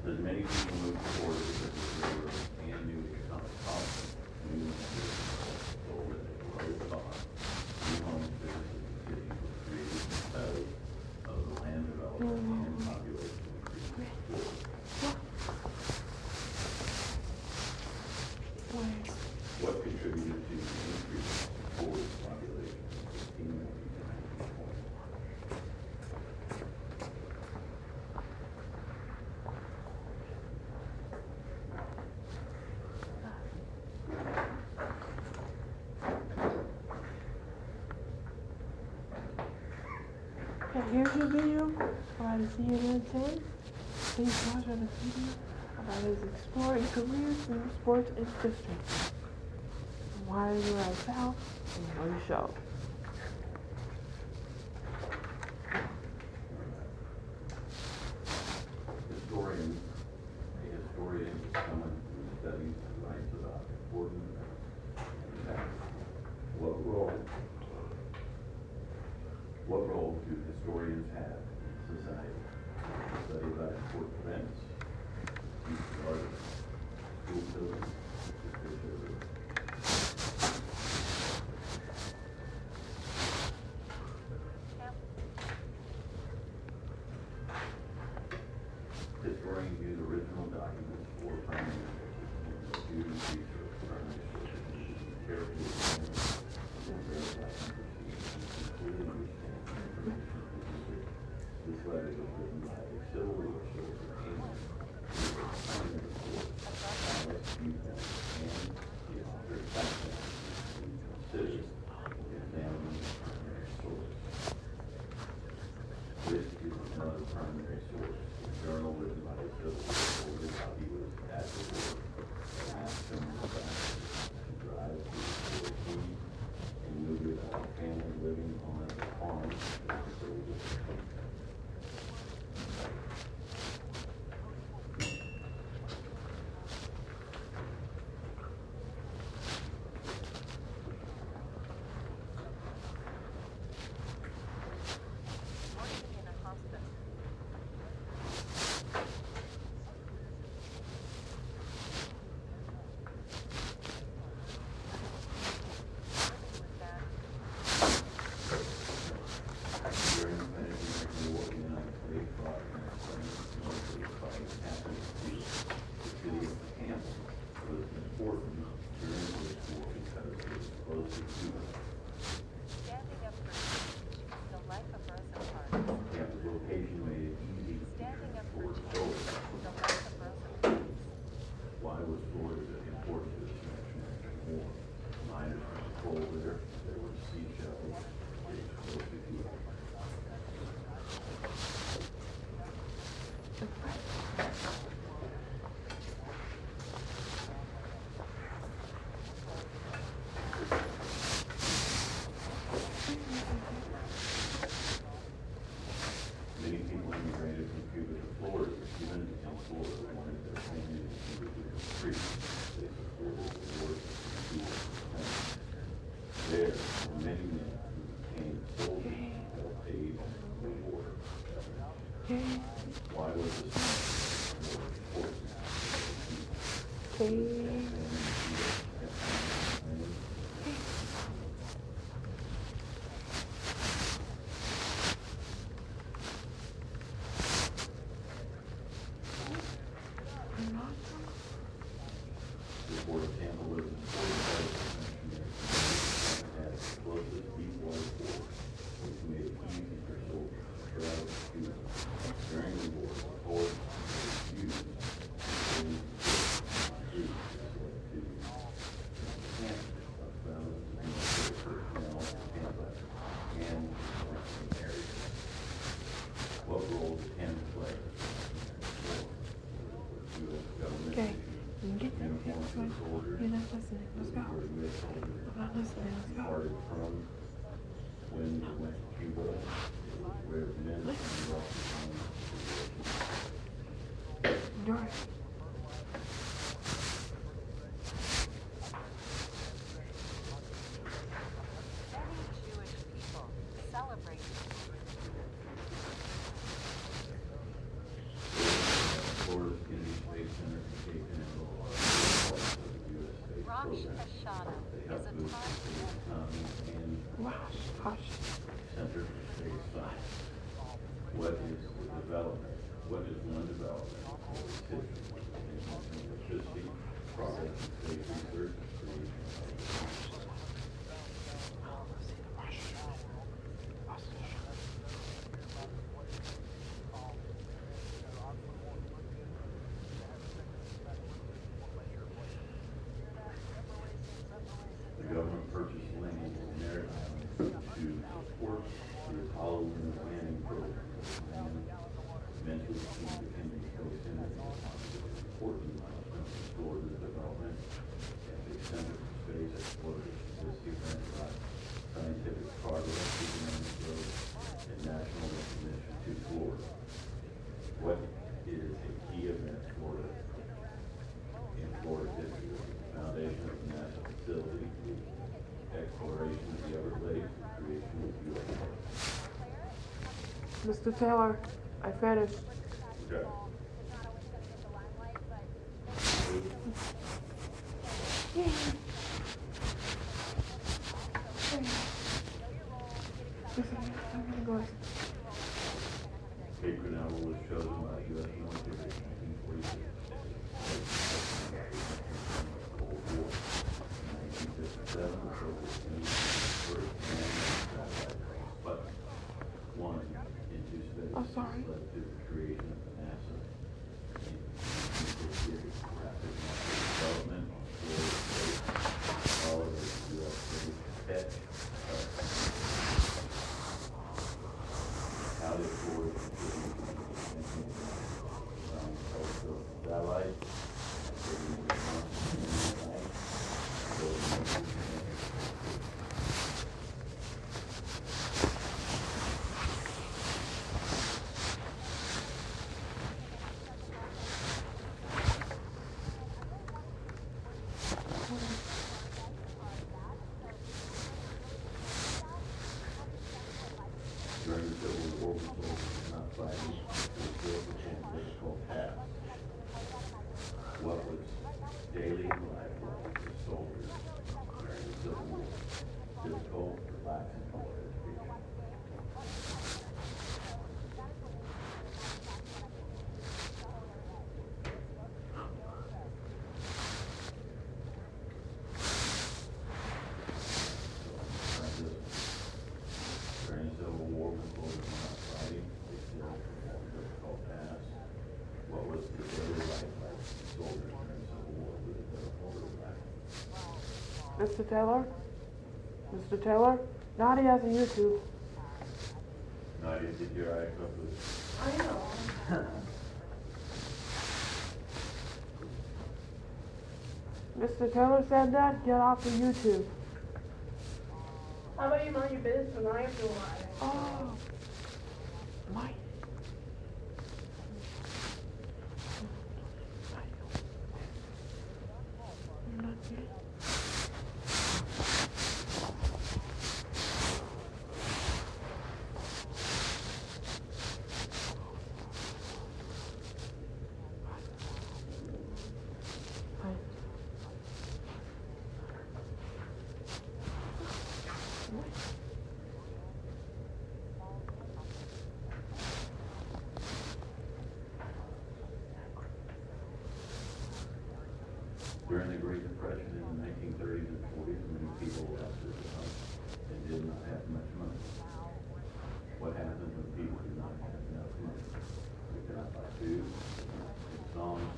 There's many people moved forward because of the railroad and new economic policy, new industries, over the road cost, new homes, businesses, and cities were created because of the land development and population increase. What contributed to the increase in forward population in 1890 to 1920? Okay, here's your video about his CNN 10. Please watch other video about his exploring careers in sports and history. Why are you out south? And no show. Historian, a historian is someone who studies and writes about important events and facts. What role do historians have in society? Study about important events, teach art, school buildings, historians use original documents for primary sources, student research, primary sources, carefully examine and verify proceedings, including understanding information. This letter was written by a civil war soldier and patrol there, there were sea shells, getting close to Cuba. Many people immigrated from Cuba to Florida. Even in Florida, wanted their family to Cuba to be free. They supported the work of Cuba. There were many men who became soldiers that were paid the war. Why was this war important? The Port of Tampa was an important part of the missionary community and had the closest deep-water port, which made it easy for soldiers to travel to Cuba. During the war, the port was used to move troops to camp of thousands of military personnel in Tampa and the surrounding area. What role did Tampa play? Okay, you can get them. You're not listening. Let's go. I'm not listening. Let's go. Departed from when they went to Cuba, it was where men and George. Florida's Kennedy Space Center became an integral part of the U.S. space program. They helped boost the economy and Center for Space Science. What is the development? What is one development of its history? Electricity, progress in space research, creation of the government purchased land in Merritt Island to support the Apollo lunar landing program. Land eventually became the Kennedy Space Center, important milestone in Florida's development as a center for space exploration. This event brought scientific progress, economic growth, and national recognition to Florida. What is a key event in Florida history? The foundation of the NASA facility, the exploration of the Everglades, the creation of the U.S. Mr. Taylor, I finished. Okay. I'm gonna go. Cape Canaveral was chosen by the U.S. military in 1946. Cold War. In 1957, the Soviet Union first manned but one into space. Oh, sorry. Led to the creation of the NASA. In 1958, rapid market development on Florida space, followed by the U.S. space tech. How did Florida contribute to the satellites? During the Civil War, soldiers were not fighting, they still performed difficult tasks. What was daily life like for soldiers during the Civil War? Difficult, relaxing, or education? During the Civil War, when soldiers were not fighting, they still performed difficult tasks. What was the daily life like for soldiers during the Civil War? Was it difficult or relaxing? Mr. Taylor? Mr. Taylor, Nadia has a YouTube. Nadia, did your eye up with? I know. Mr. Taylor said that, get off of YouTube. How about you mind your business when I have to lie? Oh. Mike. During the Great Depression in the 1930s and 40s, many people were out there and did not have much money. What happens when people do not have enough money? They cannot buy food, sing songs,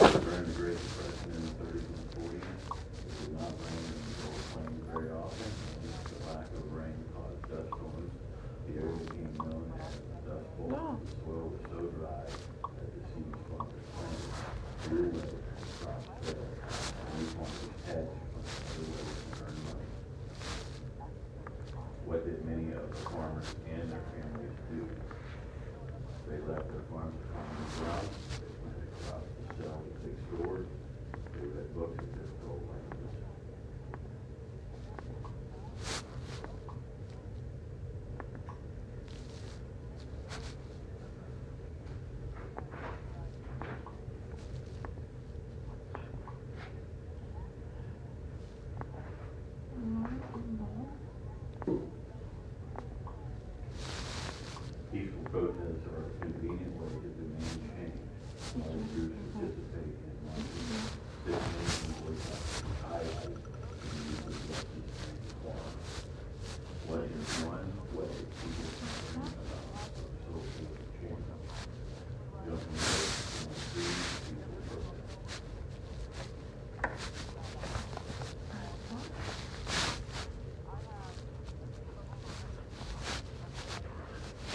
during the Great Depression in the 30s and 40s, it did not rain in the Gulf Plain very often. The lack of rain caused dust storms. The area became known as the Dust Bowl. The soil was so dry that the seeds formed a plant. Real way crops failed. And these farmers hedged from other ways to earn money. What did many of the farmers and their families do? They left their farms to farm crops. They planted crops to sell to big stores. They read books in difficult languages. Peaceful protests are a convenient way to demand change. Other groups participate in marching, sit-ins, and boycotts to highlight the use of justice and equality. What is one way people can bring about social change? Jumping rope on the street, people protest.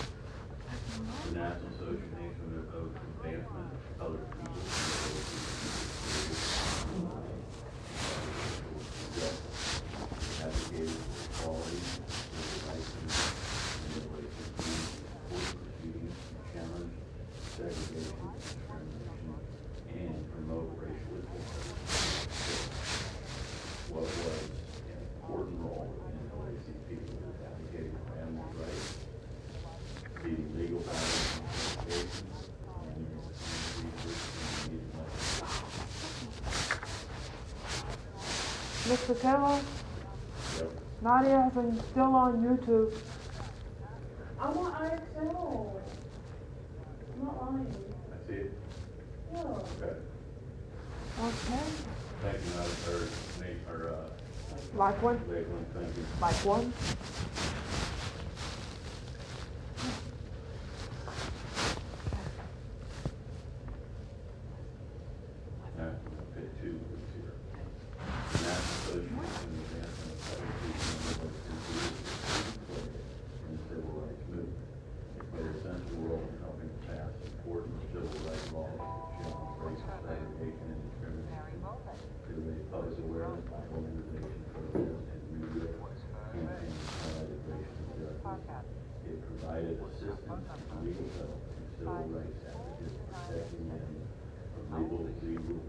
The National Association of Advancement of Colored People advocated for equality, civil rights, and racial court proceedings to challenge segregation, discrimination, and promote racial equality. What was an important role in the NAACP was advocating for animal rights, leading legal battles and investigations, and research and needed Mr. Taylor, Yep. Nadia is still on YouTube. I want IXL. I'm not lying. I see it. Yeah. Okay. Okay. Thank you, Nadia, Nate, Like one? Lakeland, thank you. Like one? Pit 2 is here. The National Association of Advancement of Colored People in the civil rights movement. They played a central role in helping pass important civil rights laws that challenge racial segregation and discrimination. They raised public awareness by organization programs and media campaigns highlighted racial injustice. It provided assistance and legal help to civil rights advocates, protecting them from legal persecution.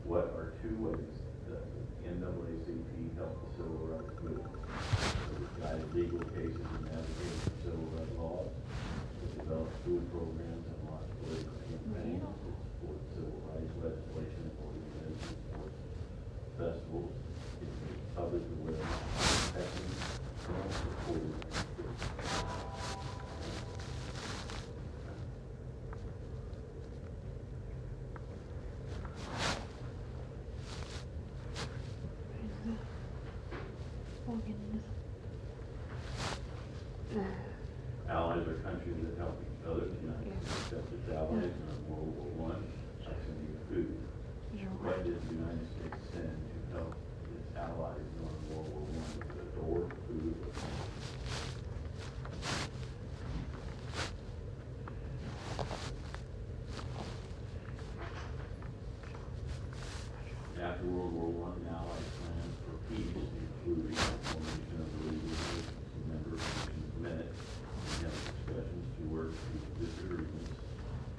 What are two ways that the NAACP helped the civil rights movement? It guided legal cases and advocated for civil rights laws. It developed school programs and launched political campaigns. It supported civil rights legislation and organizations, supports festivals. It made public awareness of protecting and supporting kids. helping others United States its allies during World War I by sending food. What did the United States send to help its allies during World War I with the door, food, or after World War I, the Allies plans for peace included the formation of the League of Member Nations Minute and held discussions to work through disagreements.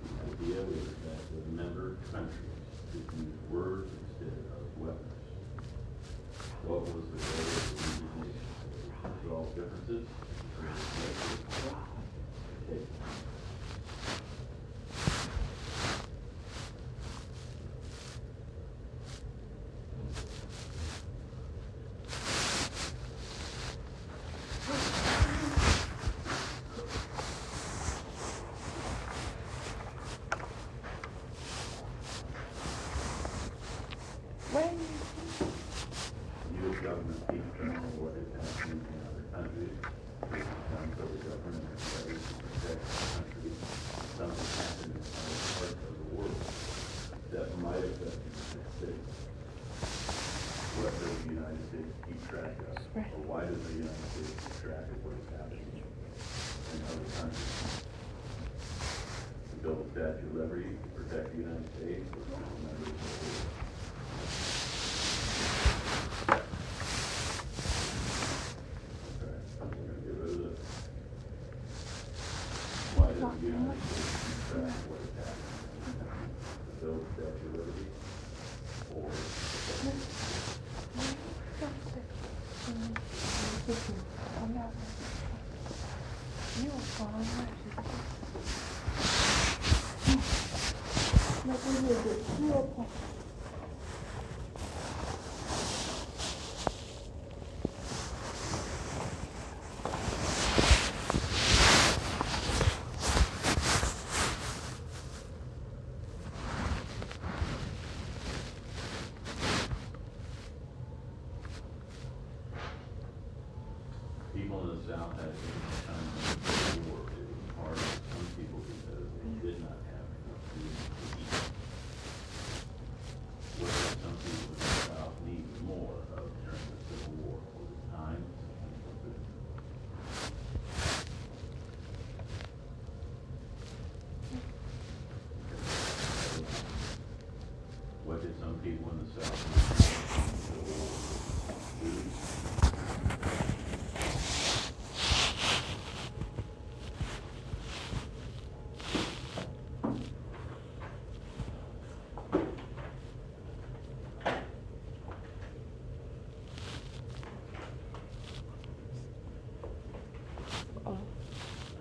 The idea was that the member countries could use words instead of weapons. What was the goal of the League of Nations? To resolve differences, to take U.S. government keeps track of what is happening in other countries. This is done so the government is ready to protect the country if something happened in other parts of the world that might affect the United States. What does the United States keep track of? Or why does the United States keep track of what is happening in other countries? To build a Statue of Liberty to protect the United States or to remember the world? Why does the United States keep track of what is happening? To build a Statue of Liberty or people in the South had a difficult time with the war. It was hard for some people because they did not have enough food to eat. What did some people in the South need more of during the Civil War? Was it time or food? What did some people in the South need more during the Civil War? Food?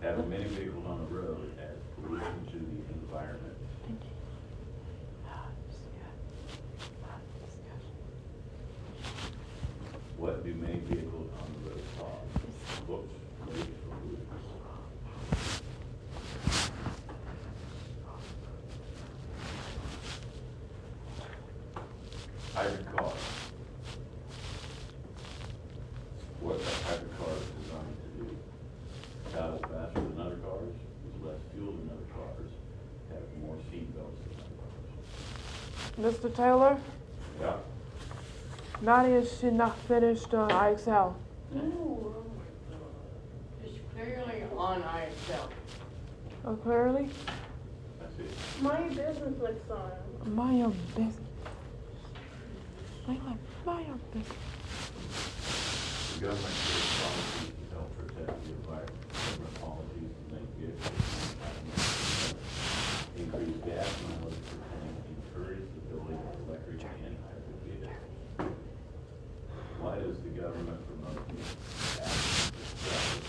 Having many vehicles on the road adds pollution to the environment. What do many vehicles on the road cause? Books, weight, or food? Hybrid cars. What are hybrid cars designed to do? Travel faster than other cars, use less fuel than other cars, have more seat belts than other cars. Mr. Taylor? Yeah. Nadia, she not finished IXL. No. It's clearly on IXL. Oh, clearly? That's it. My business looks on. My own business. My own business. The government creates policies to help protect the environment. Government policies to make vehicles increase gas mileage per tank, encourage the building of electric and hybrid vehicles. Why does the government promote the actions of traffic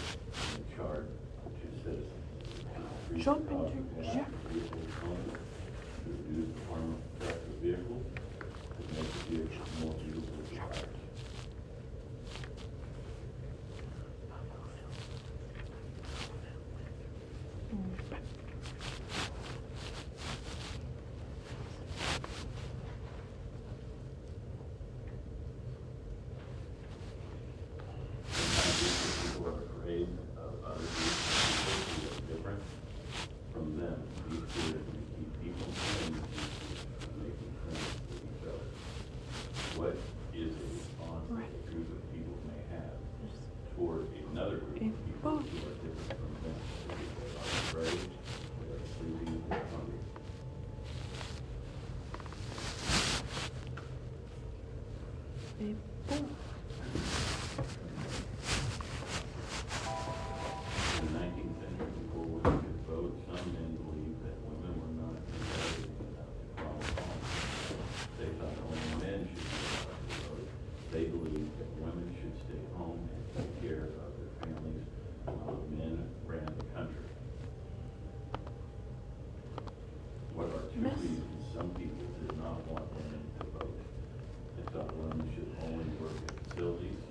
and charge to citizens? To increase Jump the cost into of gas Jeff. for vehicles owned, to reduce the harm of productive vehicles, to make the vehicles more usable for drivers. Sometimes people are afraid of other people who are different. People who are different from them. They are afraid, they are sleepy, they are hungry. In the 19th century, before women could vote, some men believed that women were not intelligent enough to follow home. They thought only men should be allowed to vote. They believed that women should stay home and take care of their families while men ran the country. What are two reasons some people did not want women to vote? They thought women should only work at facilities,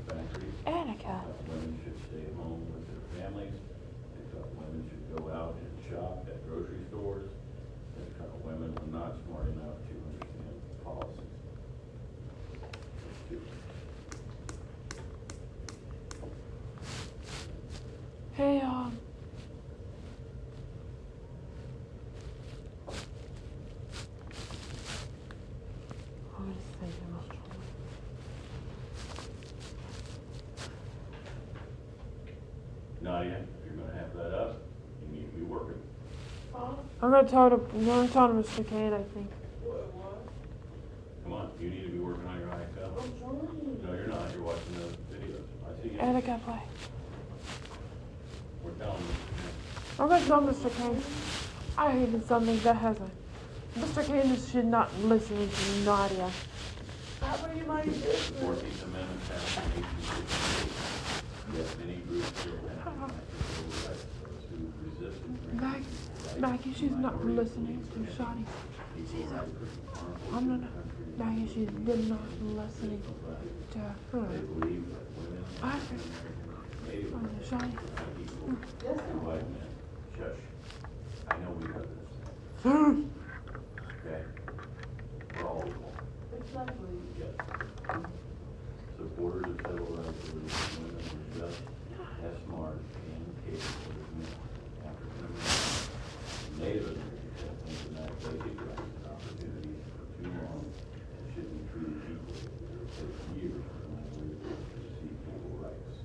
factories. Annika. They thought women should stay home with their families. They thought women should go out and shop at grocery stores. They thought women were not smart enough to understand policies. Hey, I'm just thinking about Nadia, if you're gonna have that up, you need to be working. I'm gonna talk to Mr. Kane, I think. Come on, you need to be working on your IFL. No, you're not, you're watching the videos. I see you. Annika, play. We're telling you. I'm gonna tell Mr. Kane I hated something that hasn't. Mr. Kane should not listen to Nadia. The 14th Amendment passed in 1868. Yet many groups still have civil rights. Those who resisted Maggie, she's not listening to Shani. I'm not. Maggie, she's not listening to her. They believe that women Shani. and white men. Shush. I know we have this. Okay? We're all equal. Yes. Supporters of civil rights believe that women are just as smart and capable as men. African Americans, Native Americans have been denied basic rights and opportunities for too long and should be treated equally. It will take years for minorities to receive equal rights.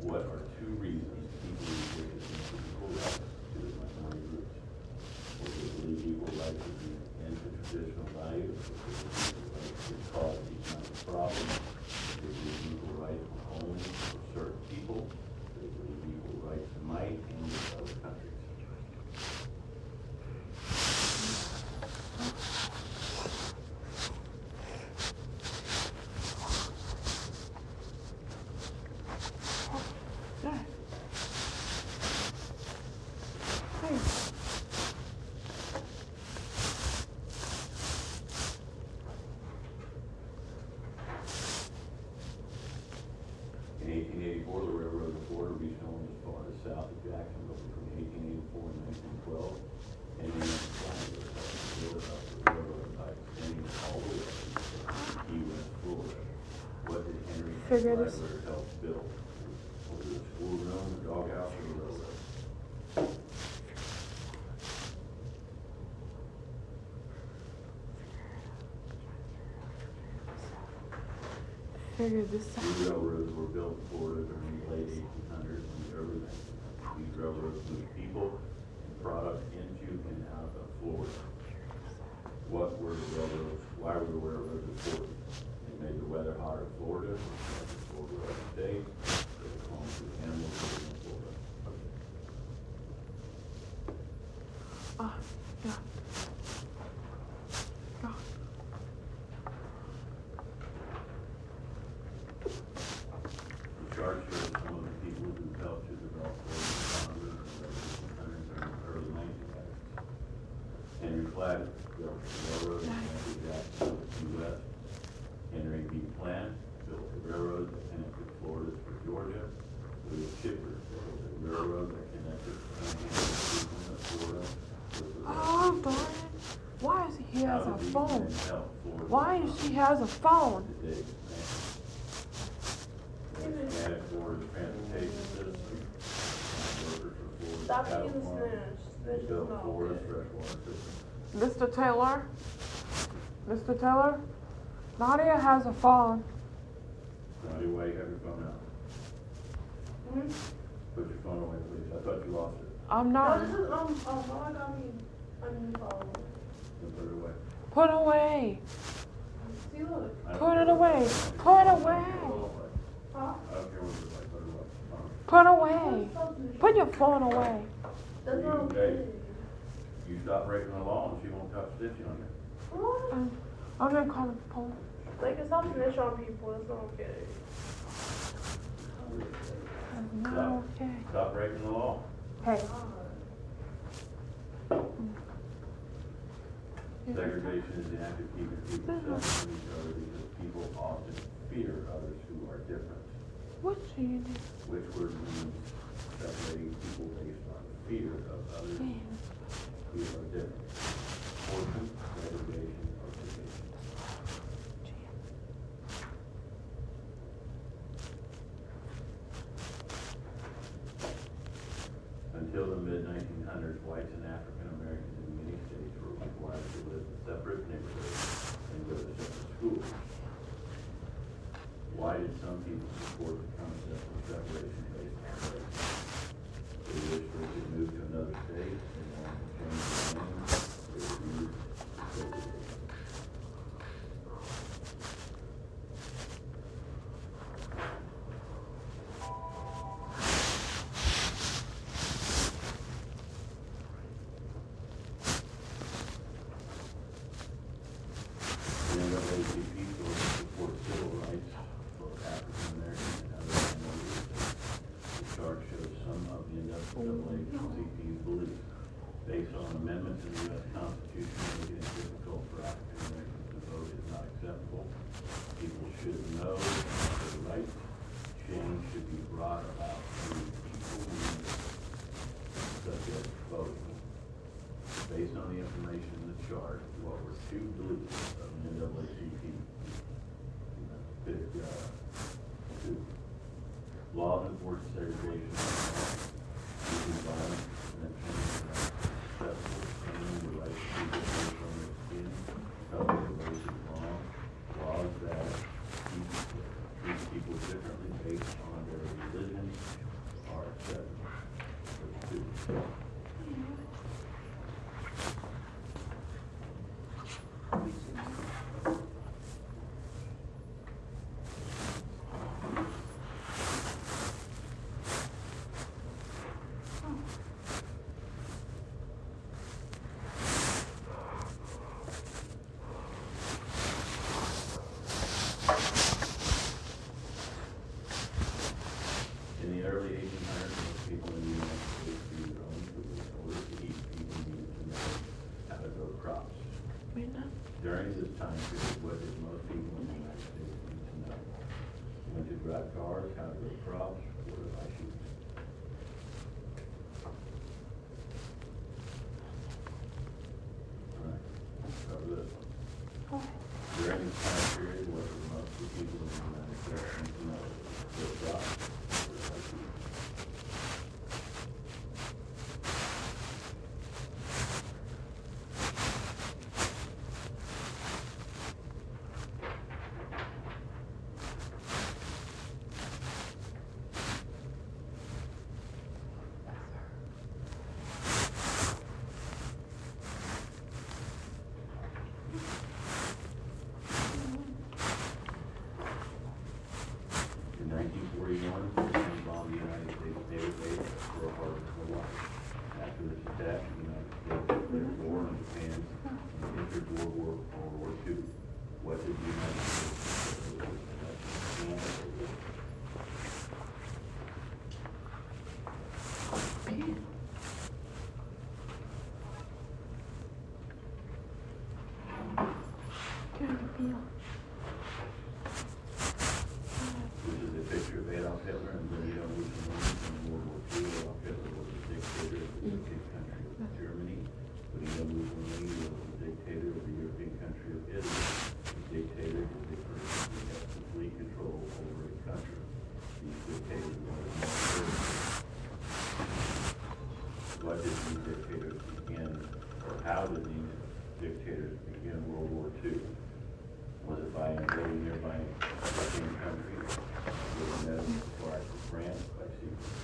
What are two reasons people resist equal rights to the minority groups? Well, they believe equal rights is an end to traditional values. They believe equal rights could cause economic problems. They believe equal rights were only for certain people. They believe equal rights might end in other countries. In 1884, the railroad of Florida reached home as far as south of Jacksonville. Between 1884 and 1912, Henry Flagler built up the railroad by extending all the way to Key West, Florida. What did Henry Flagler help build? Was it a schoolroom, a doghouse, or a railroad? Figure this out. These railroads were built in Florida during the late 1800s and the early 1900s. These railroads moved people and products into and out of Florida. What were the railroads? Why were the railroads important? They made the weather hot in Florida. They made Florida a state. They were home to animals living in Florida. Yeah. The chart shows some of the people who helped to develop Florida economy in the 1800s and early 1900s. Henry Flagler built the railroad that connected Jacksonville to Key West. Henry B. Plant built the railroad that connected Florida to Georgia. Louis Shipper built the railroad that connected Panhandle to Florida with the Oh, darn it. Why is he has a phone? Why does she has a phone? Added Florida's transportation system. Workers for Florida's Stop cattle being a farm. snitch. Built Florida's freshwater system. Mr. Taylor? Mr. Taylor? Nadia has a phone. Nadia, why you have your phone out? Put your phone away, please. I thought you lost it. I'm not. No, this is, Mama got me a new phone. Then put it away. Put away. See, look. I don't Put care it what- away. I don't Put care away. what it is. Huh? I don't care what it is. Put it away. Put away. Put your phone away. That's not Hey, okay. you stop breaking the law and she won't touch stitching on you. What? I'm gonna call the police. Like, it's not snitch on people, that's not okay. That's not okay. Stop breaking the law. Hey. Segregation is the act of keeping people separate from each other because people often fear others who are different. What do you do? Which word means separating people based on fear of others who are different. Portion, segregation, or division. Until the mid-1900s, whites and African Americans in many states were required to live in separate neighborhoods and go to separate schools. Why did some people support the concept of separation based on race? They wished they could move to another state, they wanted to change their name, they refused segregation. The NAACP supports civil rights for African Americans and other minorities. The chart shows some of the NAACP's beliefs. Based on amendments in the U.S. Constitution making it difficult for African Americans to vote is not acceptable. People should know their rights. Change should be brought about through equal means, such as voting. Based on the information in the chart, what were two beliefs of the NAACP? Pick two. Laws enforce segregation, using violence and change acceptable, claiming the right to people based on their skin, color, race, and wrong. Laws that treat people differently based on their religion are acceptable. That's two. In the early 1800s, most people in the United States grew their own food. In order to eat, people needed to know how to grow crops. During this time period, what did most people in the United States need to know? When to drive cars, how to grow crops, or to buy shoes. All right, let's cover this one. During this time period, what did most of the people in the United States need to know? Grow crops, or to buy shoes. In 1941, Japan bombed the United States Naval base at Pearl Harbor, Hawaii. After this attack, the United States declared war on Japan and entered World War II. What did the United States do? This is a picture of Adolf Hitler and Benito Mussolini from World War II. Adolf Hitler was a dictator of the European country of Germany. Benito Mussolini was the dictator of the European country of Italy. The dictator is the person who has complete control over a country. These dictators were military. What did these dictators begin, or how did these dictators begin World War II? Was it by invading nearby European countries? Was it acquired from France by secret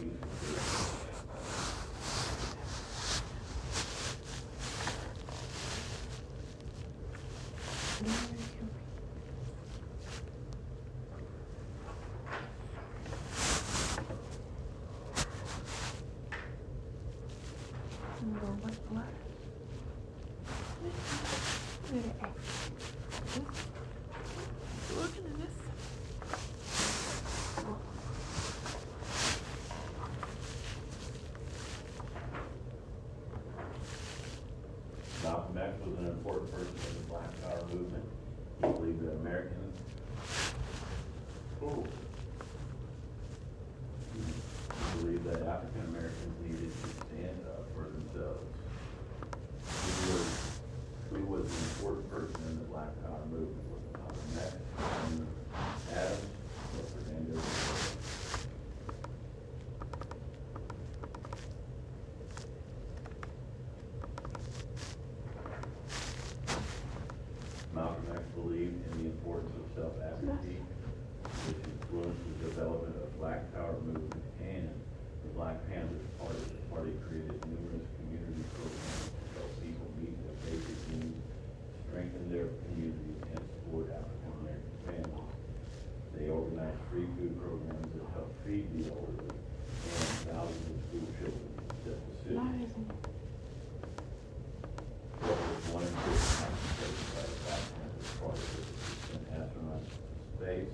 important person in the Black Power movement. He believed that Americans, he believed that African Americans needed to stand up for themselves. He was an important person in the Black Power movement. Malcolm X, Adams, Fernando. Malcolm X believed in the importance of self-advocacy, which influenced the development of Black Power movement and the Black Panthers Party. The party created numerous community programs to help people meet their basic needs, strengthen their communities, and support African American families. They organized free food programs that helped feed the elderly and thousands of school children in several cities. What was one important action by the Black Panthers Party was to send astronauts to space,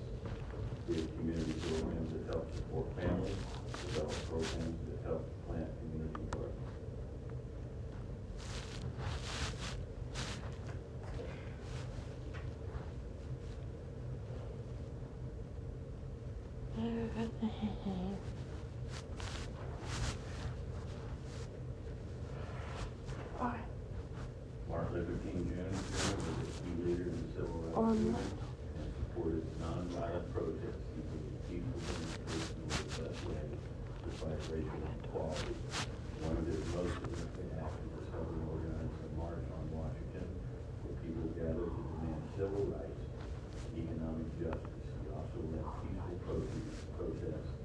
create community programs that help support families, develop programs that help plant community gardens. Martin Luther King Jr. was a key leader in the civil rights movement and supported nonviolent protests. He believed peaceful demonstration was the best way to fight racial inequality. One of his most significant actions was helping organize a march on Washington where people gathered to demand civil rights and economic justice. He also led peaceful protests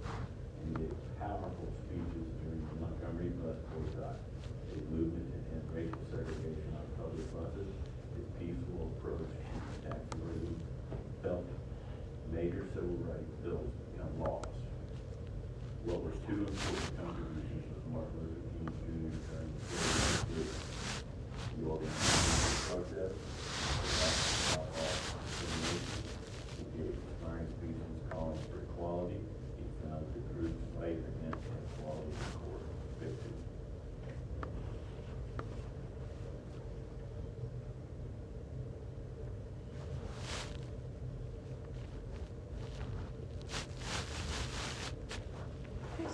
and gave powerful speeches during the Montgomery bus boycott, a movement to end racial segregation on public buses. His peaceful approach to activism helped major civil rights bills become laws. What was two important contributions of Martin Luther King Jr. during the civil rights movement? He organized protests, outlaw discrimination. He gave inspiring speeches calling for equality. He founded the groups Fight Against Inequality in Court, Pixar.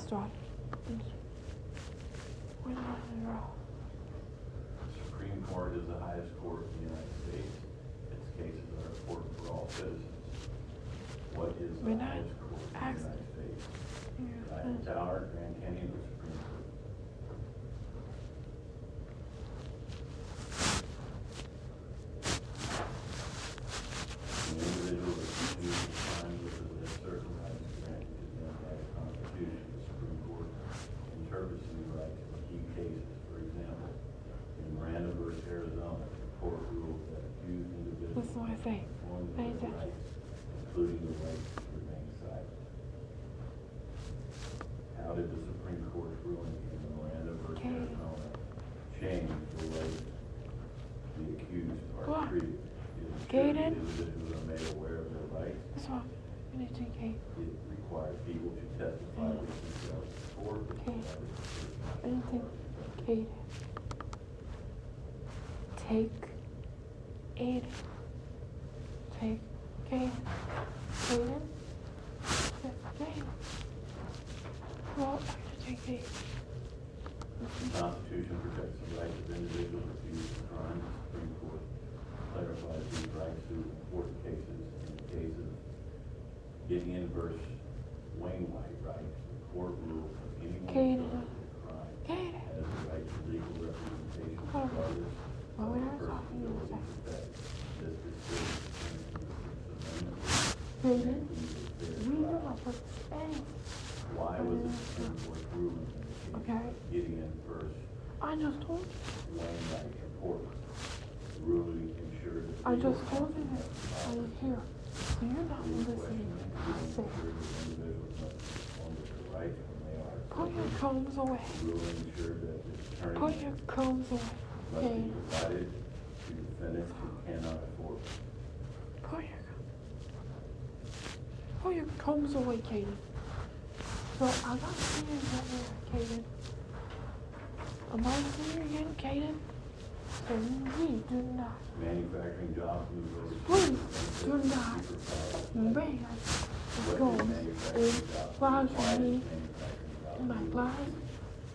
Start. We're not in a row. The Supreme Court is the highest court in the United States. Its cases are important for all citizens. What is the highest court in the United States? Eiffel Tower, Grand Canyon, or Supreme Court? An individual is accused of crimes with a certain rights granted to them by the Constitution. The Supreme Court interprets these rights in key cases. For example, in Miranda versus Arizona, the court ruled that accused individuals performed their rights, including the right to remain silent. How did the Supreme Court's ruling in Miranda versus Arizona change the way the accused are treated? Kaden? Individuals are made aware of their rights. This one. We need to Kate. It requires people to testify with themselves before. Anything. Kate. Take it. Take Kate. Kaden. Kate. Well, take Kate. The Constitution protects the rights of individuals accused of crimes. The Supreme Court clarifies these rights through important cases. In the case of Gideon versus Wainwright, right? The court ruled that anyone charged with a crime has the right to legal representation regardless of the person's ability to pay. This decision why was the Supreme Court ruling in the case of Gideon versus Wainwright important? The ruling ensured that I just told you that. I was here. So you're not listening. Put your combs away. Put your combs away. Okay. Put your combs away, Kaden. So I'm not seeing that there, Kaden. I'm not seeing you again, Kaden. So we do not, Manufacturing jobs move over. please do not bring us the goals in classroom, in my class,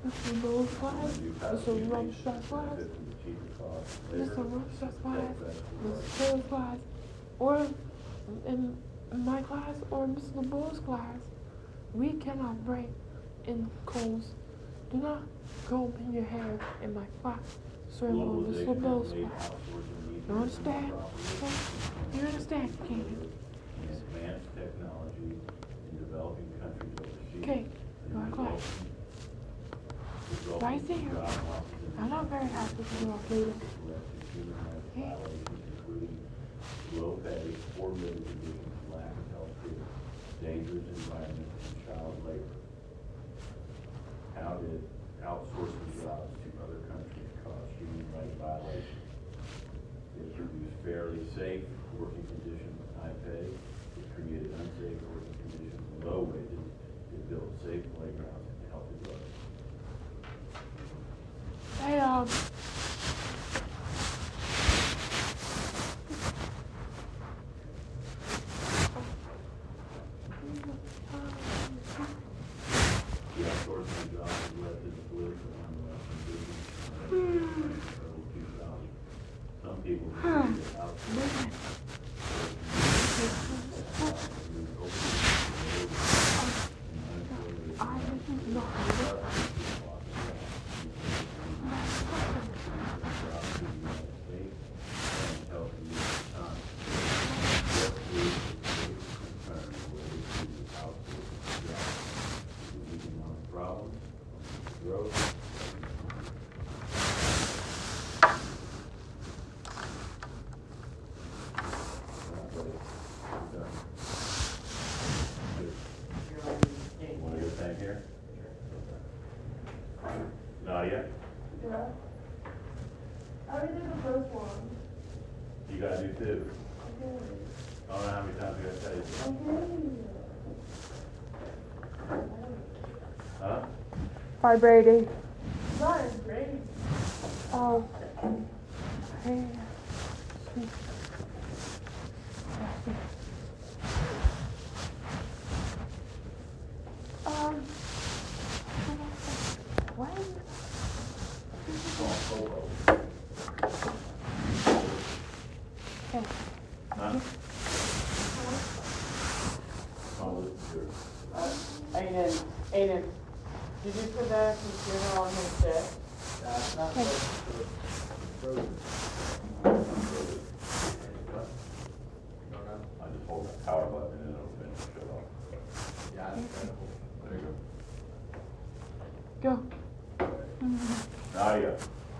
Mr. Bowles' class, Mr. Rumstrap's class, Mr. Rumstrap's class, Mr. Taylor's class, or in my class, or Mr. Bowles' class. We cannot break in coals. Do not comb in your hair in my class. Sir, Mr. Bowles' class. You understand? You understand, King? Advanced technology in developing countries overseas. Okay, my class. Right there. I'm not very happy with you all later. Okay. Including low pay, poor living conditions, lack of health care, dangerous environment, and child labor. How did outsourcing jobs to other countries cause human rights violations? It produced fairly safe working conditions, high pay. It created unsafe working conditions, low wages. It built safe playgrounds and healthy roads. Hey, The outsourcing jobs led to the political unrest and business. Some people believe that outsourcing Want to get a pen here? Nadia, Yeah. I already did the first one. you gotta do two. Okay. I don't know how many times we gotta tell you. Okay. Huh? Vibrating. Vibrating. Oh. Hey. What? Okay. Huh? Aiden, did you put that computer on his desk? That's not frozen. I just hold that power button and it'll finish shut off. Yeah, that's incredible. There you Go. go. Nadia,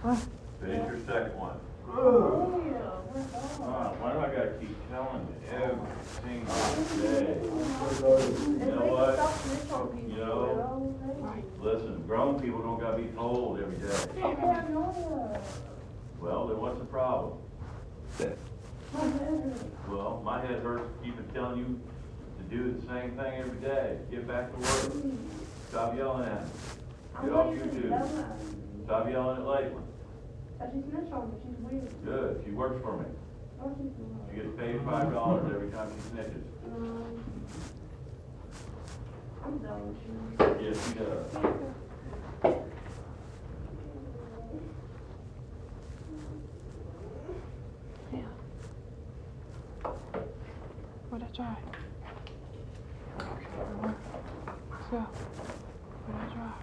What? finish your second one. Why do I gotta keep telling you every single day? You know what? You know, listen, grown people don't gotta be told every day. Well, then what's the problem? Well, my head hurts keeping telling you to do the same thing every day. Get back to work. Stop yelling at me. Get off YouTube. Stop yelling at Lakeland. She's weird. Good, she works for me. She gets paid $5 every time she snitches. I'm done with you. Yes, she does. Yeah. What'd I try? So, what'd I try?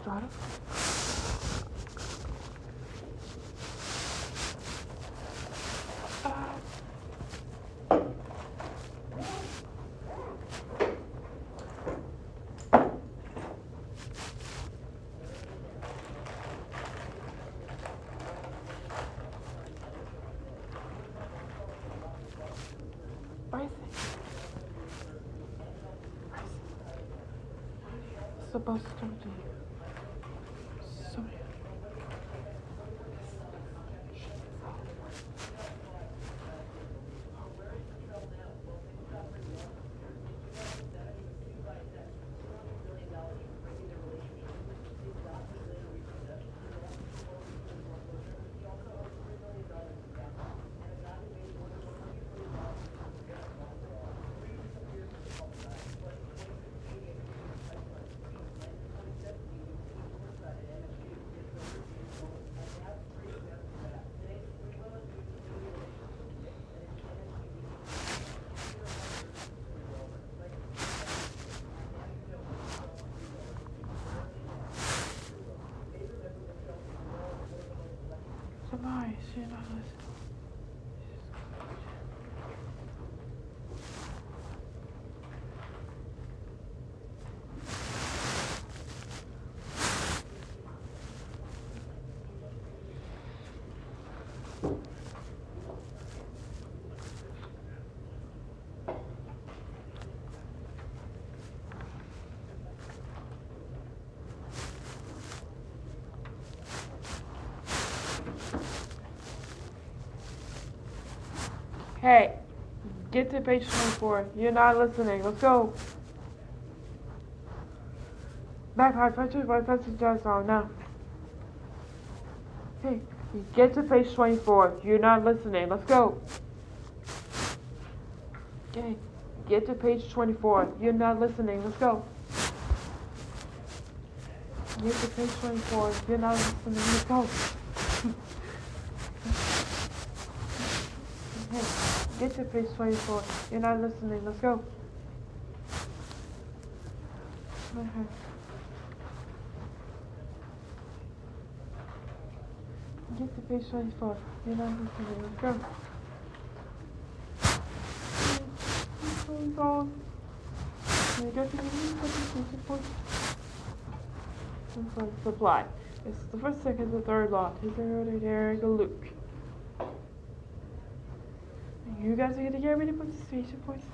Strata? Supposed to do. So Goodbye. You're not listening. Hey, get to page 24. You're not listening. Let's go. Back 5, 5, 5, song now. Hey, get to page 24. You're not listening. Let's go. Okay, get to page 24. You're not listening. Let's go. Get to page 24. You're not listening. Let's go. Hey, get to page 24. You're not listening. Let's go. Get to page 24. You're not listening. Let's go. You get to supply. It's the first, second, the third lot. Here's a Luke. You guys are gonna get ready for participation points.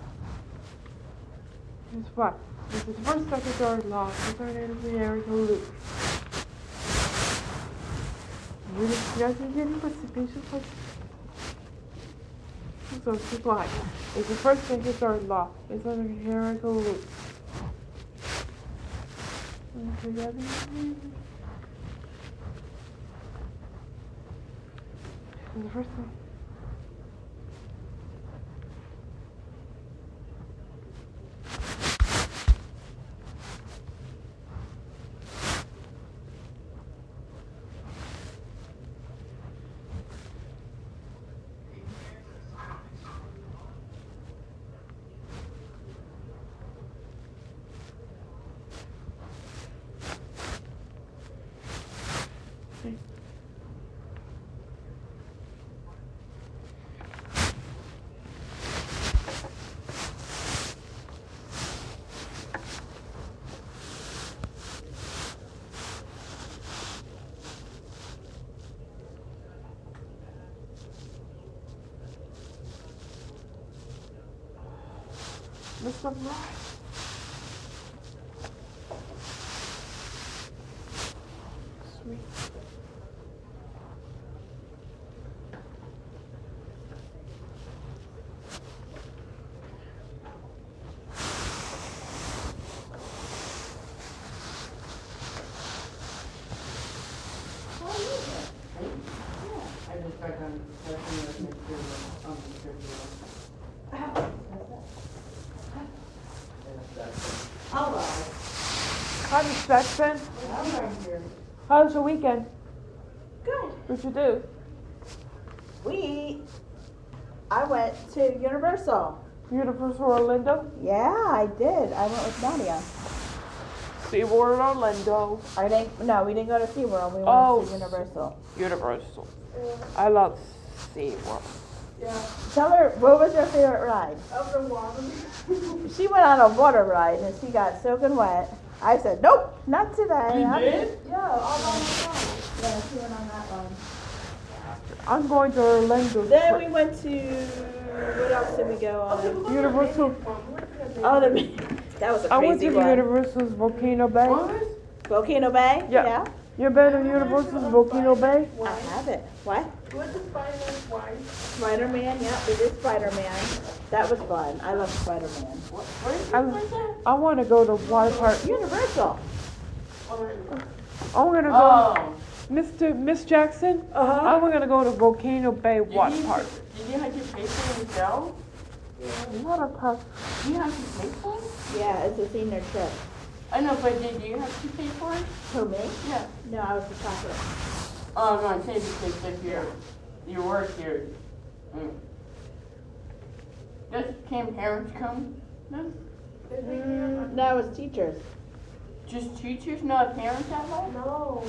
Here's what? This is the first, second, third lot. The third is the Erica Luke. You guys are getting participation points. So supply. It's the first, second, third lot. It's under Erica Luke. The first thing. Let's go right. Sweet. I just got done testing it next to Hello. How did sex been? I'm right here. How was your weekend? Good. What'd you do? I went to Universal. Universal Orlando? Yeah, I did. I went with Nadia. SeaWorld Orlando. No, we didn't go to SeaWorld. We went to Universal. Universal. I love SeaWorld. Yeah. Tell her, what was your favorite ride? Of the water. She went on a water ride and she got soaking wet. I said, nope, not today. You did? Yeah, all by myself. Yeah, she went on that one. I'm going to Orlando. Then we went to, what else did we go on? Universal. Oh, that was a crazy one. I went to Universal's Volcano Bay. Volcano Bay? Yeah. You been to Universal's Volcano Bay? I haven't. What? What's the Spider-Man twice? Spider-Man, yeah, we did Spider-Man. That was fun. I love Spider-Man. I want to go to water park. Universal. I'm gonna go. Miss Jackson. I'm gonna go to Volcano Bay Water Park. Did you have to pay for yourself? Water park. Do you have to pay for it? Yeah, it's a senior trip. I know, but did you have to pay for it? Who, me? Yeah. No, I was the chocolate. Oh, no, I say because if you work here. Can parents come? No? No, it was teachers. Just teachers, not parents that way? No.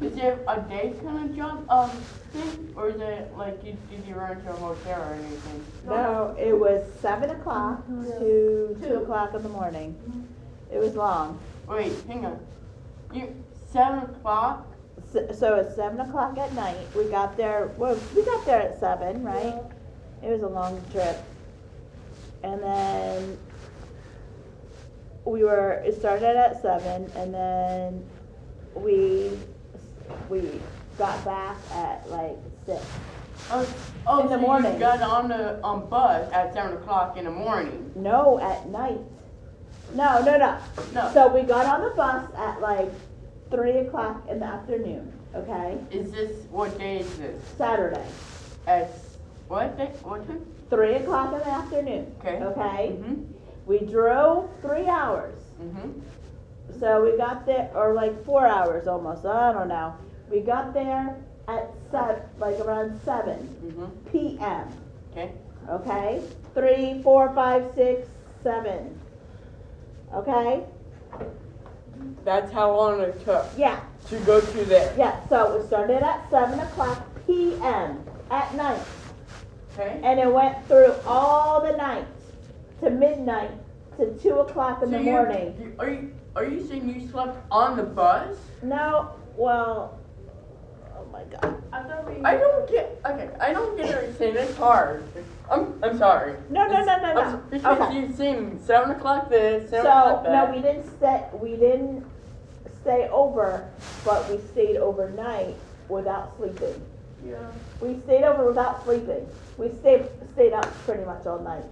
Is it a day kind of job thing, or is it like did you run to a hotel or anything? No, it was 7 o'clock to 2 o'clock in the morning. It was long. Wait, hang on. 7 o'clock? So it's 7 o'clock at night. We got there, well, we got there at 7, right? It was a long trip. And then it started at 7, and then we got back at like 6. In the morning. You got on the bus at 7 o'clock in the morning. No, at night. No. So we got on the bus at like 3 o'clock in the afternoon, okay? What day is this? Saturday. At what day? What time? 3 o'clock in the afternoon. Okay. Okay? We drove 3 hours. So we got there, or like 4 hours almost, I don't know. We got there at around 7 p.m. Okay. Okay? 3, 4, 5, 6, 7. Okay? That's how long it took. Yeah. To go to there. Yeah, so it started at 7 o'clock p.m. at night. Okay. And it went through all the night to midnight to 2 o'clock in the morning. Are you saying you slept on the bus? No, well, oh my God. I don't get what you're saying. It's hard. I'm sorry. No. Because Okay. you've seen 7 o'clock this, 7 So o'clock no, that. we didn't stay over, but we stayed overnight without sleeping. Yeah. We stayed over without sleeping. We stayed up pretty much all night.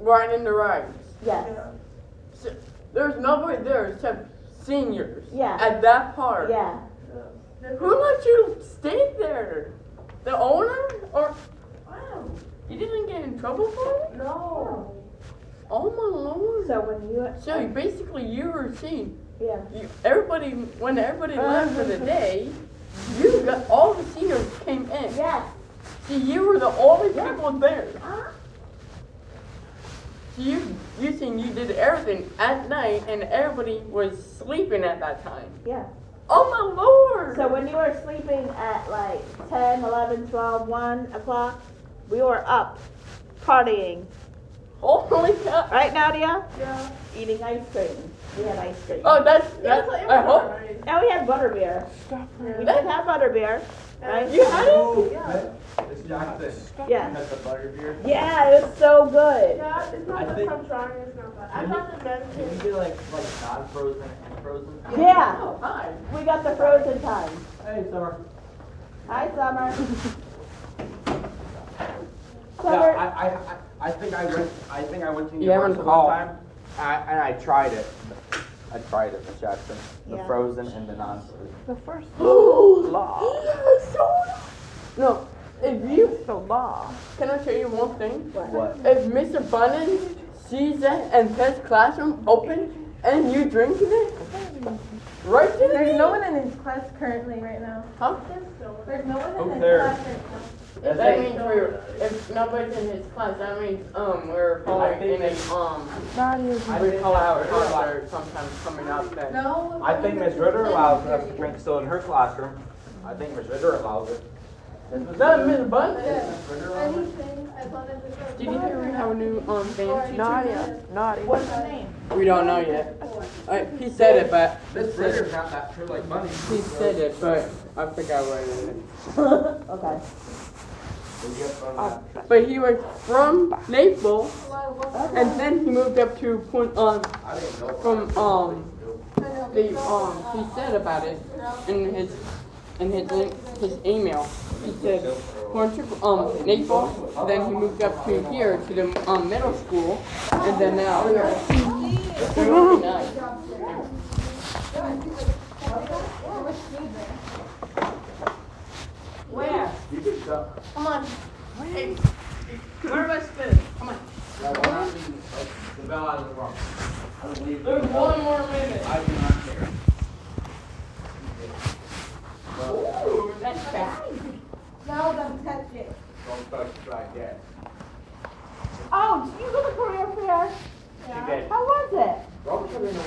Riding the rides. Yes. So, there's nobody there except seniors. Yeah. At that park. Yeah. Who let you stay there? The owner? Or wow. You didn't get in trouble for it? No. Oh my lord. So when you basically you were seen. Yeah. When everybody left for the day, you got all the seniors came in. Yes. See, you were the only people there. So you seen you did everything at night and everybody was sleeping at that time. Yeah. Oh my lord. So when you were sleeping at like 10, 11, 12, 1 o'clock, we were up partying. Holy cow. Right, Nadia? Yeah. Eating ice cream. We had ice cream. Oh, that's I hope. And we had butterbeer. We did have butterbeer, right? You had it? Yeah. It's Jackson. Yeah. Has the butterbeer. Yeah, it was so good. Yeah, it's not the from trying, it's not bad. I thought the Can you medicine. get like non-frozen and frozen? Yeah. Oh, hi. We got the frozen time. Hey, Summer. Hi, Summer. Yeah, Summer. I think I went to You haven't Universal called. one time, and I tried it. I tried it, Miss Jackson. The Yeah. frozen and the non-frozen. The first Law. No. If you the law. can I tell you one thing? What? If Mr. Bunnan sees that and his classroom open and you drinking it, right to the There's game. no one in his class currently right now. Huh? There's no one in Who his cares? class right now. That means if nobody's in his class, that means we're probably in a we call out concert sometimes coming up then. No. I think Miss Ritter allows us to drink still in her classroom. I think Miss Ritter allows it. That Miss Bunnan. Anything as long as it's. Did you hear we have a new band teacher? Nadia. What's his name? We don't know yet. He said it, but Miss Ritter's not that true like money. he said it, but I forgot what it is. Okay. But he was from Naples, and then he moved up to he said about it in his email. He said Naples, then he moved up to here to the middle school, and then now here. It's really nice. Where? You can stop. Come on. Hey, where do I spin? Come on. The bell out of the room. There's one more minute. I do not care. Ooh, that's bad. No, don't touch it. Don't touch it like that. Oh, did you go to career fair? She did. How was it? Don't come in the way.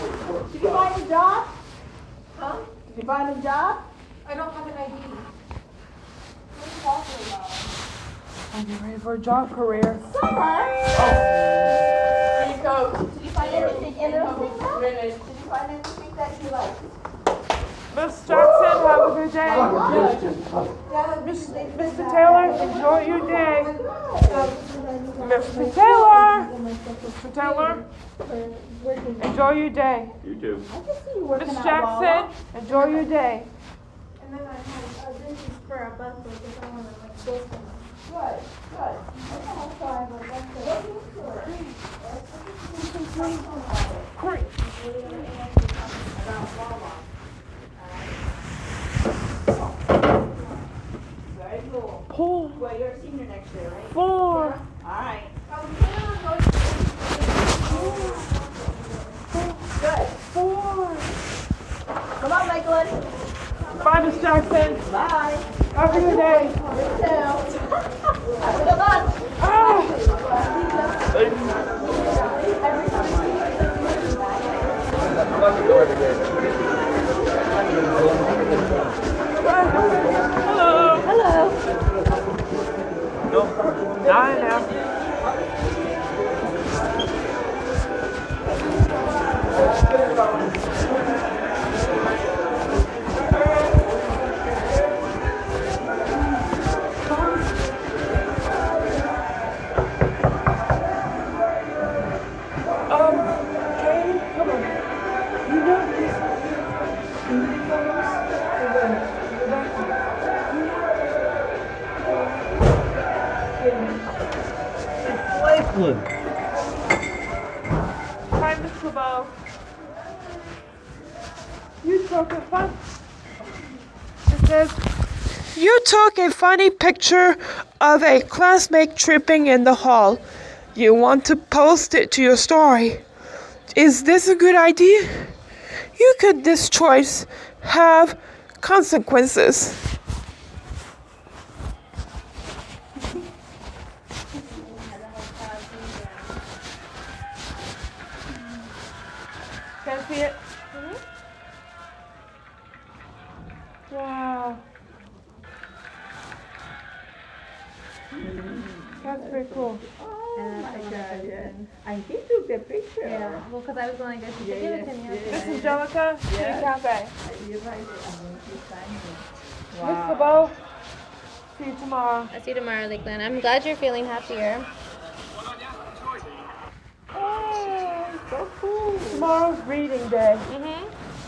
Did you find a job? Huh? Did you find a job? I don't have an ID. What are you talking about? I'm getting ready for a job career. Summer. Here you go. Did you find anything interesting though? Did you find anything that you liked? Miss Jackson, have a good day. Mr. Taylor, enjoy your day. Mr. Taylor. Mr. Taylor, enjoy your day. You too. Miss Jackson, enjoy your day. And then I had this is for a bus because I want to like go somewhere. Good, good. Okay, so I have a Great. Very cool. Pull. Well, you're a senior next year, right? 4. All right. Good. 4. Come on, Michael. Bye, Miss Jackson. Bye. Have a good day. You too. Have a good lunch. Hello. Hello. Nope. Not now. Katie, come on. You know this. Lakeland. Hi, Mr. Bow. You took a fun. It says, you took a funny picture of a classmate tripping in the hall. You want to post it to your story. Is this a good idea? You could this choice have consequences. Can I see it? Wow. That's pretty cool. And he took the picture. Yeah. Well, because I was going to go to give it to me. Miss Angelica, to the cafe. You're right. Mr. Bow, see you tomorrow. I'll see you tomorrow, Lakeland. I'm glad you're feeling happier. Oh, so cool. Tomorrow's reading day.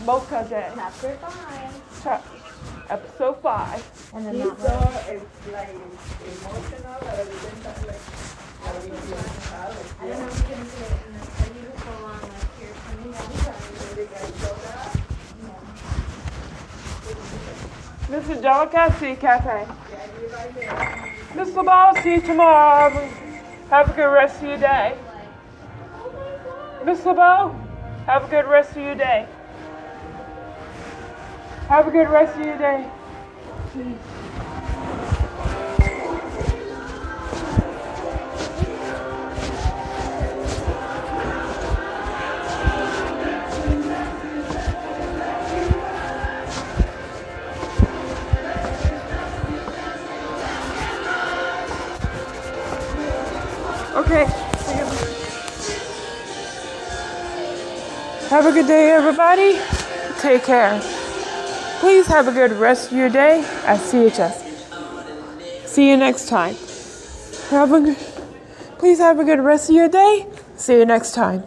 Mocha day. Chapter 5. Episode 5. And then It's like emotional, but at the same time, like, I don't know if you can see it in this. Are you just go along like here for me? Miss Angelica, see you cafe. Mr. Ball, see you tomorrow. Have a good rest of your day. Mr. Ball, have a good rest of your day. Have a good rest of your day. Okay. Have a good day, everybody. Take care. Please have a good rest of your day at CHS. See you next time. Please have a good rest of your day. See you next time.